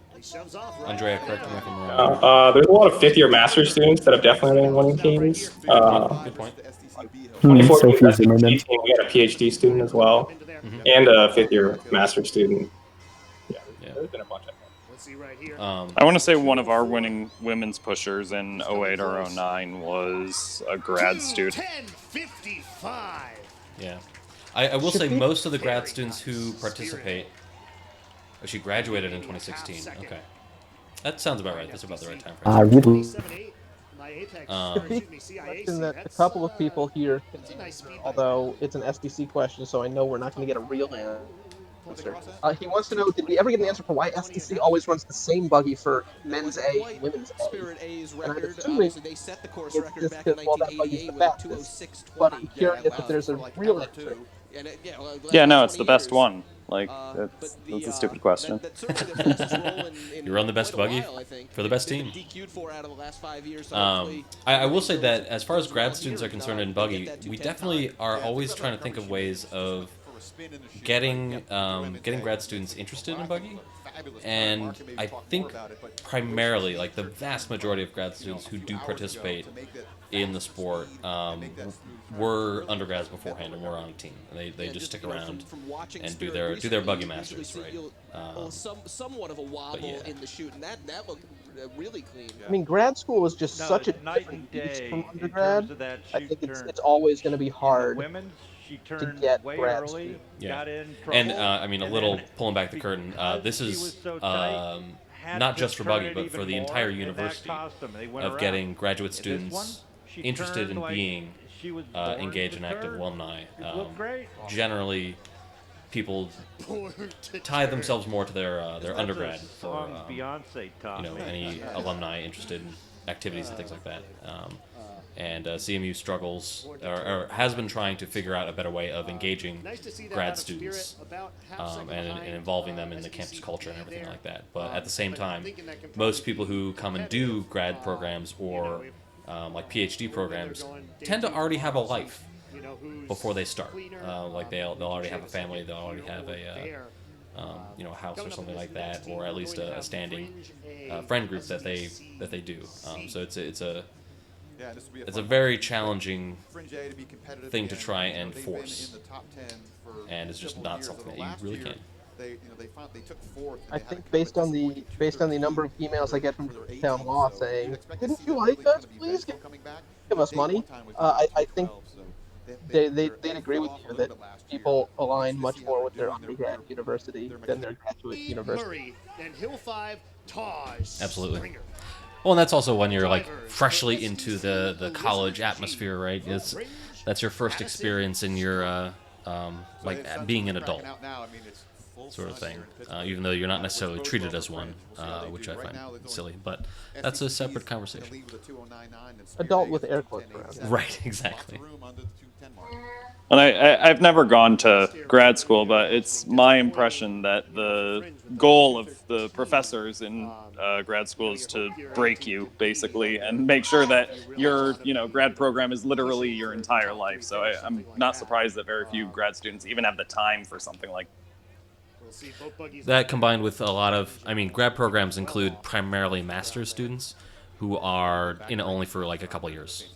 Andrea, correct me if I'm wrong. There's a lot of fifth-year master students that have definitely been winning teams. Good point. 2014 Sophie SEC Zimmerman. team, we had a PhD student as well, and a fifth-year master student. Yeah, there's been a bunch of them. Let's see right here. I want to say one of our winning women's pushers in 08 or 09 was a grad student. 10:55. Yeah. I will say most of the grad students who participate. Oh, she graduated in 2016. Okay. That sounds about right. That's about the right time frame. Really? Question that a couple of people here can answer, although it's an SDC question, so I know we're not going to get a real answer. He wants to know, did we ever get an answer for why SDC always runs the same buggy for men's A and women's A? Spirit A's And I'm record, assuming obviously they set the course it's record just back in because, well, that buggy's 1988 the with fastest. 206.20. But I'm curious if there's a real answer. Yeah, no, it's the best one. Like, that's a stupid question. You run the best buggy for the best team. I will say that as far as grad students are concerned in buggy, we definitely are always trying to think of ways of getting grad students interested in buggy. And I think primarily, like the vast majority of grad students who do participate in the sport were undergrads beforehand and were on a team. And they just stick around and do their buggy masters, right? Somewhat of a wobble in the shoot, and that looked really clean. I mean, grad school was just such a different beast from undergrad. I think it's always going to be hard to get grad students. Yeah, and I mean, a little pulling back the curtain. This is not just for buggy, but for the entire university of getting graduate students interested in being engaged and active alumni. Generally, people tie themselves more to their undergrad for any alumni interested in activities and things like that. And CMU struggles or has been trying to figure out a better way of engaging grad students and involving them in the campus culture and everything like that. But at the same time, most people who come and do grad programs or like PhD programs tend to already have a life before they start. Like they'll already have a family, they'll already have a house or something like that, or at least a standing friend group that they do. So it's a very challenging thing to try and force, and it's just not something that you really can. I think based on the number of emails I get from Town Law saying, "Didn't you like us? Please give us money." I think they'd agree with you that people align much more with their undergrad university than their graduate university. Absolutely. Well, and that's also when you're like freshly into the college atmosphere, right? That's your first experience in your like being an adult, sort of thing. Even though you're not necessarily treated as one, which I find silly, but that's a separate conversation. Adult with air quotes around. Right, exactly. And I've never gone to grad school, but it's my impression that the goal of the professors in grad school is to break you, basically, and make sure that your grad program is literally your entire life. So I'm not surprised that very few grad students even have the time for something like that. Combined with a lot of, grad programs include primarily master's students who are in it only for like a couple years.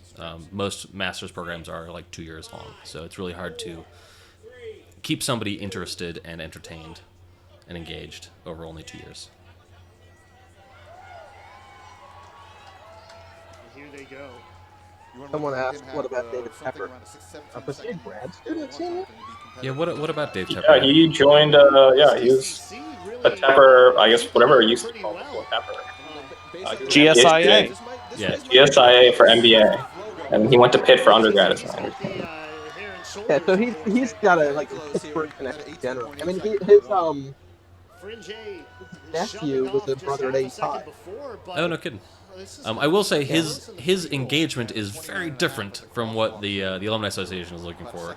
Most master's programs are like 2 years long, so it's really hard to keep somebody interested and entertained and engaged over only 2 years. Here they go. Someone asked, "What about David Pepper? Was he a grad student, senior?" Yeah, what about Dave Tepper? Yeah, he joined. He was a Tepper, I guess, whatever it used to be called before Tepper. GSIA. Yeah, GSIA for MBA, and he went to Pitt for undergrad as well. Yeah, so he's got a Pittsburgh connection in general. I mean, his nephew was a brother at 85. Oh, no kidding. I will say his engagement is very different from what the Alumni Association is looking for.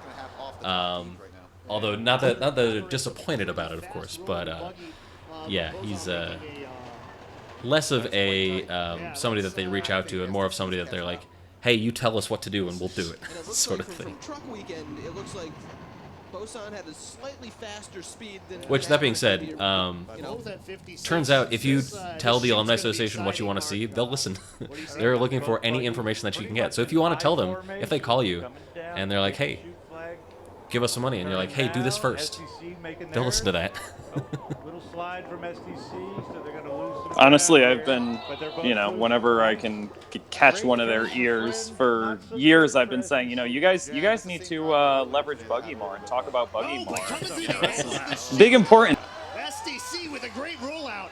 Although not that they're disappointed about it, of course, but yeah, he's less of a somebody that they reach out to, and more of somebody that they're like, hey, you tell us what to do and we'll do it, And it looks sort like of thing. from truck weekend, it looks like Boson had a slightly faster speed than. Which, that being said, turns out if you tell the Alumni Association what you want to see, they'll listen. They're looking for any information that you can get. So if you want to tell them, if they call you and they're like, hey, give us some money, and you're like, hey, do this first, they'll listen to that. Little slide from STC, so they're going to lose some Honestly, ground I've here, been, but they're both whenever I can catch one of their ears for years, I've been saying, you guys need to leverage Buggy more and talk about Buggy more. This is big important. SDC with a great rollout.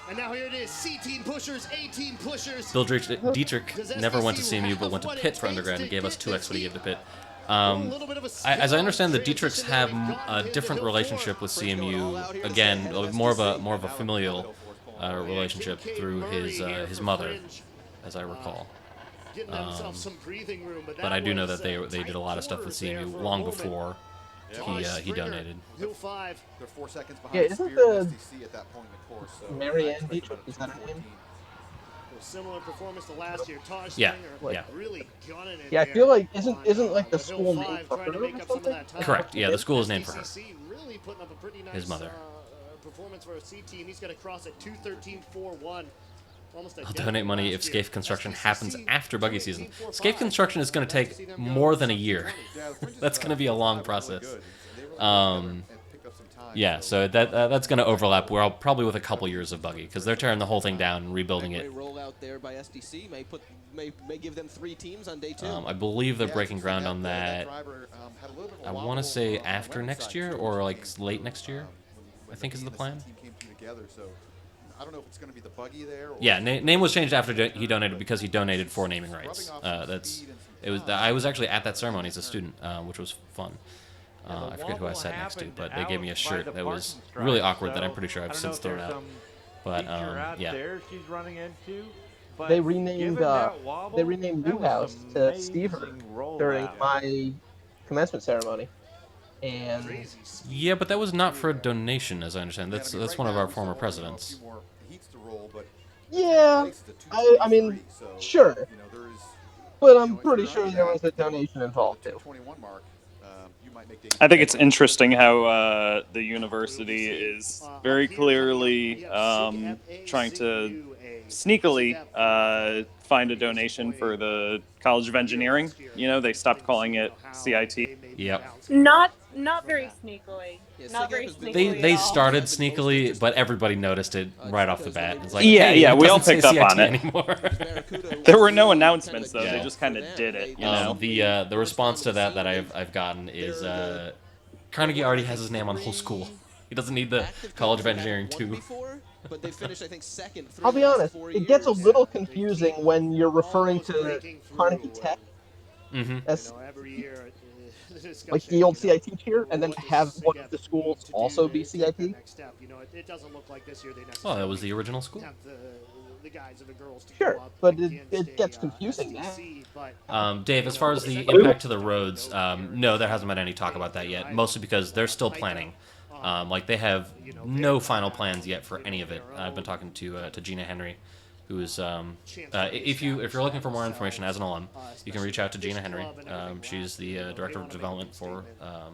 And now here it is, C-team pushers, A-team pushers. Bill Dietrich never went to CMU, but went to Pitt for undergrad and gave us 2x what he gave to Pitt. As I understand, the Dietrichs have a different relationship with CMU. Again, more of a familial relationship through his mother, as I recall. But I do know that they did a lot of stuff with CMU long before he donated. They're 4 seconds behind. Yeah, isn't Spear the and SDC at that point in the course? So Marianne Dietrich, is that her name? Similar performance to last year. Taj Yeah, Springer yeah. really gunning it Yeah, I there feel like isn't like the the Hill school named 5, for trying to her make or up some of something? that time. Correct. Yeah, the school is named for her. SDCC really putting up a pretty nice His mother. performance for a C team. He's going to cross at 2:13.41. I'll donate money if Scaife construction happens after Buggy season. Scaife construction is going to take more than a year. That's going to be a long process. Yeah, so that's going to overlap. We're probably with a couple years of Buggy because they're tearing the whole thing down and rebuilding it. Great rollout there by SDC may give them 3 teams on day 2. I believe they're breaking ground on that. I want to say after next year or like late next year, I think is the plan. I don't know if it's going to be the Buggy there. Or Yeah, name was changed after he donated because he donated for naming rights. I was actually at that ceremony as a student, which was fun. I forget who I sat next to, but they gave me a shirt that was really awkward that I'm pretty sure I've since thrown out. But yeah. She's running into, but They renamed Newhouse to Stever during my commencement ceremony. And yeah, but that was not for a donation, as I understand. That's one of our former presidents. yeah, I mean, sure, but I'm pretty sure there was a donation involved too. I think it's interesting how the university is very clearly trying to sneakily find a donation for the College of Engineering. They stopped calling it CIT. Yep. Not very sneakily. Not very sneakily. They started sneakily, but everybody noticed it right off the bat. It's like, yeah, hey, we all doesn't picked say up on CIT it. anymore. There were no announcements though; Yeah. they just kind of did it. You know. The response to that I've gotten is Carnegie already has his name on the whole school. He doesn't need the College of Engineering too. But they finished, I think, second. I'll be honest, it gets a little confusing when you're referring to Carnegie Tech as like the old CIT tier, and then have one of the schools also be CIT. Well, that was the original school. Sure, but it gets confusing now. Dave, as far as the impact to the roads, no, there hasn't been any talk about that yet, mostly because they're still planning. Like, they have no final plans yet for any of it. I've been talking to Gina Henry, who is, if you're looking for more information as an alum, you can reach out to Gina Henry. She's the Director of Development for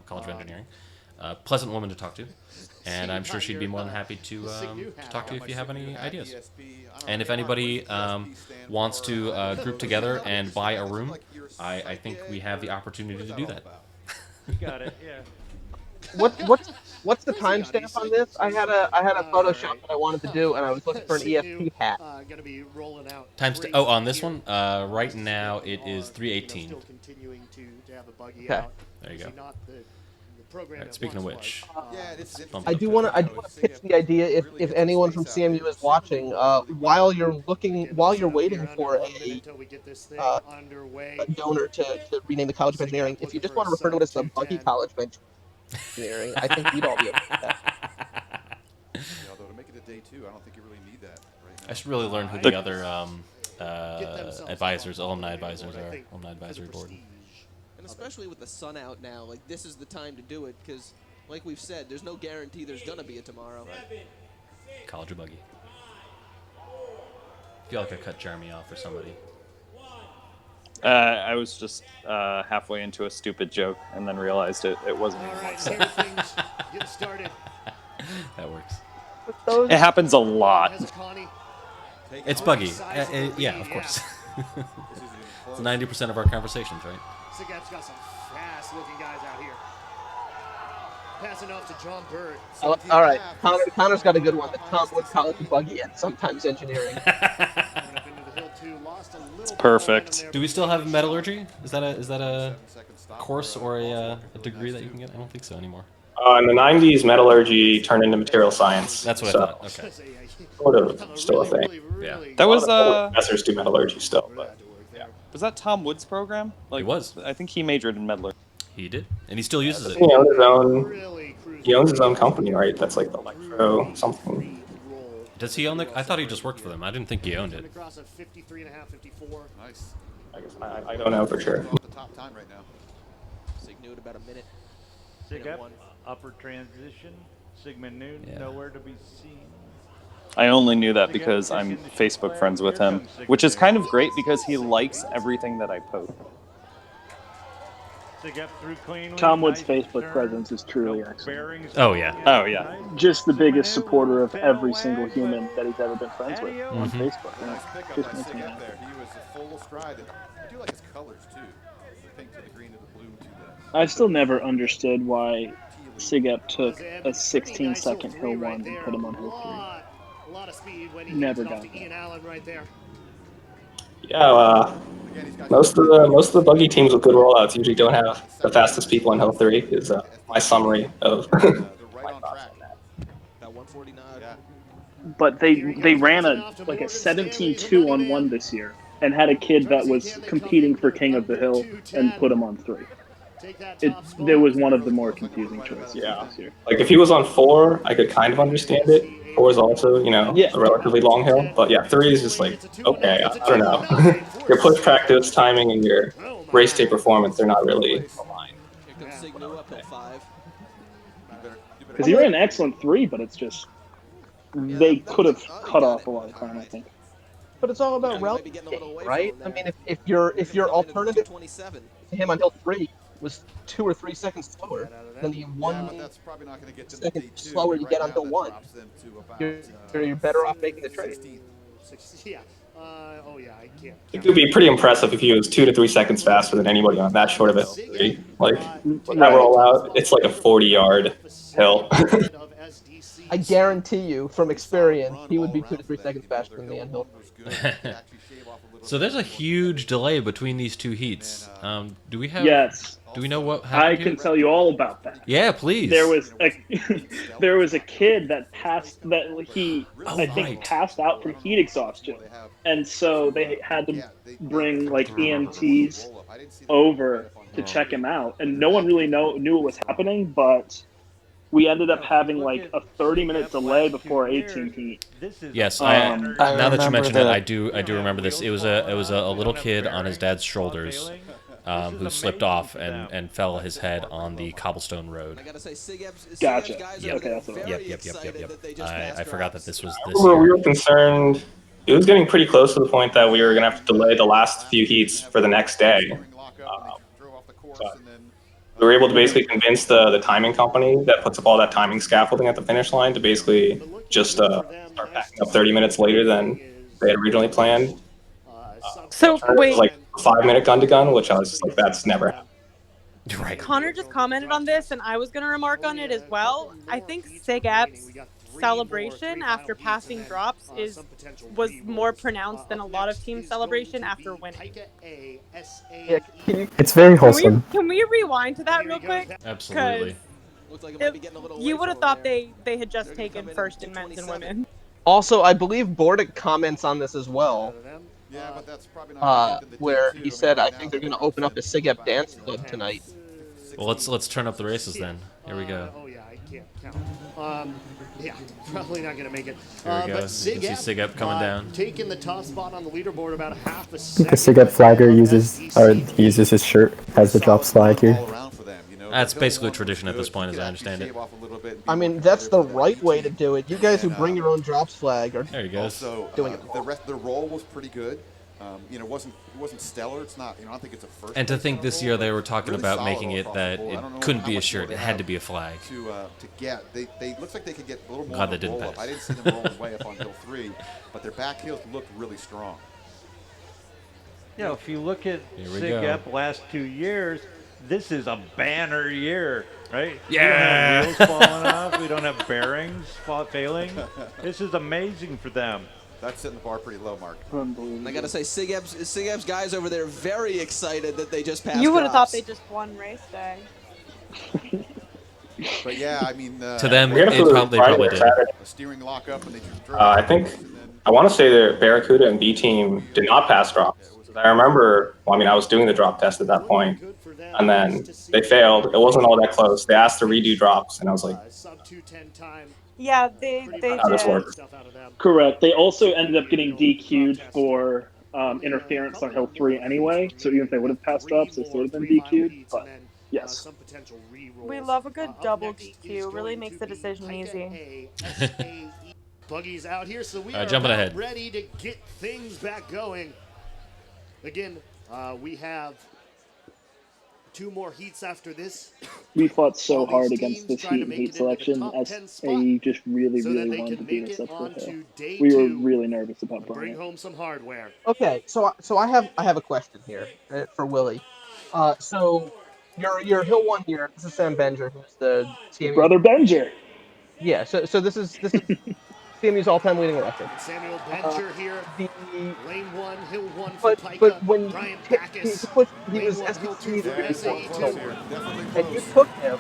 College of Engineering. Pleasant woman to talk to, and I'm sure she'd be more than happy to talk to you if you have any ideas. And if anybody wants to group together and buy a room, I think we have the opportunity to do that. You got it, yeah. What's the timestamp on this? I had a Photoshop that I wanted to do, and I was looking for an ESP hat. On this one, right now it is 3:18. Okay. There you go. Right, speaking of which, I do want to pitch the idea if anyone from CMU is watching, while you're waiting for a donor to rename the College of Engineering, if you just want to refer to it as the Buggy College of Engineering, I think we'd all be okay with that. Although to make it a day 2, I don't think you really need that right now. I should really learn who the other advisors, alumni advisors are. Alumni advisory board. And especially with the sun out now, like, this is the time to do it, because, like we've said, there's no guarantee there's going to be a tomorrow. College of Buggy. I feel like I cut Jeremy off for somebody. I was just halfway into a stupid joke and then realized it wasn't All even right, like here things get started. That works. It happens a lot. It's Buggy. Yeah, of course. It's 90% of our conversations, right? Sigap's got some fast-looking guys out here. Passing off to John Bird. All right, Connor's got a good one. The Tom Wood College of Buggy and sometimes engineering. It's perfect. Do we still have metallurgy? Is that a course or a degree that you can get? I don't think so anymore. In the 90s, metallurgy turned into material science. That's what so I thought. Okay. Sort of still a thing. Yeah. That was professors do metallurgy still, but yeah. Was that Tom Wood's program? Like, it was. I think he majored in metallurgy. He did, and he still uses it. He owns his own company, right? That's like the Electro something. Does he own it? I thought he just worked for them. I didn't think he owned it. Nice. I guess I don't know for sure. Off the top time right now. Sig at about a minute. Sig up, upper transition. Sigma Noon, nowhere to be seen. I only knew that because I'm Facebook friends with him, which is kind of great because he likes everything that I post. Tom Wood's Facebook presence is truly excellent. Oh yeah. Oh yeah. Just the biggest supporter of every single human that he's ever been friends with on Facebook. And it just makes me happy. He was full stride. I do like his colors too. The pink to the green to the blue to the. I still never understood why Sigap took a 16-second hill one and put him on hill 3. A lot of speed when he Never got got to that. Ian Allen right there. Yeah, most of the buggy teams with good rollouts usually don't have the fastest people on hill 3. Is my summary of my thoughts on that. Got 149. But they ran a 17-2 on 1 this year and had a kid that was competing for King of the Hill and put him on 3. There was one of the more confusing choices this year. Like if he was on 4, I could kind of understand it. 4 is also, a relatively long hill. But yeah, 3 is just like, okay, I don't know. Your push practice, timing, and your race day performance, they're not really aligned. Here comes Sig up hill 5. Because he ran an excellent 3, but it's just they could have cut off a lot of time, I think. But it's all about relative gain, right? I mean, if your alternative to him on hill 3 was 2 or 3 seconds slower than the 1 second slower you get on hill 1, you're better off making the trade. Yeah. Oh yeah, I can't. It would be pretty impressive if he was 2 to 3 seconds faster than anybody on that short of it. Like, with that rollout, it's like a 40-yard hill. I guarantee you, from experience, he would be 2 to 3 seconds faster than the end hill. So there's a huge delay between these two heats. Do we have? Yes. Do we know what happened? I can tell you all about that. Yeah, please. There was a kid that passed I think passed out from heat exhaustion, and so they had to bring like EMTs over to check him out, and no one really knew what was happening, but we ended up having like a 30-minute delay before 18 heat. Yes, now that you mention it, I do remember this. It was a little kid on his dad's shoulders who slipped off and fell his head on the cobblestone road. Gotcha. Yep. I forgot that this was this We year. were concerned. It was getting pretty close to the point that we were going to have to delay the last few heats for the next day. We were able to basically convince the timing company that puts up all that timing scaffolding at the finish line to basically just start packing up 30 minutes later than they had originally planned. So wait, it was like a 5-minute gun to gun, which I was just like, that's never happened. Right. Connor just commented on this, and I was going to remark on it as well. I think Sigap's celebration after passing drops was more pronounced than a lot of team celebration after winning. Yeah, It's very wholesome. Can we rewind to that real quick? Absolutely. You would have thought they had just taken first in men's and women. Also, I believe Bordick comments on this as well. Yeah, but that's probably not Where he said, I think they're going to open up a Sigap dance club tonight. Well, let's turn up the races then. Here we go. Oh yeah, I can't count. Yeah, probably not going to make it. Here we go. But You can see Sigap coming down. Taking the top spot on the leaderboard about a half a I second. think the Sigap flagger he uses his shirt as the drops flag here. That's basically tradition at this point, as I understand it. I mean, that's the right way to do it. You guys who bring your own drops flag are there you go. Also, doing it wrong. the roll was pretty good. You know, it wasn't stellar. It's not. You know, I don't think it's a first. And to think this year they were talking really about solid making all it across that the board. I it don't know couldn't how be a much more shirt; they it had have to be a flag. to get. They looks like they could get a little more Glad of they a didn't roll up. pass. I didn't see them rolling way up on hill 3, but their back heels looked really strong. You know, if you look at Here we Sig go. Ep last 2 years, this is a banner year, right? Yeah. We don't have wheels falling off. We don't have bearings failing. This is amazing for them. That's setting the bar pretty low, Mark. I gotta say, Sig Ep's guys over there very excited that they just passed. You would have thought Cops. they just won race day. But yeah, I mean, To them, We got they to probably Friday or did. Saturday. a steering lock up, and they just drove. I think I want to say that Barracuda and B Team did not pass drops. I remember. Well, I mean, I was doing the drop test at that point, and then they failed. It wasn't all that close. They asked to redo drops, and I was like, Sub 210 time. Yeah, they "How this did. works?" Correct. They also ended up getting DQ'd for interference on hill 3 anyway. So even if they would have passed drops, they still would have been DQ'd. But yes. Some potential We love a good double DQ. Really makes the decision easy. Buggy's out here, so we are jumping ahead. ready to get things back going. Again, we have 2 more heats after this. We fought so hard against this heat and heat selection. SAE just really, really wanted to do this up for Hill. We were really nervous about Bring Bryant. home some hardware. Okay, so I have a question here for Willie. So your Hill 1 here. This is Sam Benger, who's the CMU Brother Benger. Yeah. So this is CMU's all-time leading record. Samuel Bencher here. Lane 1, Hill 1 for But Pika. when Brian he Backus. was Lane 1, SEC Hill 2 the for year before, SAE so 2. and you took him,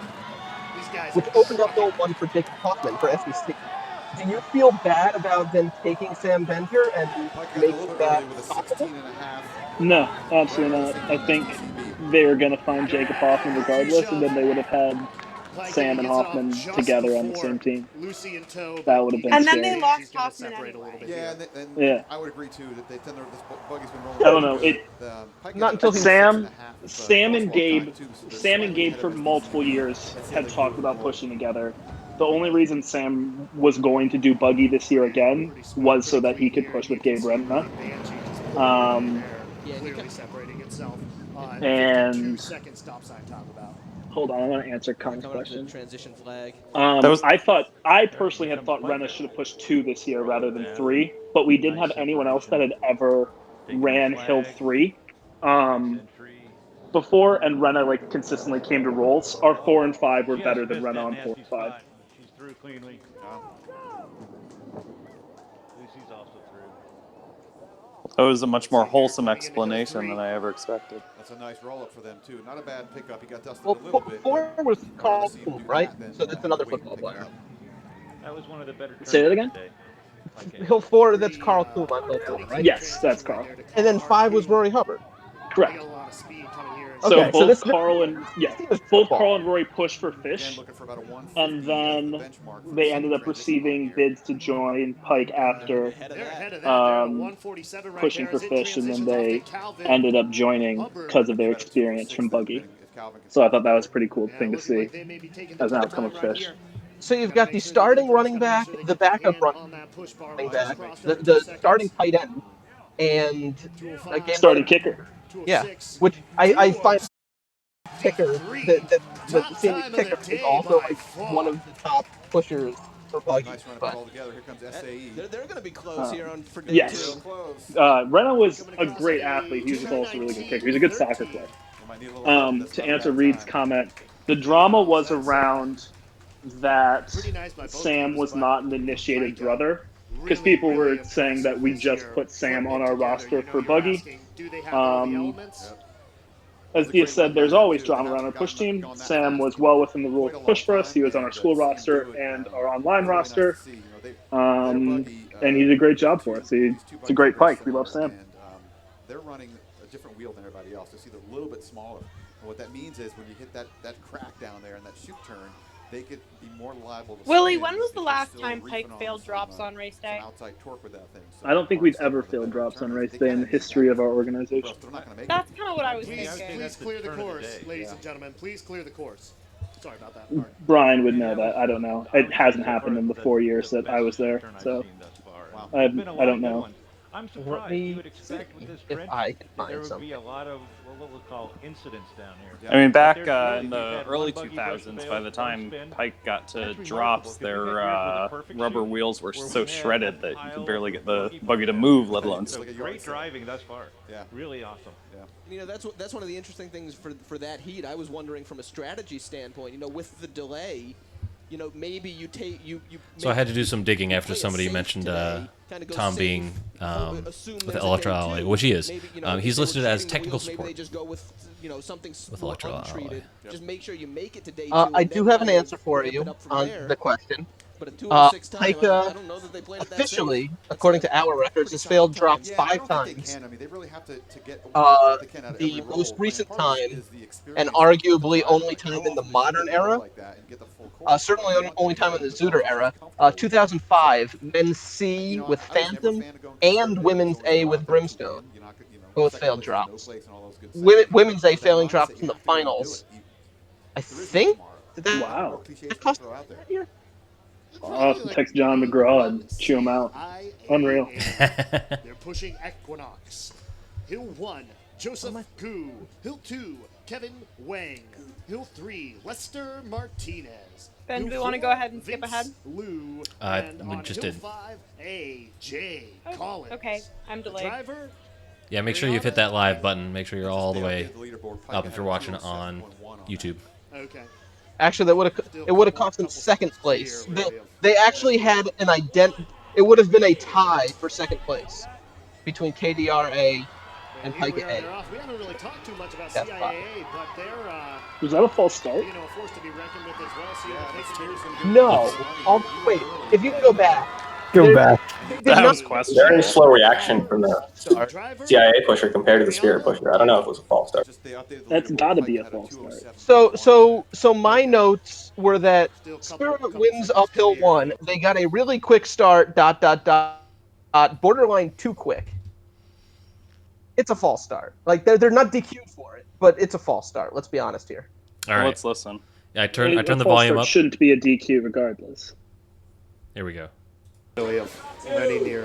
These guys which are opened up Hill trucking. 1 for Jacob Hoffman for SEC. Do you feel bad about them taking Sam Benger and making that possible? No, absolutely not. I think they were going to find Jacob Hoffman regardless, and then they would have had Sam and Hoffman together on the same team. Lucy and Toe, That would have been And scary. then they lost Hoffman anyway. Yeah, and Yeah. I would agree too that this buggy's been rolling. I don't know. Good. Not until he Sam and Gabe for multiple years had talked about pushing together. The only reason Sam was going to do Buggy this year again was so that he could push with Gabe Renna. Clearly separating itself. And 52-second stop sign talk about. hold on, I want to answer Connor's question. Transition flag. I personally had thought Renna should have pushed 2 this year rather than 3, but we didn't have anyone else that had ever ran Hill 3 before, and Renna consistently came to rolls. Our 4 and 5 were better than Renna on 4 and 5. She's through cleanly. Lucy's also through. That was a much more wholesome explanation than I ever expected. That's a nice roll up for them too. Not a bad pickup. He got dusted Well, a little bit. 4 was Carl Poole, right? So that's another football player. That was one of the better turns Say that again? Hill 4, that's Carl Poole on Hill 4, right? Yes, that's Carl. And then 5 was Rory Hubbard. Correct. Okay, So so this Carl and both Carl and Rory pushed for Fish, and then they ended up receiving bids to join Pike after pushing for Fish, and then they ended up joining because of their experience from Buggy. So I thought that was a pretty cool thing to see as an outcome of Fish. So you've got the starting running back, the backup running back, the starting tight end, and a game starting kicker. Yeah, which I find kicker that the CMU kicker is also one of the top pushers for Buggy. Nice run all together. Here comes SAE. They're going to be close here for day Yes. 2. Renna was a great athlete. He was just also a really good kicker. He's a good soccer player. To answer Reed's comment, the drama was around that Sam was not an initiated brother, because people were saying that we just put Sam on our roster for Buggy. As Dia said, there's always drama around our push team. Sam was well within the rule to push for us. He was on our school roster and our online roster. And he did a great job for us. It's a great Pike. We love Sam. They're running a different wheel than everybody else. It's either a little bit smaller. And what that means is when you hit that crack down there and that shoot turn, they could be more liable to Willie, spin when was if the they're last still time Pike reefing failed some, drops on race day? some outside torque with that thing. So I don't think we've ever failed drops on race day in the history of our organization. That's kind of what I was Please thinking. clear the course, ladies and gentlemen. Please clear the course. Sorry about that. Brian would know that. I don't know. It hasn't happened in the 4 years that I was there, so I don't know. I'm Let surprised. me You would expect with this if trench I can that there find would be a something. lot of what we'll call incidents down here. I mean, But back there's really, in we've the had early one buggy brush the 2000s, by bales, the one time spin. Pike got to That's remarkable drops, because we've their had years with a perfect rubber shoot wheels were where so we've had shredded a that you could pile barely of get the buggy buggy to parts move, down let here. alone. So great driving thus far. Yeah. Really awesome. Yeah. You know, that's one of the interesting things for that heat. I was wondering from a strategy standpoint, you know, with the delay, you know, maybe you take you. So I had to do some digging after somebody mentioned Tom being with Electro Ally, which he is. Maybe, you know, He's listed as technical maybe support they just go with, you know, something with more Electro Ally. untreated. Just make sure you make it to day 2. I And do then have an kind of answer for ramp you it up from on there. the question. But at 2:06 time, Pike, I don't know that they played it that safe. officially, according to our records, has failed drops Yeah, I 5 don't think they times. can. I mean, they really have to get what they can out of every The most roll. recent And part of time, this is the and experience of the arguably driver. only Like, time how in the often does he modern get to roll era, like that and get the full course? certainly You want only them to time in do the it well Zuter so he's era, comfortable with it. 2005, men's You C know, with I was never a Phantom fan of going and conservative. It was women's always A go with out there to Brimstone, win. You're not, you know, both second failed place is no drops. place and all those good sayings. Women's A With that failing drops mindset, in you the have to go and do it. finals. I There is no think. tomorrow. Did that, How many more Wow. cliches that can you cost throw out there? that year? I'll have to text John McGraw and chew him out. Unreal. They're pushing Equinox. Hill 1, Joseph Gu. Hill 2, Kevin Wang. Hill 3, Lester Martinez. Ben, do Hill we want to 4, go ahead and skip Vince ahead? Liu. We And on just Hill did. 5, AJ Oh, Collins. okay, I'm The delayed. driver, Yeah, make sure you've hit that live button. Make sure you're all the way The leaderboard, Pike up had if you're a watching 207.1 on on YouTube. Okay. Actually, it would have cost them second place. They actually had an It would have been a tie for second place between KDRA and Here Pike we are, A. they're off. We haven't really talked too much about That's fine. CIAA, but they're, Was that a false start? you know, a force to be reckoned with as well. See what they can do. No. Wait, if you can go back. Go back. They did That not was Very questionable. slow reaction from the start. CIA pusher compared to the Spirit pusher. I don't know if it was a false start. Just they updated the That's leaderboard. got to Pike be a had false start. 207.1. So my notes were that Spirit wins uphill 1. They got a really quick start. ... Borderline too quick. It's a false start. Like they're not DQ'd for it, but it's a false start. Let's be honest here. All right. Let's listen. Yeah, I turned the false volume start up. shouldn't be a DQ regardless. Here we go. Really of many near